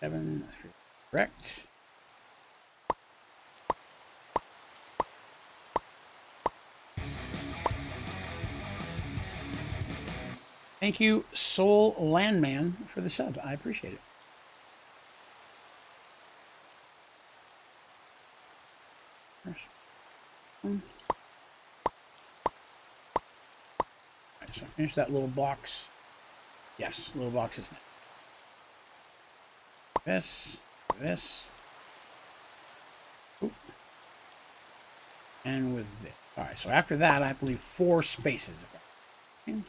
7. Correct. Thank you, Soul Landman, for the sub. I appreciate it. Alright, so finish that little box. Yes, little boxes. This. Oop. And with this. Alright, so after that, I believe 4 spaces. Okay.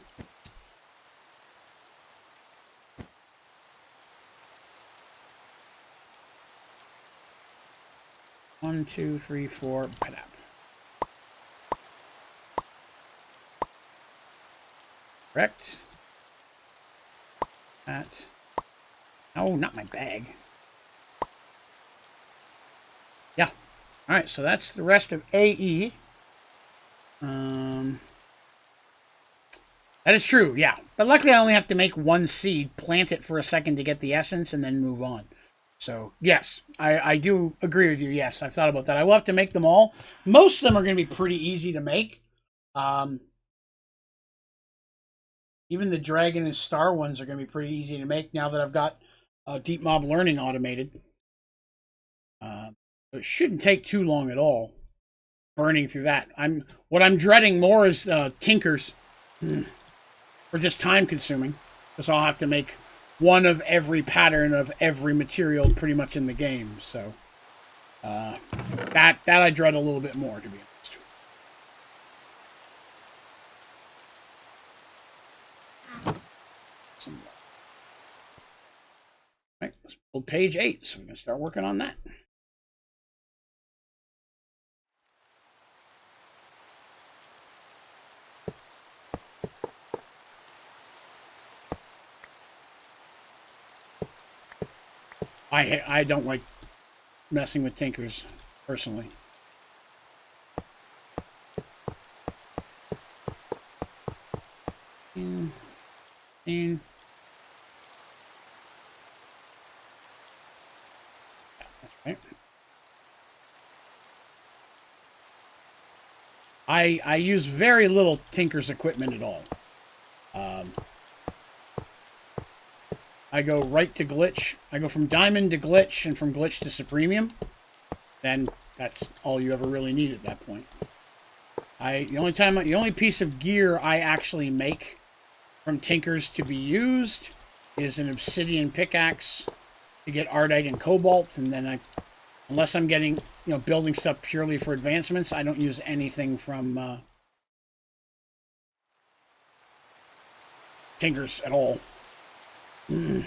1, 2, 3, 4. Correct. That. Oh, not my bag. Yeah. All right, so that's the rest of AE. That is true, yeah. But luckily I only have to make 1 seed, plant it for a second to get the essence, and then move on. So, yes, I do agree with you. Yes, I've thought about that. I will have to make them all. Most of them are going to be pretty easy to make. Even the dragon and star ones are going to be pretty easy to make now that I've got deep mob learning automated. It shouldn't take too long at all. Burning through that. What I'm dreading more is tinkers. Or just time consuming. Because I'll have to make 1 of every pattern of every material pretty much in the game. So that I dread a little bit more, to be honest. Right, let's build page 8, so we're going to start working on that. I don't like messing with tinkers, personally. I use very little Tinker's equipment at all. I go right to glitch. I go from diamond to glitch and from glitch to supremium. Then that's all you ever really need at that point. The only piece of gear I actually make from Tinker's to be used is an obsidian pickaxe to get ardite and cobalt, and then unless I'm getting, building stuff purely for advancements, I don't use anything from Tinker's at all. A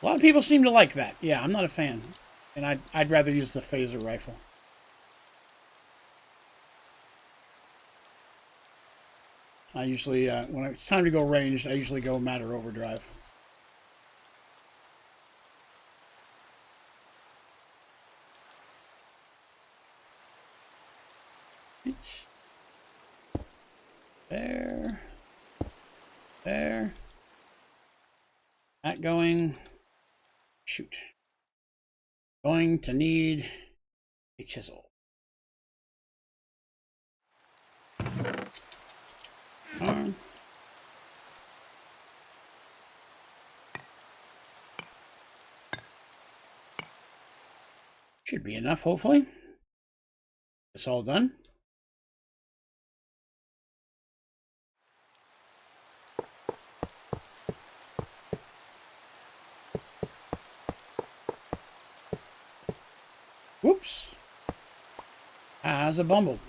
lot of people seem to like that. Yeah, I'm not a fan. And I'd rather use the phaser rifle. I usually, when it's time to go ranged, I usually go matter overdrive. There. That going. Shoot. Going to need a chisel. Arm. Should be enough, hopefully. It's all done. Whoops. As a bumble.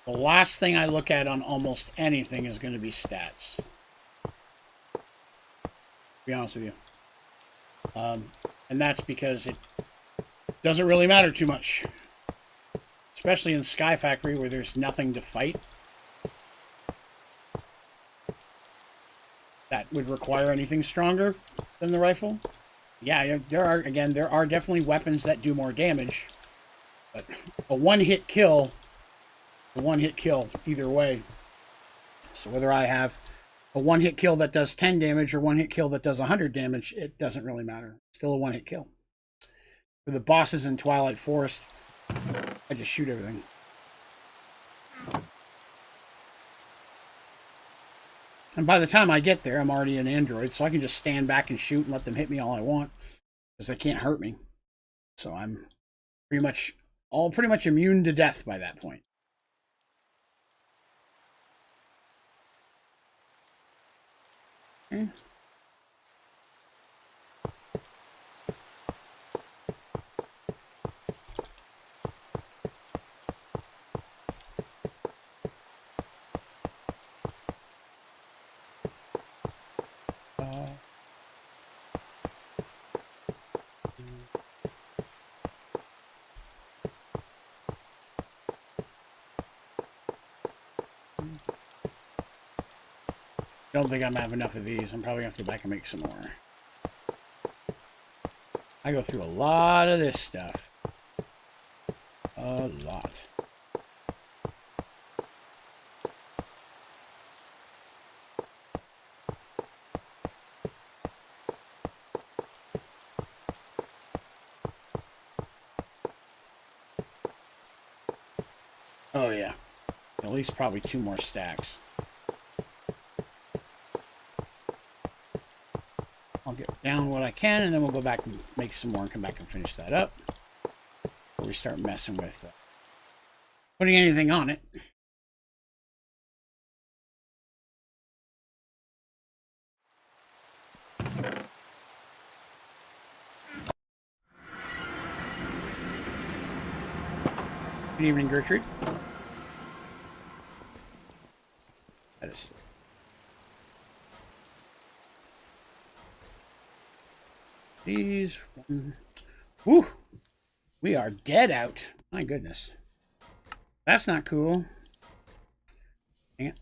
The last thing I look at on almost anything is going to be stats. To be honest with you. And that's because it doesn't really matter too much. Especially in Sky Factory where there's nothing to fight. That would require anything stronger than the rifle. Yeah, there are definitely weapons that do more damage. But a one-hit kill a one-hit kill either way. So whether I have a one-hit kill that does 10 damage or one-hit kill that does 100 damage, it doesn't really matter. It's still a one-hit kill. For the bosses in Twilight Forest, I just shoot everything. And by the time I get there, I'm already an android, so I can just stand back and shoot and let them hit me all I want, because they can't hurt me. So I'm pretty much immune to death by that point. Okay. I don't think I'm gonna have enough of these. I'm probably gonna have to go back and make some more. I go through a lot of this stuff. A lot. Oh yeah. At least probably 2 more stacks. I'll get down what I can, and then we'll go back and make some more and come back and finish that up. Before we start messing with putting anything on it. Good evening, Gertrude. That is... These... Woo! We are dead out. My goodness. That's not cool. Dang it.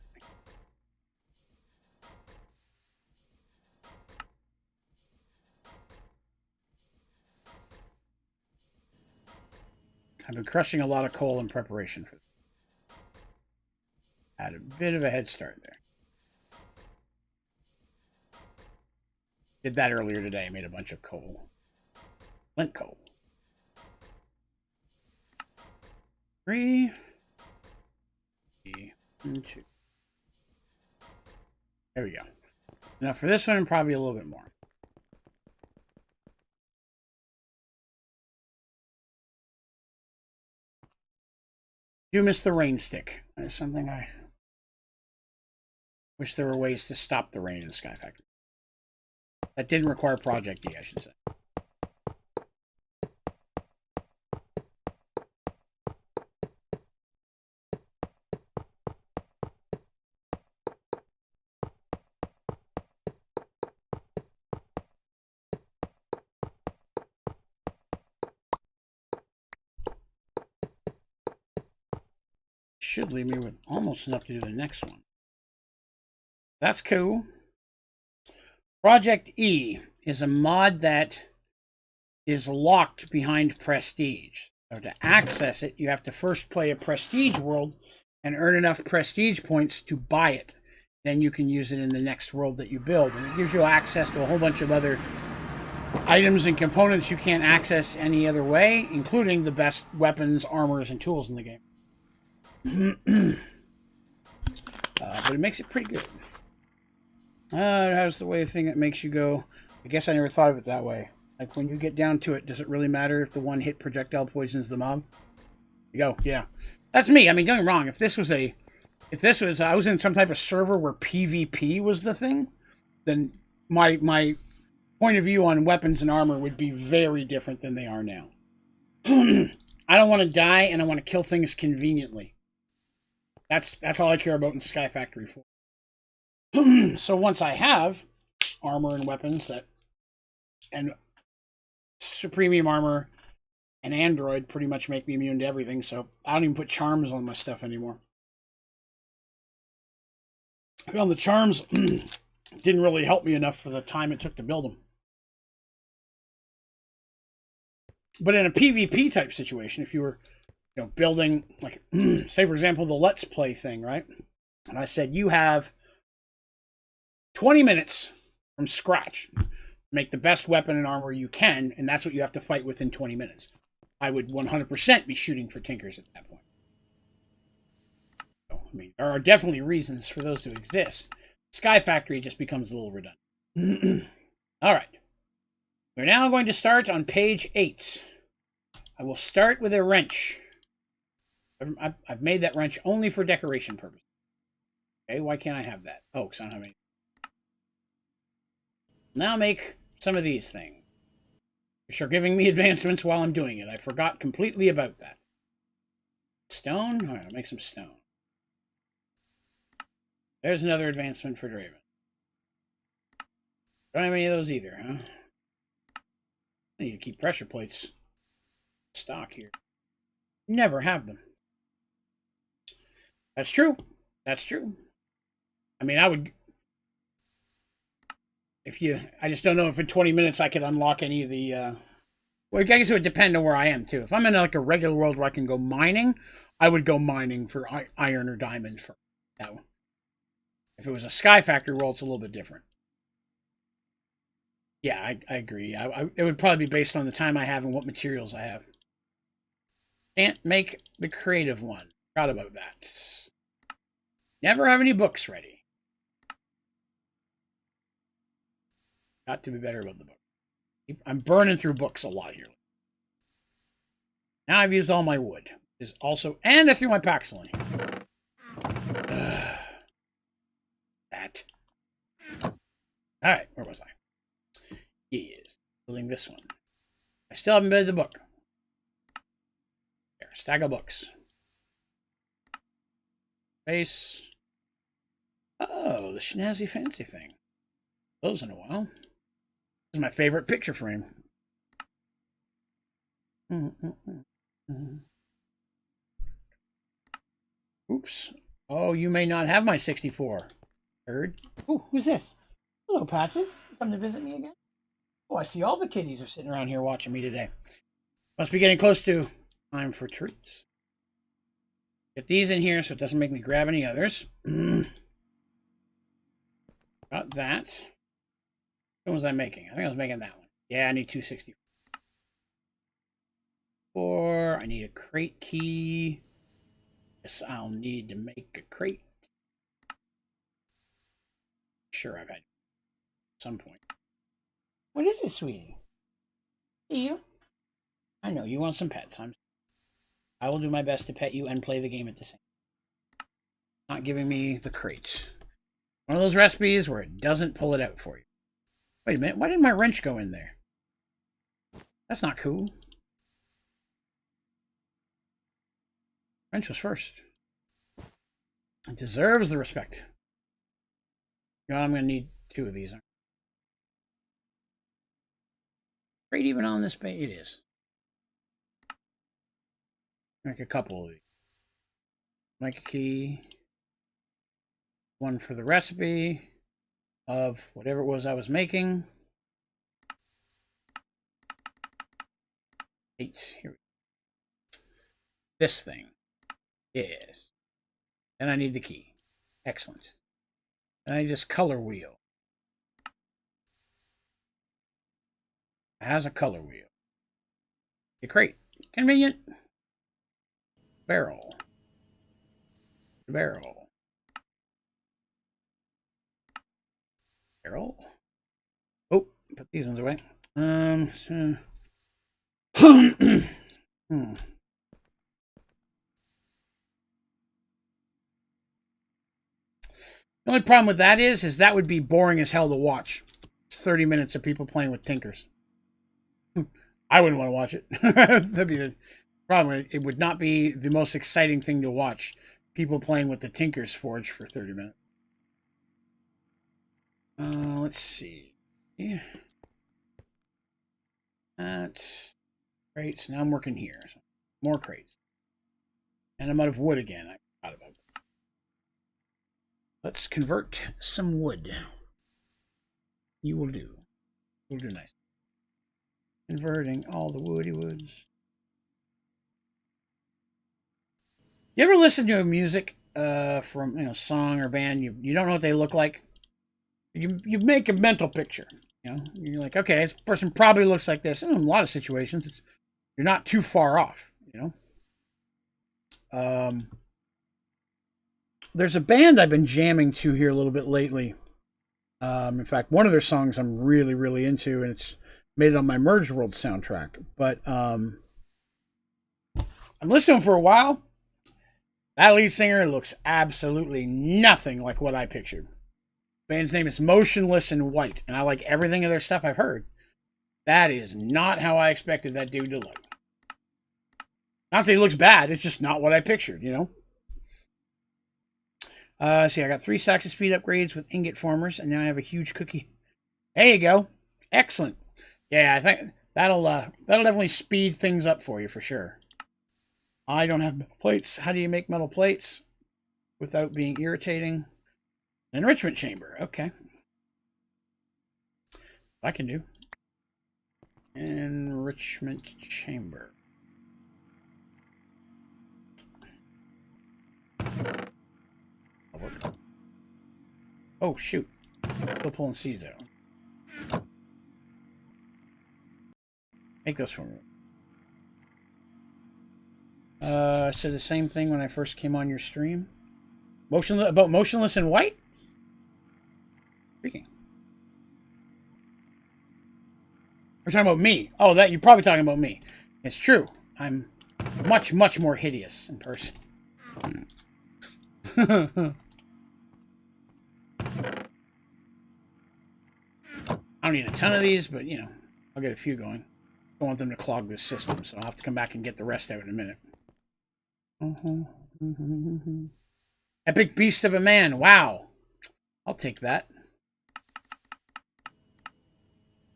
I've been crushing a lot of coal in preparation for this. Had a bit of a head start there. Did that earlier today. Made a bunch of coal. Flint coal. 3. 2. There we go. Now for this one, probably a little bit more. Do miss the rain stick. That's something I wish there were ways to stop the rain in Sky Factory. That didn't require Project D, I should say. Should leave me with almost enough to do the next one. That's cool. Project E is a mod that is locked behind Prestige. So to access it, you have to first play a Prestige world and earn enough Prestige points to buy it. Then you can use it in the next world that you build. And it gives you access to a whole bunch of other items and components you can't access any other way, including the best weapons, armors, and tools in the game. But it makes it pretty good. How's the way thing that makes you go, I guess I never thought of it that way. Like when you get down to it, does it really matter if the one hit projectile poisons the mob? You go, yeah. That's me. I mean, don't get me wrong. If I was in some type of server where PvP was the thing, then my point of view on weapons and armor would be very different than they are now. I don't want to die, and I want to kill things conveniently. That's all I care about in Sky Factory 4. So once I have armor and weapons and Supremium armor and Android pretty much make me immune to everything, so I don't even put charms on my stuff anymore. I found the charms didn't really help me enough for the time it took to build them. But in a PvP type situation, if you were building, like, say, for example, the Let's Play thing, right? And I said, you have 20 minutes from scratch. Make the best weapon and armor you can, and that's what you have to fight within 20 minutes. I would 100% be shooting for tinkers at that point. So, I mean, there are definitely reasons for those to exist. Sky Factory just becomes a little redundant. All right. We're now going to start on page 8. I will start with a wrench. I've made that wrench only for decoration purposes. Okay, why can't I have that? Oh, because I don't have any. Now make some of these things, which are giving me advancements while I'm doing it. I forgot completely about that. Stone? All right, I'll make some stone. There's another advancement for Draven. Don't have any of those either, huh? I need to keep pressure plates stock here. Never have them. That's true. That's true. I mean, I would... I just don't know if in 20 minutes I could unlock any of the... Well, I guess it would depend on where I am, too. If I'm in like a regular world where I can go mining, I would go mining for iron or diamond for that one. If it was a Sky Factory world, it's a little bit different. Yeah, I agree. It would probably be based on the time I have and what materials I have. Can't make the creative one. Forgot about that. Never have any books ready. Got to be better about the book. I'm burning through books a lot here. Now I've used all my wood. And I threw my paxel in. That. Alright, where was I? Yes. Building this one. I still haven't built the book. There, stack of books. Base. Oh, the snazzy fancy thing. Those in a while. This is my favorite picture frame. Oops. Oh, you may not have my 64. Heard? Ooh, who's this? Hello, Patches. Come to visit me again? Oh, I see all the kiddies are sitting around here watching me today. Must be getting close to time for treats. Get these in here so it doesn't make me grab any others. Got that. What was I making? I think I was making that one. Yeah, I need 264. I need a crate key. Yes, I'll need to make a crate. Sure, I've had at some point. What is it, sweetie? See you? I know you want some pets. I will do my best to pet you and play the game at the same time. Not giving me the crate. One of those recipes where it doesn't pull it out for you. Wait a minute, why didn't my wrench go in there? That's not cool. Wrench was first. It deserves the respect. God, I'm going to need 2 of these. Crate even on this page? It is. Make a couple of these. Make a key. One for the recipe of whatever it was I was making. 8. Here we go. This thing. Yes. Then I need the key. Excellent. And I need this color wheel. It has a color wheel. A crate. Convenient. Barrel. Barrel. Barrel. Oh, put these ones away. The only problem with that is that would be boring as hell to watch. It's 30 minutes of people playing with tinkers. I wouldn't want to watch it. That'd be the problem. It would not be the most exciting thing to watch. People playing with the Tinker's Forge for 30 minutes. Let's see. Yeah. That's crates. Now I'm working here. So more crates. And I'm out of wood again. I forgot about that. Let's convert some wood. You will do. We'll do nice. Converting all the woody woods. You ever listen to a music from song or band, you don't know what they look like? You make a mental picture. You're like, okay, this person probably looks like this. And in a lot of situations, you're not too far off. There's a band I've been jamming to here a little bit lately. In fact, one of their songs I'm really, really into, and it's made it on my Merge World soundtrack. But I'm listening for a while. That lead singer looks absolutely nothing like what I pictured. The band's name is Motionless in White, and I like everything of their stuff I've heard. That is not how I expected that dude to look. Not that he looks bad, it's just not what I pictured, See, I got 3 stacks of speed upgrades with ingot formers, and now I have a huge cookie. There you go. Excellent. Yeah, I think that'll definitely speed things up for you for sure. I don't have metal plates. How do you make metal plates without being irritating? An enrichment chamber. Okay. I can do. Enrichment chamber. Oh, shoot. Still pulling C's out. Make those for me. I said the same thing when I first came on your stream. Motionless in White? Freaking. We're talking about me. Oh, that you're probably talking about me. It's true. I'm much, much more hideous in person. I don't need a ton of these, but I'll get a few going. I don't want them to clog this system, so I'll have to come back and get the rest out in a minute. Epic beast of a man. Wow. I'll take that.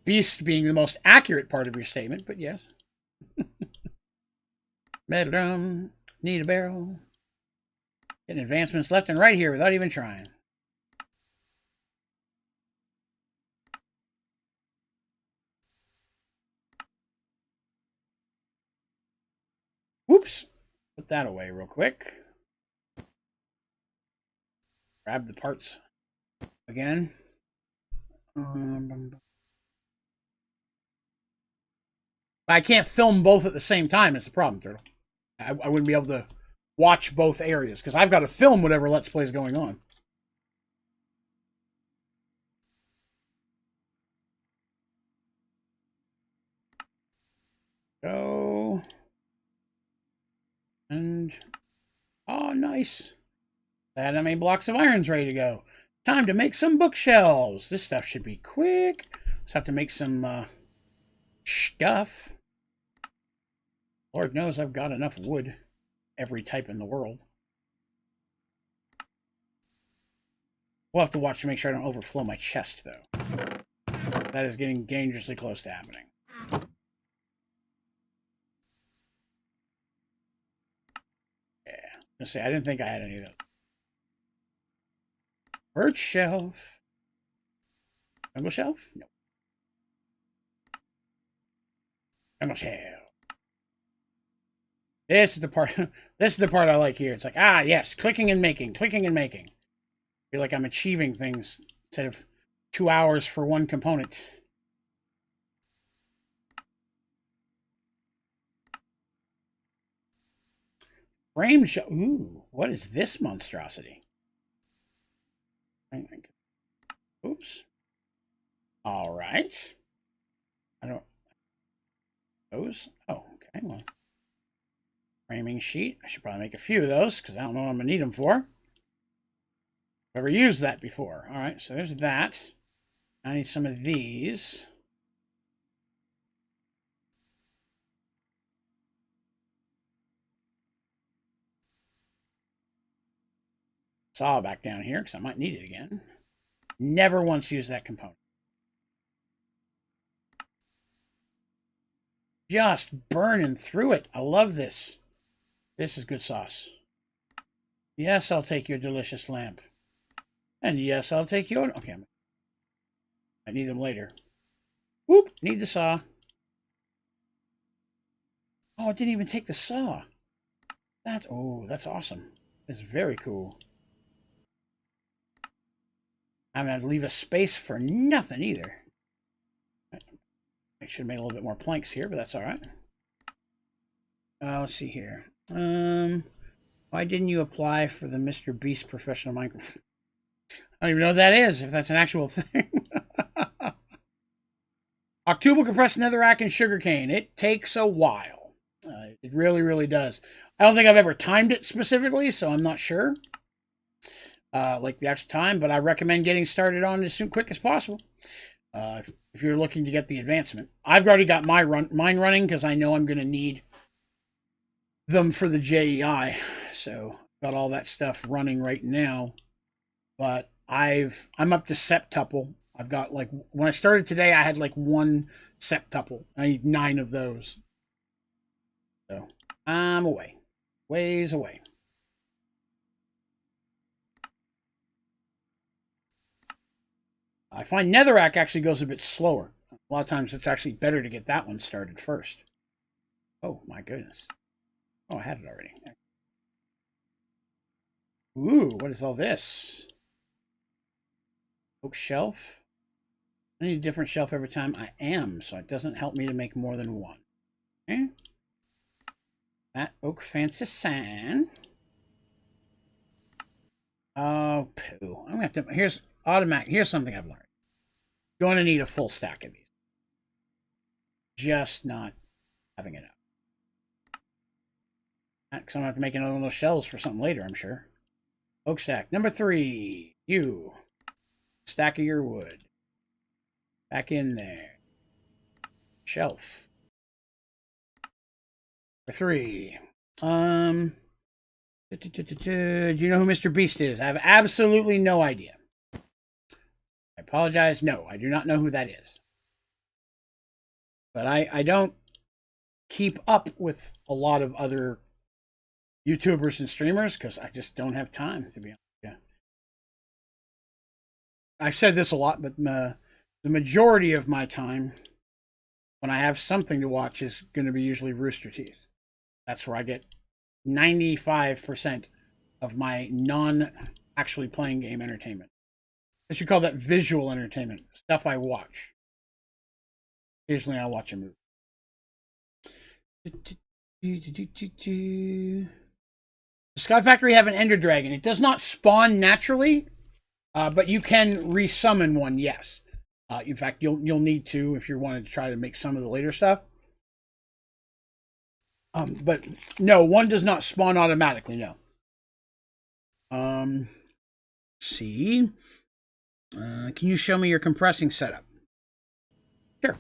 Beast being the most accurate part of your statement, but yes. Metal drum. Need a barrel. Getting advancements left and right here without even trying. Whoops. Put that away real quick. Grab the parts again. I can't film both at the same time. It's the problem, Turtle. I wouldn't be able to watch both areas because I've got to film whatever Let's Play is going on. Go. And, oh, nice. I had how many blocks of iron's ready to go. Time to make some bookshelves. This stuff should be quick. Just have to make some stuff. Lord knows I've got enough wood. Every type in the world. We'll have to watch to make sure I don't overflow my chest, though. That is getting dangerously close to happening. Yeah. Let's see, I didn't think I had any of those. Birch shelf. Jungle shelf? No. Jungle shelf. This is the part. This is the part I like here. It's like, ah, yes, clicking and making, clicking and making. I feel like I'm achieving things instead of 2 hours for one component. Frame show. Ooh, what is this monstrosity? Oops. All right. I don't. Those. Oh, okay. Well, framing sheet. I should probably make a few of those because I don't know what I'm gonna need them for. Never used that before. All right, so there's that. I need some of these. Saw back down here because I might need it again. Never once used that component. Just burning through it. I love this. This is good sauce. Yes, I'll take your delicious lamp. And yes, I'll take your... Okay, I need them later. Whoop, need the saw. Oh, it didn't even take the saw. That's awesome. It's very cool. I'm going to leave a space for nothing either. I should have made a little bit more planks here, but that's all right. Let's see here. Why didn't you apply for the Mr. Beast Professional Minecraft? I don't even know what that is, if that's an actual thing. Octuple compressed netherrack and sugarcane. It takes a while. It really, really does. I don't think I've ever timed it specifically, so I'm not sure. Like the actual time, but I recommend getting started on it as quick as possible. If you're looking to get the advancement. I've already got mine running because I know I'm going to need them for the JEI. So got all that stuff running right now. But I'm up to septuple. I've got like, when I started today, I had like 1 septuple. I need 9 of those. So I'm away. Ways away. I find netherrack actually goes a bit slower. A lot of times it's actually better to get that one started first. Oh my goodness. Oh, I had it already. Ooh, what is all this? Oak shelf. I need a different shelf every time I am, so it doesn't help me to make more than 1. Okay. That oak fancy sand. Oh, poo. I'm gonna have to, here's automatic. Here's something I've learned. You're gonna need a full stack of these. Just not having enough. Because I'm gonna have to make another one of those shelves for something later, I'm sure. Oak stack. Number 3. You. Stack of your wood. Back in there. Shelf. Number 3. Do you know who Mr. Beast is? I have absolutely no idea. I apologize. No, I do not know who that is. But I don't keep up with a lot of other YouTubers and streamers because I just don't have time, to be honest. Yeah. I've said this a lot, but the majority of my time when I have something to watch is going to be usually Rooster Teeth. That's where I get 95% of my non-actually playing game entertainment. I should call that visual entertainment. Stuff I watch. Occasionally I'll watch a movie. The Sky Factory have an Ender Dragon. It does not spawn naturally, but you can resummon one, yes. In fact, you'll need to if you wanted to try to make some of the later stuff. But no, one does not spawn automatically, no. See. Can you show me your compressing setup? Sure.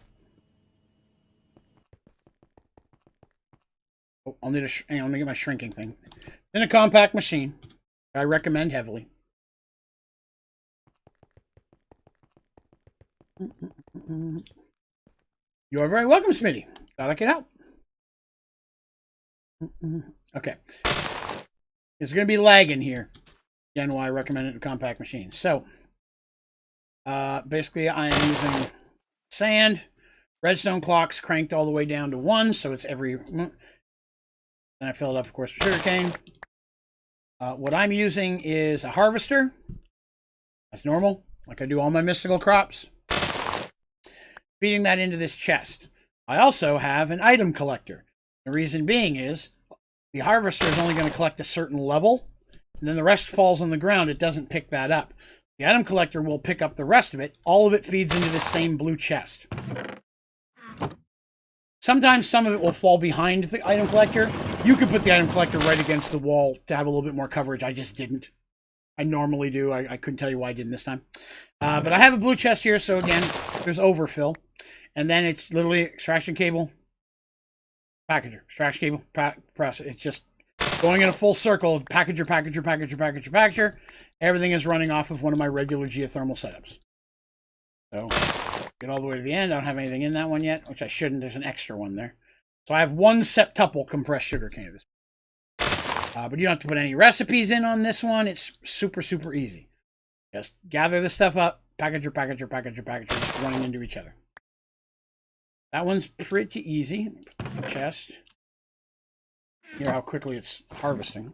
Oh, I'll need hang on, let me get my shrinking thing. In a compact machine. I recommend heavily. You are very welcome, Smitty. Glad I could help. Okay. It's going to be lagging here. Again, why I recommend it in a compact machine. So, basically, I am using sand, redstone clocks cranked all the way down to 1, so it's every... Then I fill it up, of course, with sugarcane. What I'm using is a harvester. That's normal, like I do all my mystical crops. Feeding that into this chest. I also have an item collector. The reason being is the harvester is only going to collect a certain level, and then the rest falls on the ground. It doesn't pick that up. The item collector will pick up the rest of it. All of it feeds into this same blue chest. Sometimes some of it will fall behind the item collector. You could put the item collector right against the wall to have a little bit more coverage. I just didn't. I normally do. I couldn't tell you why I didn't this time. But I have a blue chest here, so again, there's overfill. And then it's literally extraction cable, packager, extraction cable, press. It's just going in a full circle, packager, packager, packager, packager, packager. Everything is running off of one of my regular geothermal setups. So, get all the way to the end. I don't have anything in that one yet, which I shouldn't. There's an extra one there. So I have 1 septuple compressed sugarcane. But you don't have to put any recipes in on this one. It's super, super easy. Just gather this stuff up, packager, packager, packager, packager, just running into each other. That one's pretty easy. Chest. Hear how quickly it's harvesting.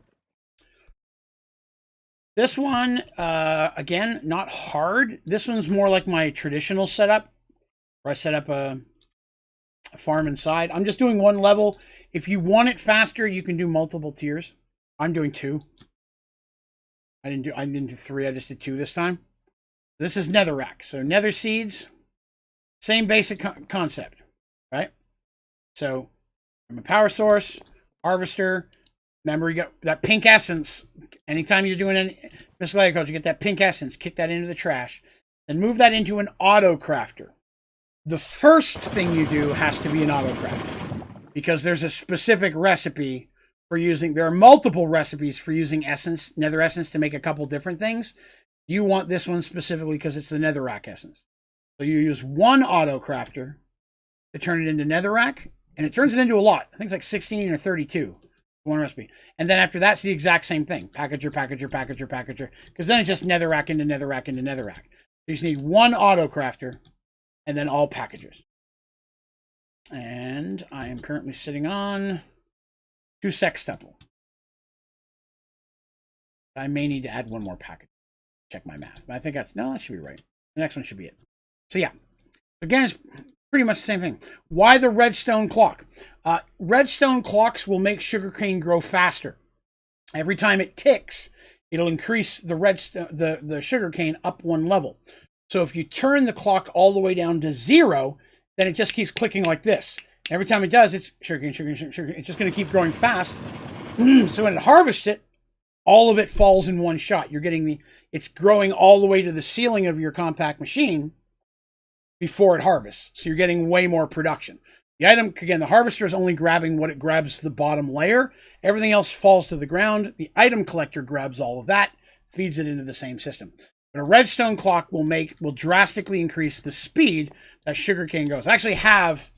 This one, again, not hard. This one's more like my traditional setup, where I set up a farm inside. I'm just doing one level. If you want it faster, you can do multiple tiers. I'm doing 2. I didn't do 3. I just did 2 this time. This is netherrack. So nether seeds, same basic concept, right? So from a power source, harvester. Remember, you got that pink essence. Anytime you're doing any physical agriculture, you get that pink essence. Kick that into the trash. Then move that into an auto crafter. The first thing you do has to be an auto crafter, because there's a specific recipe for using. There are multiple recipes for using essence, nether essence, to make a couple different things. You want this one specifically because it's the netherrack essence. So you use one auto crafter to turn it into netherrack, and it turns it into a lot. I think it's like 16 or 32. One recipe. And then after that's the exact same thing. Packager, packager, packager, packager. Because then it's just netherrack into netherrack into netherrack. You just need one auto crafter and then all packagers. And I am currently sitting on 2 sextuple. I may need to add 1 more package. Check my math. But I think that should be right. The next one should be it. So yeah. Again, it's pretty much the same thing. Why the redstone clock? Redstone clocks will make sugarcane grow faster. Every time it ticks, it'll increase the sugarcane up 1 level. So if you turn the clock all the way down to 0, then it just keeps clicking like this. Every time it does, it's sugarcane, sugarcane, sugarcane. It's just going to keep growing fast. So when it harvests it, all of it falls in one shot. You're getting it's growing all the way to the ceiling of your compact machine before it harvests. So you're getting way more production. The item, again, the harvester is only grabbing what it grabs the bottom layer. Everything else falls to the ground. The item collector grabs all of that, feeds it into the same system. But a redstone clock will drastically increase the speed that sugarcane goes. I actually have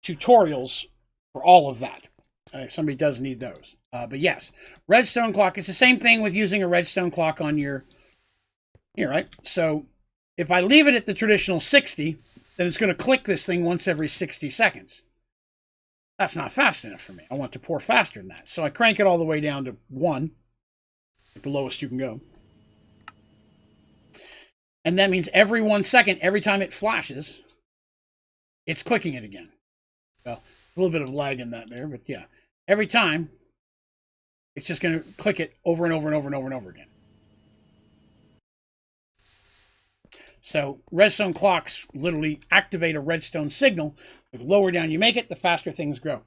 tutorials for all of that. If somebody does need those. But yes, redstone clock, it's the same thing with using a redstone clock on your, here, right? So if I leave it at the traditional 60, then it's going to click this thing once every 60 seconds. That's not fast enough for me. I want to pour faster than that. So I crank it all the way down to 1, at the lowest you can go. And that means every 1 second, every time it flashes, it's clicking it again. Well, a little bit of lag in that there, but yeah. Every time, it's just going to click it over and over and over and over and over again. So redstone clocks literally activate a redstone signal. The lower down you make it, the faster things grow.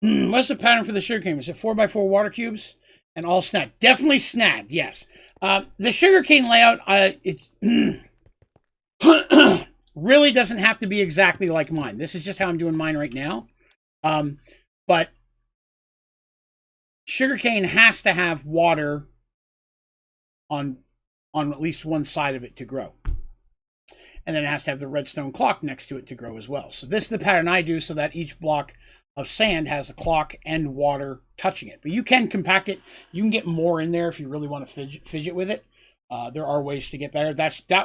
What's the pattern for the sugarcane? Is it 4x4 water cubes and all snag? Definitely snag, yes. The sugarcane layout, it really doesn't have to be exactly like mine. This is just how I'm doing mine right now. But sugarcane has to have water on at least one side of it to grow. And then it has to have the redstone clock next to it to grow as well. So this is the pattern I do so that each block of sand has a clock and water touching it. But you can compact it. You can get more in there if you really want to fidget with it. There are ways to get better.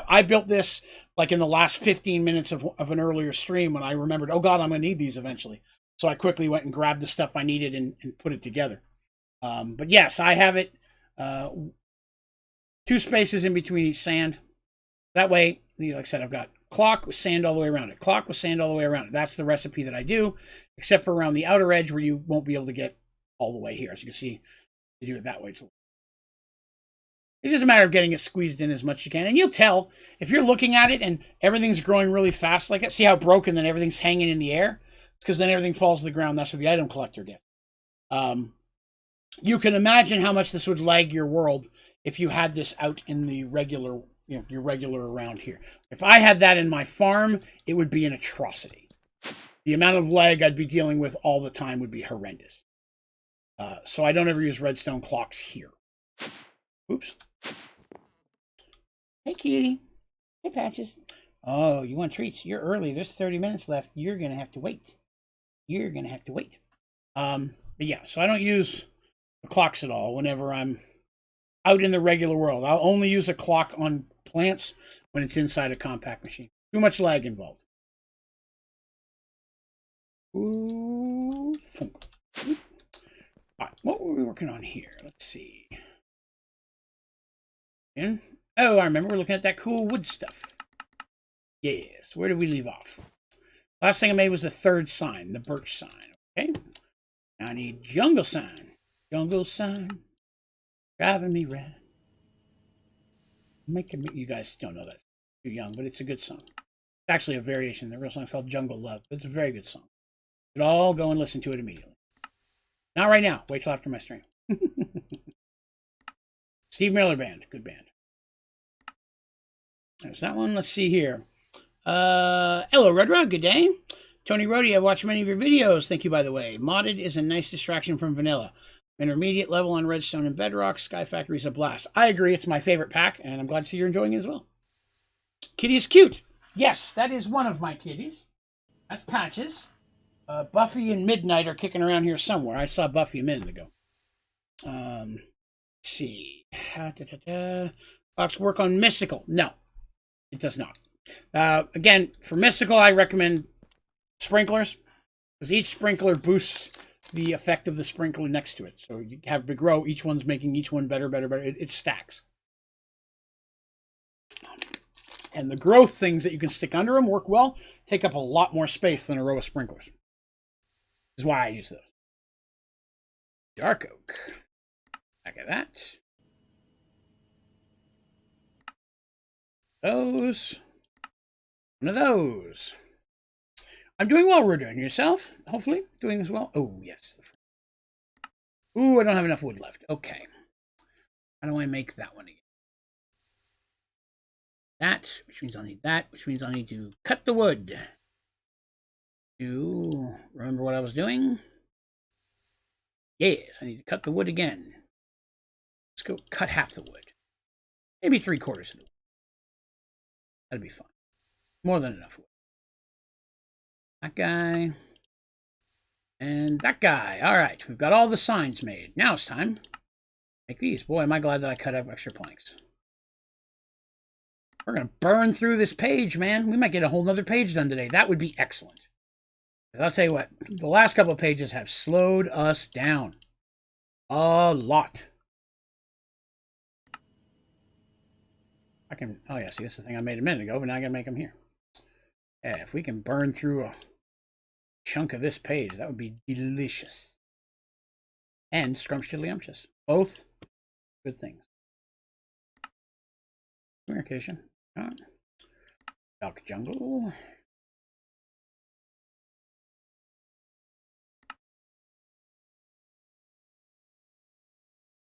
I built this like in the last 15 minutes of an earlier stream when I remembered, oh God, I'm going to need these eventually. So I quickly went and grabbed the stuff I needed and put it together. But yes, I have it 2 spaces in between each sand. That way, like I said, I've got clock with sand all the way around it. Clock with sand all the way around it. That's the recipe that I do, except for around the outer edge where you won't be able to get all the way here. As you can see, you do it that way. It's just a matter of getting it squeezed in as much as you can. And you'll tell if you're looking at it and everything's growing really fast like that. See how broken then everything's hanging in the air? Because then everything falls to the ground. That's what the item collector gets. You can imagine how much this would lag your world if you had this out in the regular, your regular around here. If I had that in my farm, it would be an atrocity. The amount of lag I'd be dealing with all the time would be horrendous. So I don't ever use redstone clocks here. Oops. Hey, kitty. Hey, Patches. Oh, you want treats? You're early. There's 30 minutes left. You're going to have to wait. But yeah, so I don't use the clocks at all whenever I'm out in the regular world. I'll only use a clock on plants when it's inside a compact machine. Too much lag involved. Ooh, thunk. Right, what were we working on here? Let's see. Oh, I remember we're looking at that cool wood stuff. Yes, where did we leave off? Last thing I made was the third sign, the birch sign. Okay. Now I need jungle sign. Jungle sign. Driving me red. Making me, you guys don't know that. Too young, but it's a good song. It's actually a variation. The real song's called Jungle Love. But it's a very good song. You should all go and listen to it immediately. Not right now. Wait till after my stream. Steve Miller Band. Good band. There's that one. Let's see here. Hello, Redra. Good day. Tony Rhodey, I've watched many of your videos. Thank you, by the way. Modded is a nice distraction from vanilla. Intermediate level on Redstone and Bedrock. Sky Factory is a blast. I agree. It's my favorite pack, and I'm glad to see you're enjoying it as well. Kitty is cute. Yes, that is one of my kitties. That's Patches. Buffy and Midnight are kicking around here somewhere. I saw Buffy a minute ago. Let's see. Fox work on Mystical. No, it does not. Again, for Mystical, I recommend sprinklers, because each sprinkler boosts the effect of the sprinkler next to it. So you have big row, each one's making each one better. It stacks. And the growth things that you can stick under them work well, take up a lot more space than a row of sprinklers. This is why I use those. Dark oak. Back at that. Those. One of those. I'm doing well, Ruder. And yourself? Hopefully doing as well. Oh, yes. Ooh, I don't have enough wood left. Okay. How do I make that one again? That, which means I'll need that, which means I'll need to cut the wood. To remember what I was doing? Yes, I need to cut the wood again. Let's go cut half the wood. Maybe 3/4 of the wood. That'd be fine. More than enough wood. That guy. And that guy. All right, we've got all the signs made. Now it's time to make these. Boy, am I glad that I cut up extra planks. We're going to burn through this page, man. We might get a whole nother page done today. That would be excellent. I'll tell you what, the last couple of pages have slowed us down a lot. I can, oh yeah, see, this is the thing I made a minute ago, but now I got to make them here. Yeah, if we can burn through a chunk of this page, that would be delicious. And scrumptious. Both good things. Communication. Dark jungle.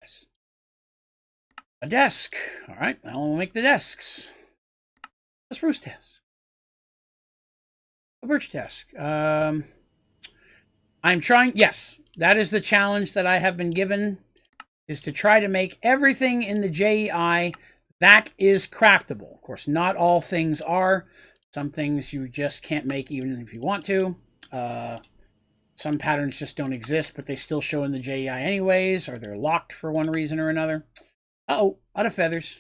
Yes. A desk. All right, now we'll make the desks. A spruce desk. A birch desk. I'm trying. Yes, that is the challenge that I have been given, is to try to make everything in the JEI that is craftable. Of course, not all things are. Some things you just can't make even if you want to. Some patterns just don't exist, but they still show in the JEI anyways, or they're locked for one reason or another. Uh-oh, out of feathers.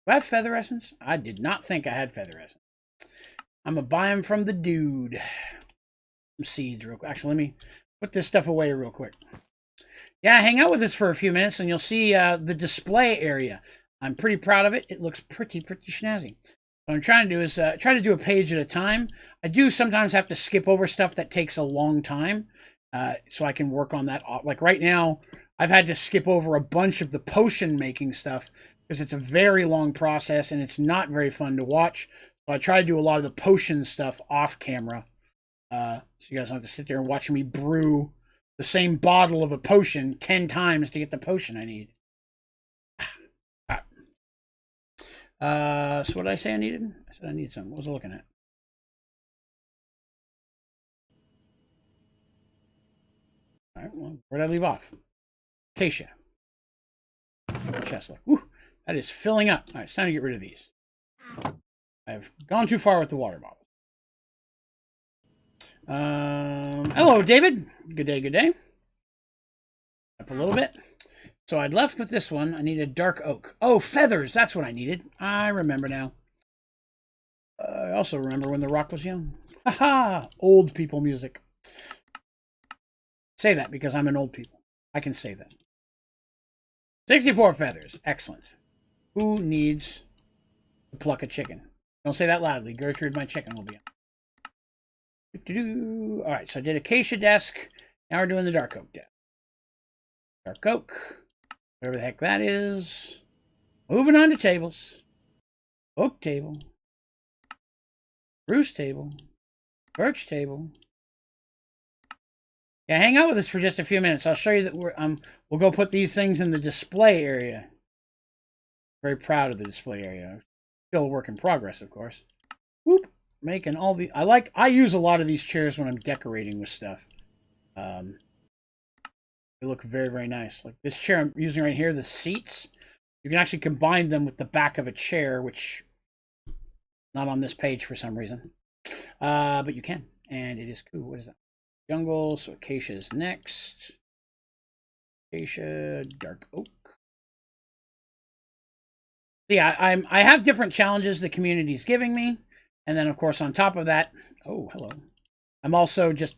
Do I have feather essence? I did not think I had feather essence. I'm going to buy them from the dude. Some seeds real quick. Actually, let me put this stuff away real quick. Yeah, hang out with us for a few minutes and you'll see the display area. I'm pretty proud of it. It looks pretty snazzy. What I'm trying to do is try to do a page at a time. I do sometimes have to skip over stuff that takes a long time, so I can work on that. Like right now, I've had to skip over a bunch of the potion making stuff because it's a very long process and it's not very fun to watch. So I try to do a lot of the potion stuff off camera, so you guys don't have to sit there and watch me brew the same bottle of a potion 10 times to get the potion I need. So what did I say I needed? I said I need some. What was I looking at? All right, well, where did I leave off? Acacia. Chest. Whew, that is filling up. All right, it's time to get rid of these. I've gone too far with the water bottle. Hello, David. Good day, good day. Up a little bit. So I'd left with this one. I needed dark oak. Oh, feathers. That's what I needed. I remember now. I also remember when the rock was young. Haha! Old people music. Say that because I'm an old people. I can say that. 64 feathers. Excellent. Who needs to pluck a chicken? Don't say that loudly. Gertrude, my chicken, will be on. All right, so I did acacia desk. Now we're doing the dark oak desk. Dark oak. Whatever the heck that is. Moving on to tables. Oak table. Spruce table. Birch table. Yeah, hang out with us for just a few minutes. I'll show you that we'll go put these things in the display area. Very proud of the display area. Still a work in progress, of course. Whoop. Making all the... I use a lot of these chairs when I'm decorating with stuff. They look very, very nice. Like this chair I'm using right here, the seats, you can actually combine them with the back of a chair, which not on this page for some reason. But you can, and it is cool. What is that? Jungle, so acacia is next. Acacia, dark oak. Yeah, I have different challenges the community is giving me. And then, of course, on top of that, oh, hello. I'm also just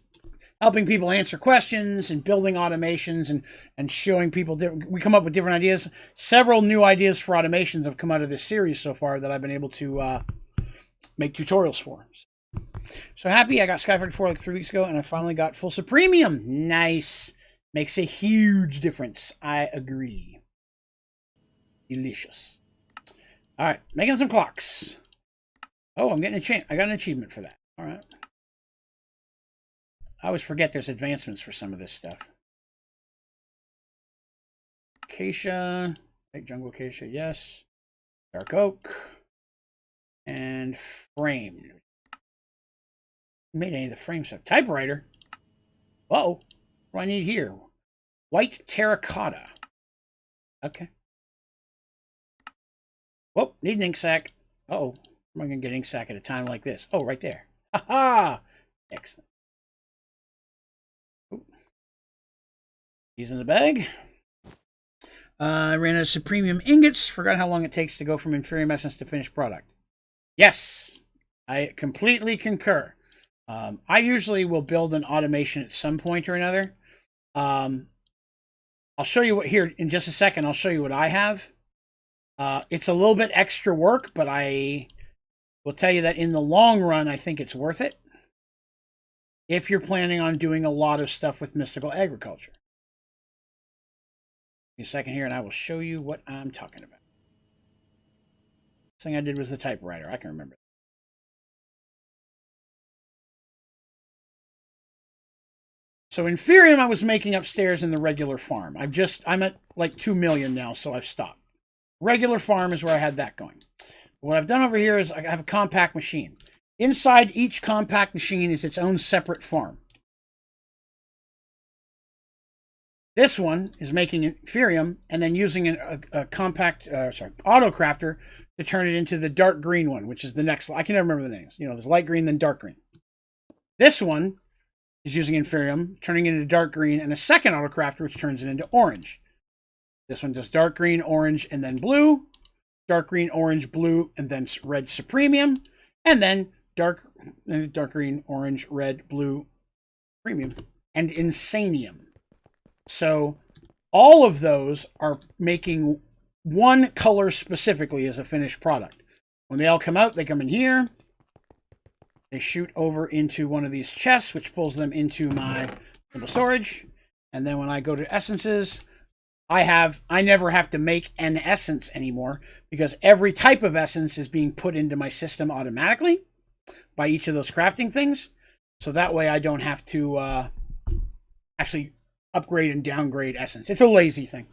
helping people answer questions and building automations and showing people. We come up with different ideas. Several new ideas for automations have come out of this series so far that I've been able to make tutorials for. So happy I got Skyfire 4 like 3 weeks ago, and I finally got full Supremium. Nice. Makes a huge difference. I agree. Delicious. All right, making some clocks. Oh, I'm getting I got an achievement for that. All right. I always forget there's advancements for some of this stuff. Acacia. Jungle acacia, yes. Dark oak. And frame. Made any of the frame stuff. Typewriter. Whoa. What do I need here? White terracotta. Okay. Whoa, need an ink sac. Uh-oh. Am I going to get ink sac at a time like this? Oh, right there. Ha-ha! Excellent. Ooh. These in the bag. I ran out of Supremium ingots. Forgot how long it takes to go from inferior essence to finished product. Yes, I completely concur. I usually will build an automation at some point or another. I'll show you what here in just a second. I'll show you what I have. It's a little bit extra work, but I will tell you that in the long run, I think it's worth it. If you're planning on doing a lot of stuff with mystical agriculture. Give me a second here and I will show you what I'm talking about. This thing I did was the typewriter. I can remember. So Inferium I was making upstairs in the regular farm. I'm at like 2 million now, so I've stopped. Regular farm is where I had that going. What I've done over here is I have a compact machine. Inside each compact machine is its own separate farm. This one is making Inferium and then using a compact, auto crafter to turn it into the dark green one, which is the next. I can never remember the names. You know, there's light green, then dark green. This one is using Inferium, turning it into dark green, and a second auto crafter which turns it into orange. This one does dark green, orange, and then blue. Dark green, orange, blue, and then red Supremium. And then dark green, orange, red, blue, premium, and Insanium. So all of those are making one color specifically as a finished product. When they all come out, they come in here. They shoot over into one of these chests, which pulls them into my simple storage. And then when I go to essences, I never have to make an essence anymore because every type of essence is being put into my system automatically by each of those crafting things. So that way I don't have to actually upgrade and downgrade essence. It's a lazy thing.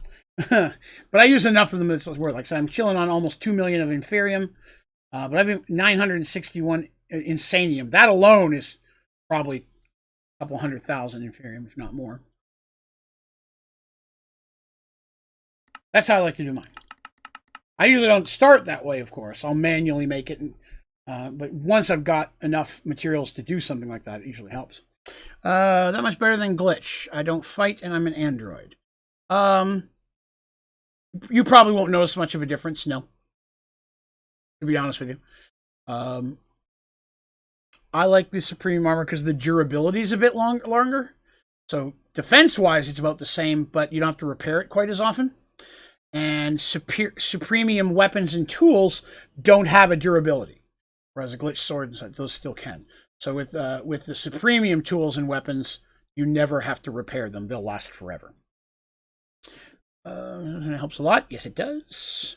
But I use enough of them that's worth. Like I said, I'm chilling on almost 2 million of Inferium. But I've been 961 Insanium. That alone is probably a couple 100,000 Inferium, if not more. That's how I like to do mine. I usually don't start that way, of course. I'll manually make it. But once I've got enough materials to do something like that, it usually helps. That much better than Glitch. I don't fight, and I'm an android. You probably won't notice much of a difference, no. To be honest with you. I like the Supreme Armor because the durability is a bit longer. So defense-wise, it's about the same, but you don't have to repair it quite as often. And supremium weapons and tools don't have a durability, whereas a glitch sword and such, those still can. So with the supremium tools and weapons, you never have to repair them; they'll last forever. It helps a lot. Yes, it does.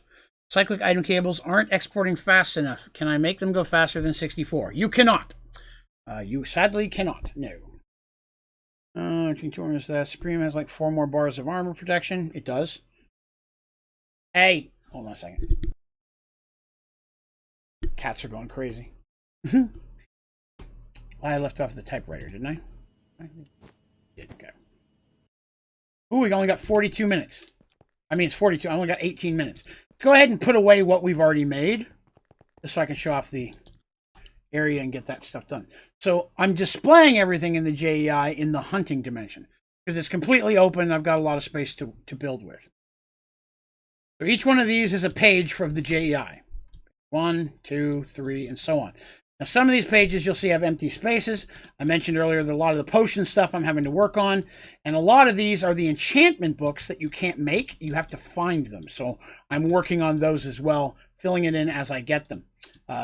Cyclic item cables aren't exporting fast enough. Can I make them go faster than 64? You cannot. You sadly cannot. No. Supreme has like 4 more bars of armor protection. It does. Hey, hold on a second. Cats are going crazy. I left off the typewriter, didn't I? Okay. Ooh, we only got 42 minutes. I mean, it's 42. I only got 18 minutes. Go ahead and put away what we've already made, just so I can show off the area and get that stuff done. So I'm displaying everything in the JEI in the hunting dimension because it's completely open. I've got a lot of space to build with. So each one of these is a page from the JEI. 1, 2, 3, and so on. Now, some of these pages you'll see have empty spaces. I mentioned earlier that a lot of the potion stuff I'm having to work on, and a lot of these are the enchantment books that you can't make. You have to find them. So I'm working on those as well, filling it in as I get them.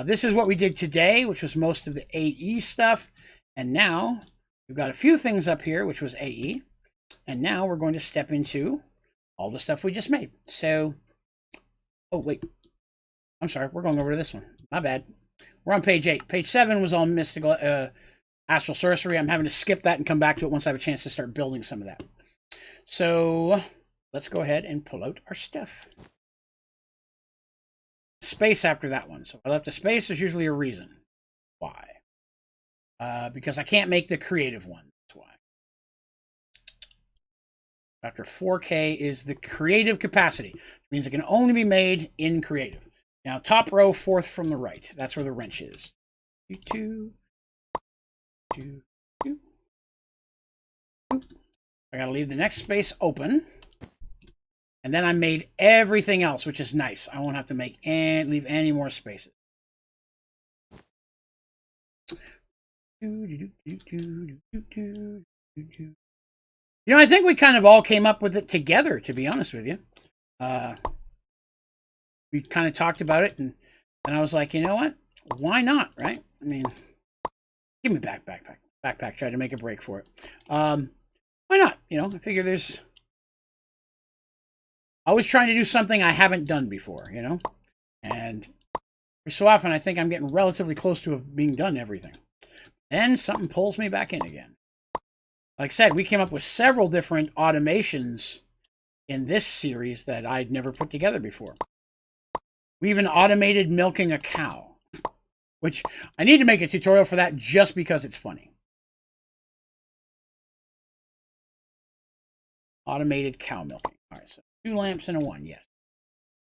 This is what we did today, which was most of the AE stuff. And now we've got a few things up here, which was AE. And now we're going to step into all the stuff we just made. So, oh, wait. I'm sorry. We're going over to this one. My bad. We're on page 8. Page 7 was all mystical, astral sorcery. I'm having to skip that and come back to it once I have a chance to start building some of that. So let's go ahead and pull out our stuff. Space after that one. So if I left a space, there's usually a reason. Why? Because I can't make the creative one. That's why. After 4K is the creative capacity. It means it can only be made in creative. Now, top row, 4th from the right. That's where the wrench is. 2, 2, 2. I gotta leave the next space open. And then I made everything else, which is nice. I won't have to make and leave any more spaces. You know, I think we kind of all came up with it together, to be honest with you. We kind of talked about it, and I was like, you know what? Why not, right? I mean, give me backpack. Backpack tried to make a break for it. Why not? You know, I figure there's always trying to do something I haven't done before, you know? And so often I think I'm getting relatively close to being done everything. Then something pulls me back in again. Like I said, we came up with several different automations in this series that I'd never put together before. We even automated milking a cow, which I need to make a tutorial for that just because it's funny. Automated cow milking. All right, so 2 lamps and a 1, yes.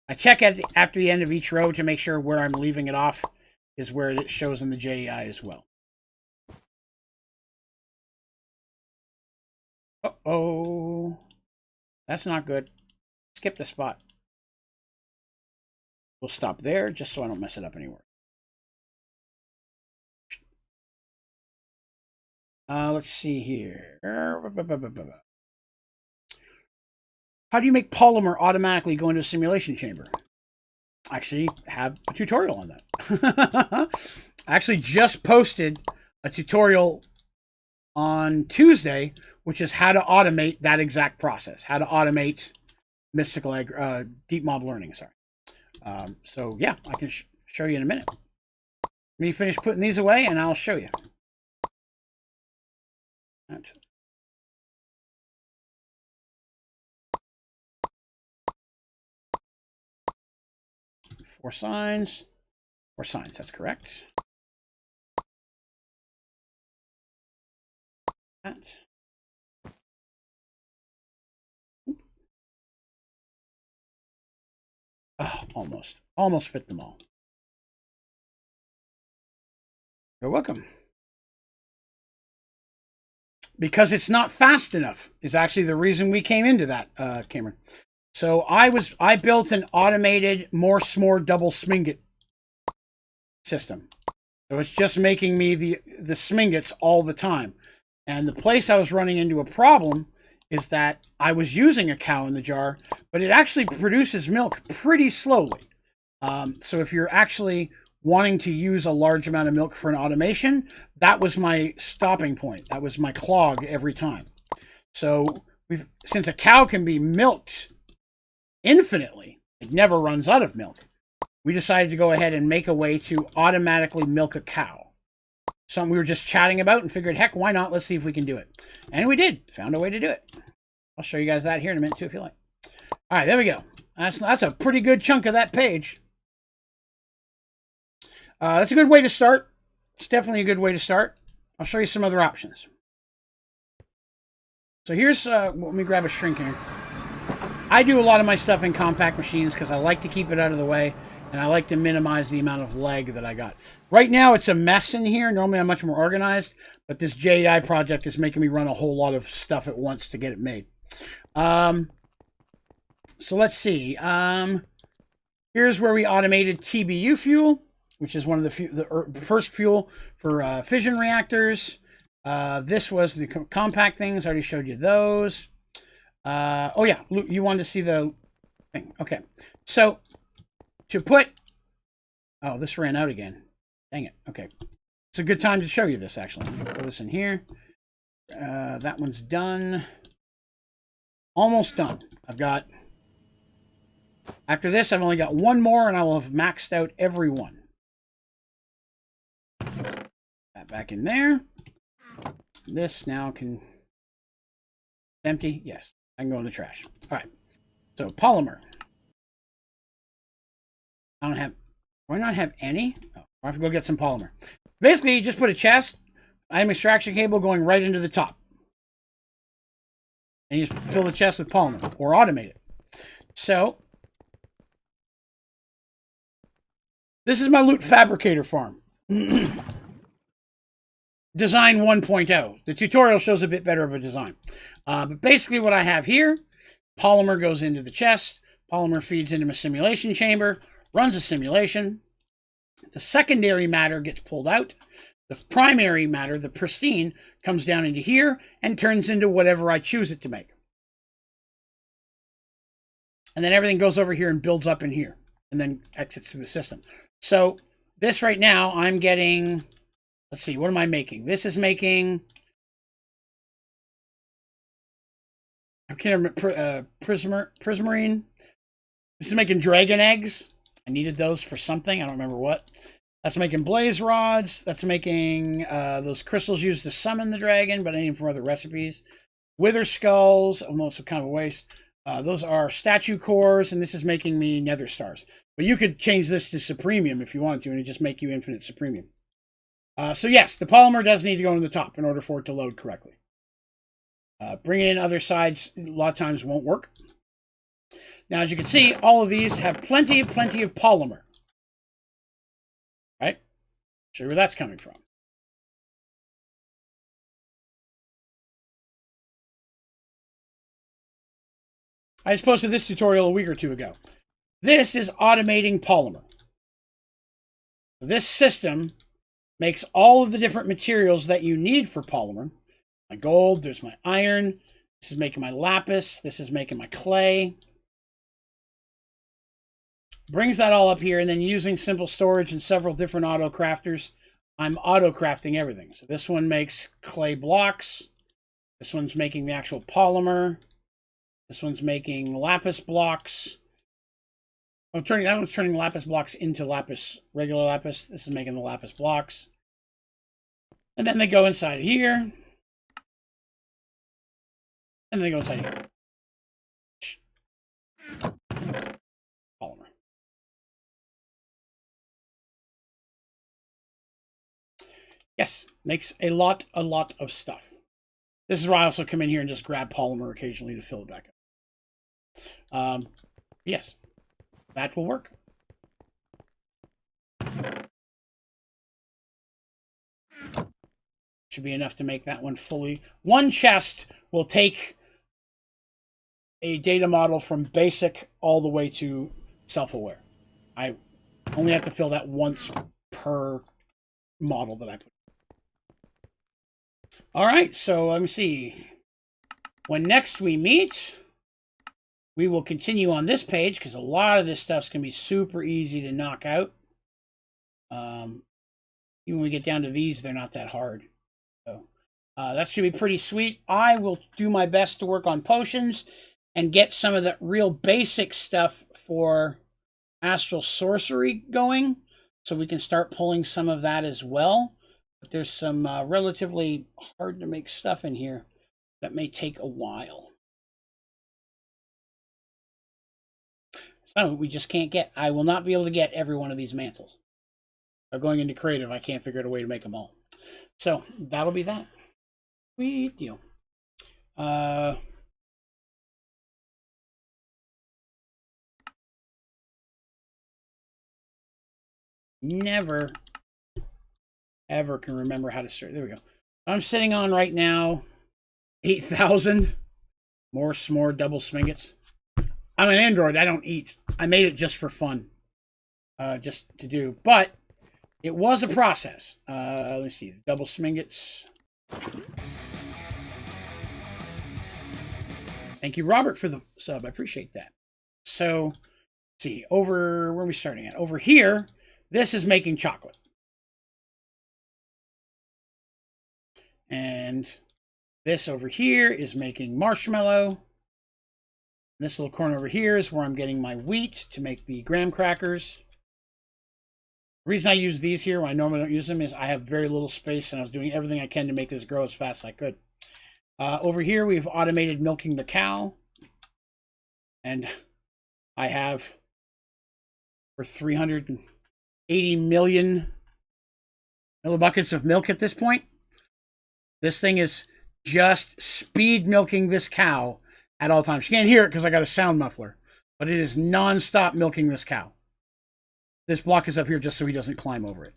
I check after the end of each row to make sure where I'm leaving it off is where it shows in the JEI as well. Uh-oh. That's not good. Skip the spot. We'll stop there just so I don't mess it up anywhere. Let's see here. How do you make polymer automatically go into a simulation chamber? I actually have a tutorial on that. I actually just posted a tutorial on Tuesday, which is how to automate that exact process. How to automate mystical deep mob learning, sorry. So yeah, I can show you in a minute. Let me finish putting these away and I'll show you. Right. 4 signs. 4 signs, that's correct. That. Oh, almost fit them all. You're welcome. Because it's not fast enough is actually the reason we came into that, Cameron. So I built an automated more s'more double smingit system. So it's just making me the smingits all the time. And the place I was running into a problem is that I was using a cow in the jar, but it actually produces milk pretty slowly. So if you're actually wanting to use a large amount of milk for an automation, that was my stopping point. That was my clog every time. So since a cow can be milked infinitely, it never runs out of milk, we decided to go ahead and make a way to automatically milk a cow. Something we were just chatting about and figured, heck, why not? Let's see if we can do it. And we did. Found a way to do it. I'll show you guys that here in a minute too if you like. All right, there we go. That's a pretty good chunk of that page. That's a good way to start. It's definitely a good way to start. I'll show you some other options. So here's, let me grab a shrink here. I do a lot of my stuff in compact machines because I like to keep it out of the way and I like to minimize the amount of leg that I got. Right now it's a mess in here. Normally I'm much more organized, but this JEI project is making me run a whole lot of stuff at once to get it made. So let's see. Here's where we automated TBU fuel, which is one of the first fuel for fission reactors. This was the compact things. I already showed you those. Oh yeah, you wanted to see the thing. Okay, so to put, oh, this ran out again. Dang it. Okay, it's a good time to show you this actually. Put this in here. That one's done. Almost done. I've got, after this, I've only got one more and I will have maxed out every one. That back in there. This now can, empty, yes, I can go in the trash. All right, so polymer. I don't have, do I not have any? Oh, I have to go get some polymer. Basically, you just put a chest, item extraction cable going right into the top. And you just fill the chest with polymer or automate it. So, this is my loot fabricator farm. Design 1.0. The tutorial shows a bit better of a design. But basically what I have here, polymer goes into the chest, polymer feeds into my simulation chamber, runs a simulation. The secondary matter gets pulled out. The primary matter, the pristine, comes down into here and turns into whatever I choose it to make. And then everything goes over here and builds up in here and then exits through the system. So this right now, I'm getting, let's see, what am I making? This is making, I can't remember, prismarine. This is making dragon eggs. I needed those for something. I don't remember what. That's making blaze rods. That's making those crystals used to summon the dragon, but I need them for other recipes. Wither skulls, almost kind of a waste. Those are statue cores, and this is making me nether stars. But you could change this to supremium if you wanted to, and it just make you infinite supremium. So yes, the polymer does need to go in the top in order for it to load correctly. Bringing in other sides a lot of times won't work. Now, as you can see, all of these have plenty of polymer. Right? Show you where that's coming from. I just posted this tutorial a week or two ago. This is automating polymer. This system makes all of the different materials that you need for polymer. My gold, there's my iron. This is making my lapis. This is making my clay. Brings that all up here, and then using simple storage and several different auto crafters, I'm auto crafting everything. So this one makes clay blocks. This one's making the actual polymer. This one's making lapis blocks. Oh, that one's turning lapis blocks into lapis, regular lapis. This is making the lapis blocks. And then they go inside here. And then they go inside here. Polymer. Yes, makes a lot of stuff. This is where I also come in here and just grab polymer occasionally to fill it back up. Yes, that will work. Should be enough to make that one fully. One chest will take a data model from basic all the way to self-aware. I only have to fill that once per model that I put. All right, so let me see. when next we meet, we will continue on this page because a lot of this stuff's going to be super easy to knock out. Even when we get down to these, they're not that hard. So that should be pretty sweet. I will do my best to work on potions and get some of the real basic stuff for astral sorcery going, so we can start pulling some of that as well. But there's some relatively hard to make stuff in here that may take a while. Some we just can't get. I will not be able to get every one of these mantles. So going into creative, I can't figure out a way to make them all. So that'll be that. Sweet deal. Never, ever can remember how to start. There we go. I'm sitting on right now 8,000 more s'more double smingets. I'm an android. I don't eat. I made it just for fun, just to do. But it was a process. Let me see. Double smingets. Thank you, Robert, for the sub. I appreciate that. So, let's see. Over, where are we starting at? Over here, this is making chocolate. And this over here is making marshmallow. This little corner over here is where I'm getting my wheat to make the graham crackers. The reason I use these here when I normally don't use them is I have very little space and I was doing everything I can to make this grow as fast as I could. Over here, we've automated milking the cow. And I have for 380 million millibuckets of milk at this point. This thing is just speed milking this cow at all times. You can't hear it because I got a sound muffler, but it is non-stop milking this cow. This block is up here just so he doesn't climb over it.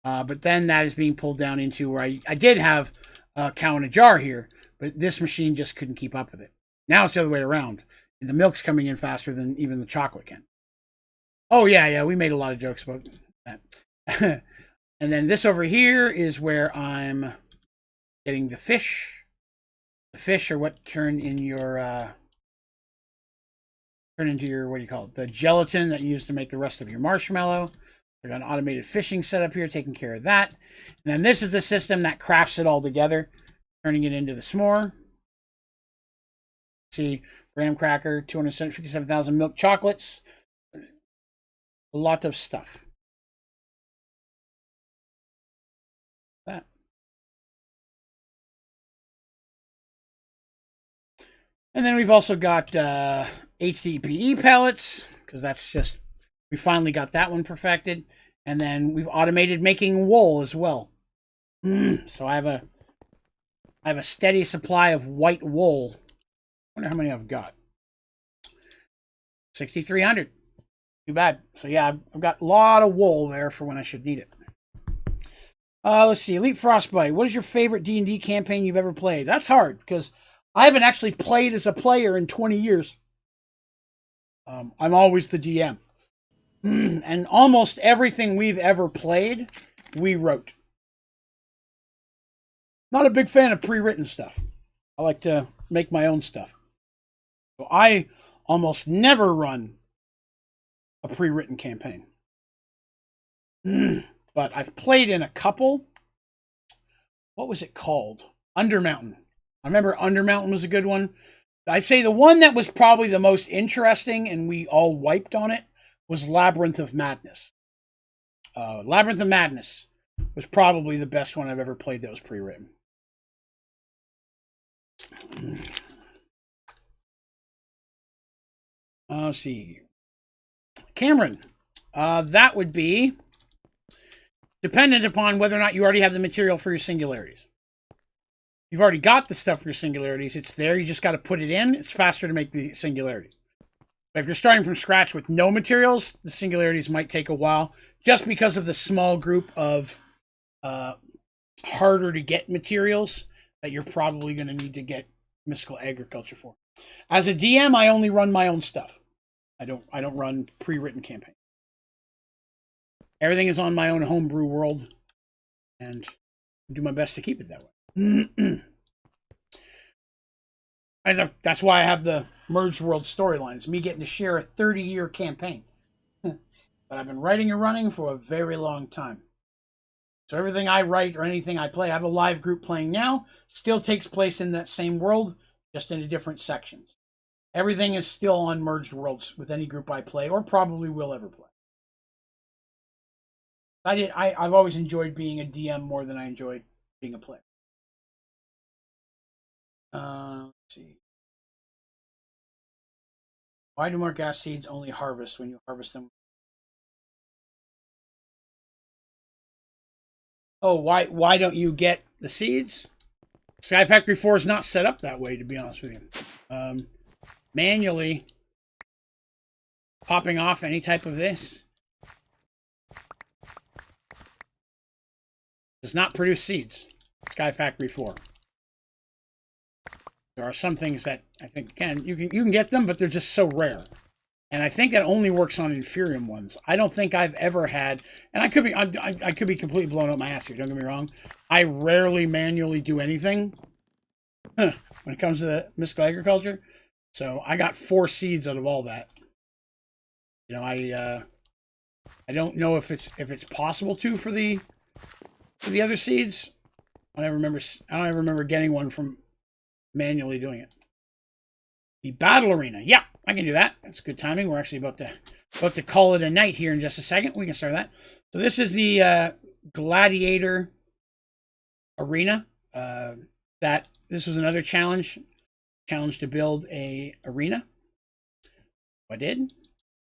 But then that is being pulled down into where I did have a cow in a jar here, but this machine just couldn't keep up with it. Now it's the other way around. And the milk's coming in faster than even the chocolate can. Oh, yeah, we made a lot of jokes about that. And then this over here is where I'm getting the fish. The fish are what turn into your, what do you call it? The gelatin that you use to make the rest of your marshmallow. We've got an automated fishing setup here, taking care of that. And then this is the system that crafts it all together, turning it into the s'more. See, graham cracker, 257,000 milk chocolates. A lot of stuff. That. And then we've also got HDPE pellets, because that's just, we finally got that one perfected. And then we've automated making wool as well. So I have a steady supply of white wool. I wonder how many I've got. 6,300. Too bad. So yeah, I've got a lot of wool there for when I should need it. Let's see. Elite Frostbite. What is your favorite D&D campaign you've ever played? That's hard because I haven't actually played as a player in 20 years. I'm always the DM. And almost everything we've ever played, we wrote. Not a big fan of pre-written stuff. I like to make my own stuff. So I almost never run a pre-written campaign. But I've played in a couple. What was it called? Undermountain. I remember Undermountain was a good one. I'd say the one that was probably the most interesting and we all wiped on it was Labyrinth of Madness. Labyrinth of Madness was probably the best one I've ever played that was pre-written. Let's see. Cameron, that would be dependent upon whether or not you already have the material for your singularities. You've already got the stuff for your singularities. It's there. You just got to put it in. It's faster to make the singularities. But if you're starting from scratch with no materials, the singularities might take a while just because of the small group of harder to get materials that you're probably going to need to get mystical agriculture for. As a DM, I only run my own stuff. I don't run pre-written campaign. Everything is on my own homebrew world, and I do my best to keep it that way. That's why I have the Merged World storylines. Me getting to share a 30-year campaign. But I've been writing and running for a very long time. So everything I write or anything I play, I have a live group playing now, still takes place in that same world, just in a different sections. Everything is still on Merged Worlds with any group I play, or probably will ever play. I've always enjoyed being a DM more than I enjoyed being a player. Let's see. Why do more gas seeds only harvest when you harvest them? Oh, why don't you get the seeds? Sky Factory 4 is not set up that way, to be honest with you. Manually popping off any type of this does not produce seeds. Sky Factory 4. There are some things that I think you can get them, but they're just so rare. And I think it only works on Inferium ones. I don't think I've ever had, and I could be completely blown up my ass here, don't get me wrong. I rarely manually do anything when it comes to the mystical agriculture. So I got 4 seeds out of all that. You know, I don't know if it's possible to for the other seeds. I don't ever remember getting one from manually doing it. The battle arena. Yeah, I can do that. That's good timing. We're actually about to call it a night here in just a second. We can start that. So this is the gladiator arena. This was another challenge to build a arena. I did.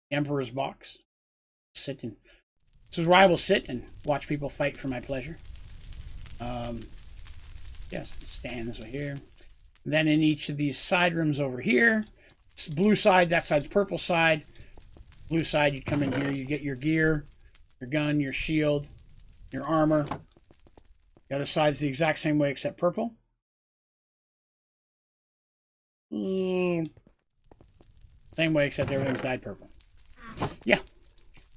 Emperor's box. This is where I will sit and watch people fight for my pleasure. Yes, stands right here. Then in each of these side rooms over here, it's blue side, that side's purple side. Blue side, you come in here, you get your gear, your gun, your shield, your armor. The other side's the exact same way except purple. Same way except everything's dyed purple. Yeah.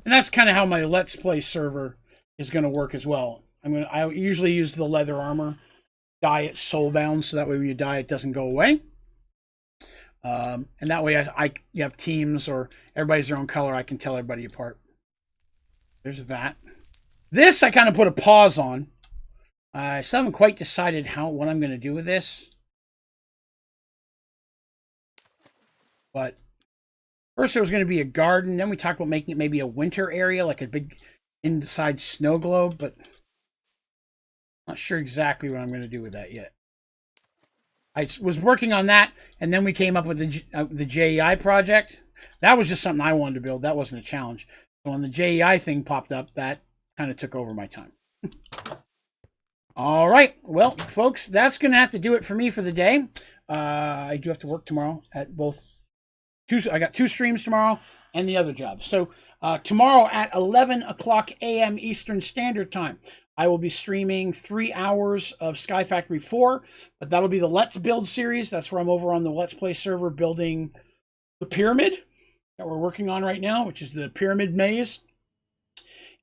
And that's kind of how my Let's Play server is going to work as well. I usually use the leather armor. Dye it soulbound, so that way when you die it doesn't go away. And that way you have teams or everybody's their own color. I can tell everybody apart. There's that. This I kind of put a pause on. I still haven't quite decided what I'm going to do with this. But first there was going to be a garden. Then we talked about making it maybe a winter area, like a big inside snow globe, but not sure exactly what I'm going to do with that yet. I was working on that, and then we came up with the JEI project. That was just something I wanted to build. That wasn't a challenge. So when the JEI thing popped up, that kind of took over my time. All right. Well, folks, that's going to have to do it for me for the day. I do have to work tomorrow at I got 2 streams tomorrow and the other job. So tomorrow at 11 o'clock a.m. Eastern Standard Time, I will be streaming 3 hours of Sky Factory 4, but that'll be the Let's Build series. That's where I'm over on the Let's Play server building the pyramid that we're working on right now, which is the pyramid maze.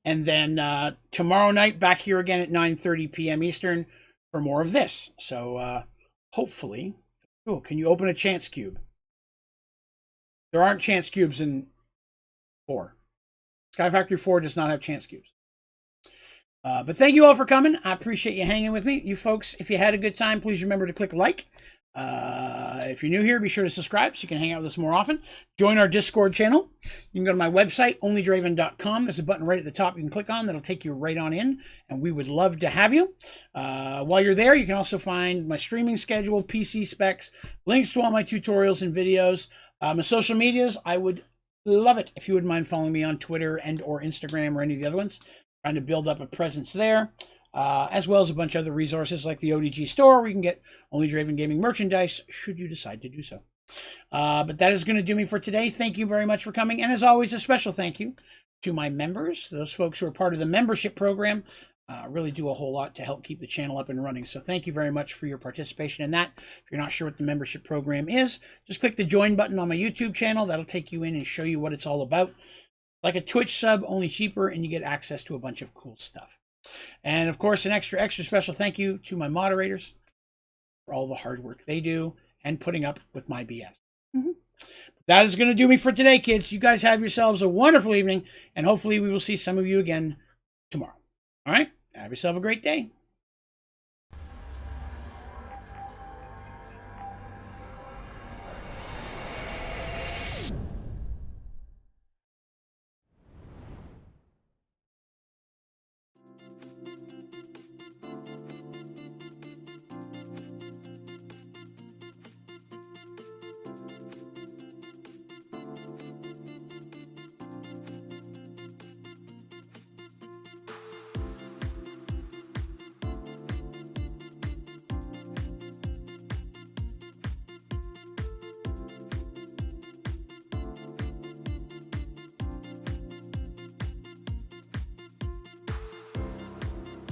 And then tomorrow night, back here again at 9:30 p.m. Eastern for more of this. So hopefully, can you open a chance cube? There aren't chance cubes in 4. Sky Factory 4 does not have chance cubes. But thank you all for coming. I appreciate you hanging with me. You folks, if you had a good time, please remember to click like. If you're new here, be sure to subscribe so you can hang out with us more often. Join our Discord channel. You can go to my website, Onlydraven.com. There's a button right at the top you can click on that'll take you right on in, and we would love to have you. While you're there, you can also find my streaming schedule, PC specs, links to all my tutorials and videos. My social medias, I would love it if you wouldn't mind following me on Twitter and or Instagram or any of the other ones. Trying to build up a presence there, as well as a bunch of other resources like the ODG store where you can get Onlydraven Gaming merchandise should you decide to do so. But that is going to do me for today. Thank you very much for coming. And as always, a special thank you to my members, those folks who are part of the membership program. Really do a whole lot to help keep the channel up and running. So thank you very much for your participation in that. If you're not sure what the membership program is, just click the join button on my YouTube channel. That'll take you in and show you what it's all about. Like a Twitch sub, only cheaper, and you get access to a bunch of cool stuff. And of course, an extra special thank you to my moderators for all the hard work they do and putting up with my BS. That is going to do me for today, kids. You guys have yourselves a wonderful evening, and hopefully we will see some of you again tomorrow. All right? Have yourself a great day.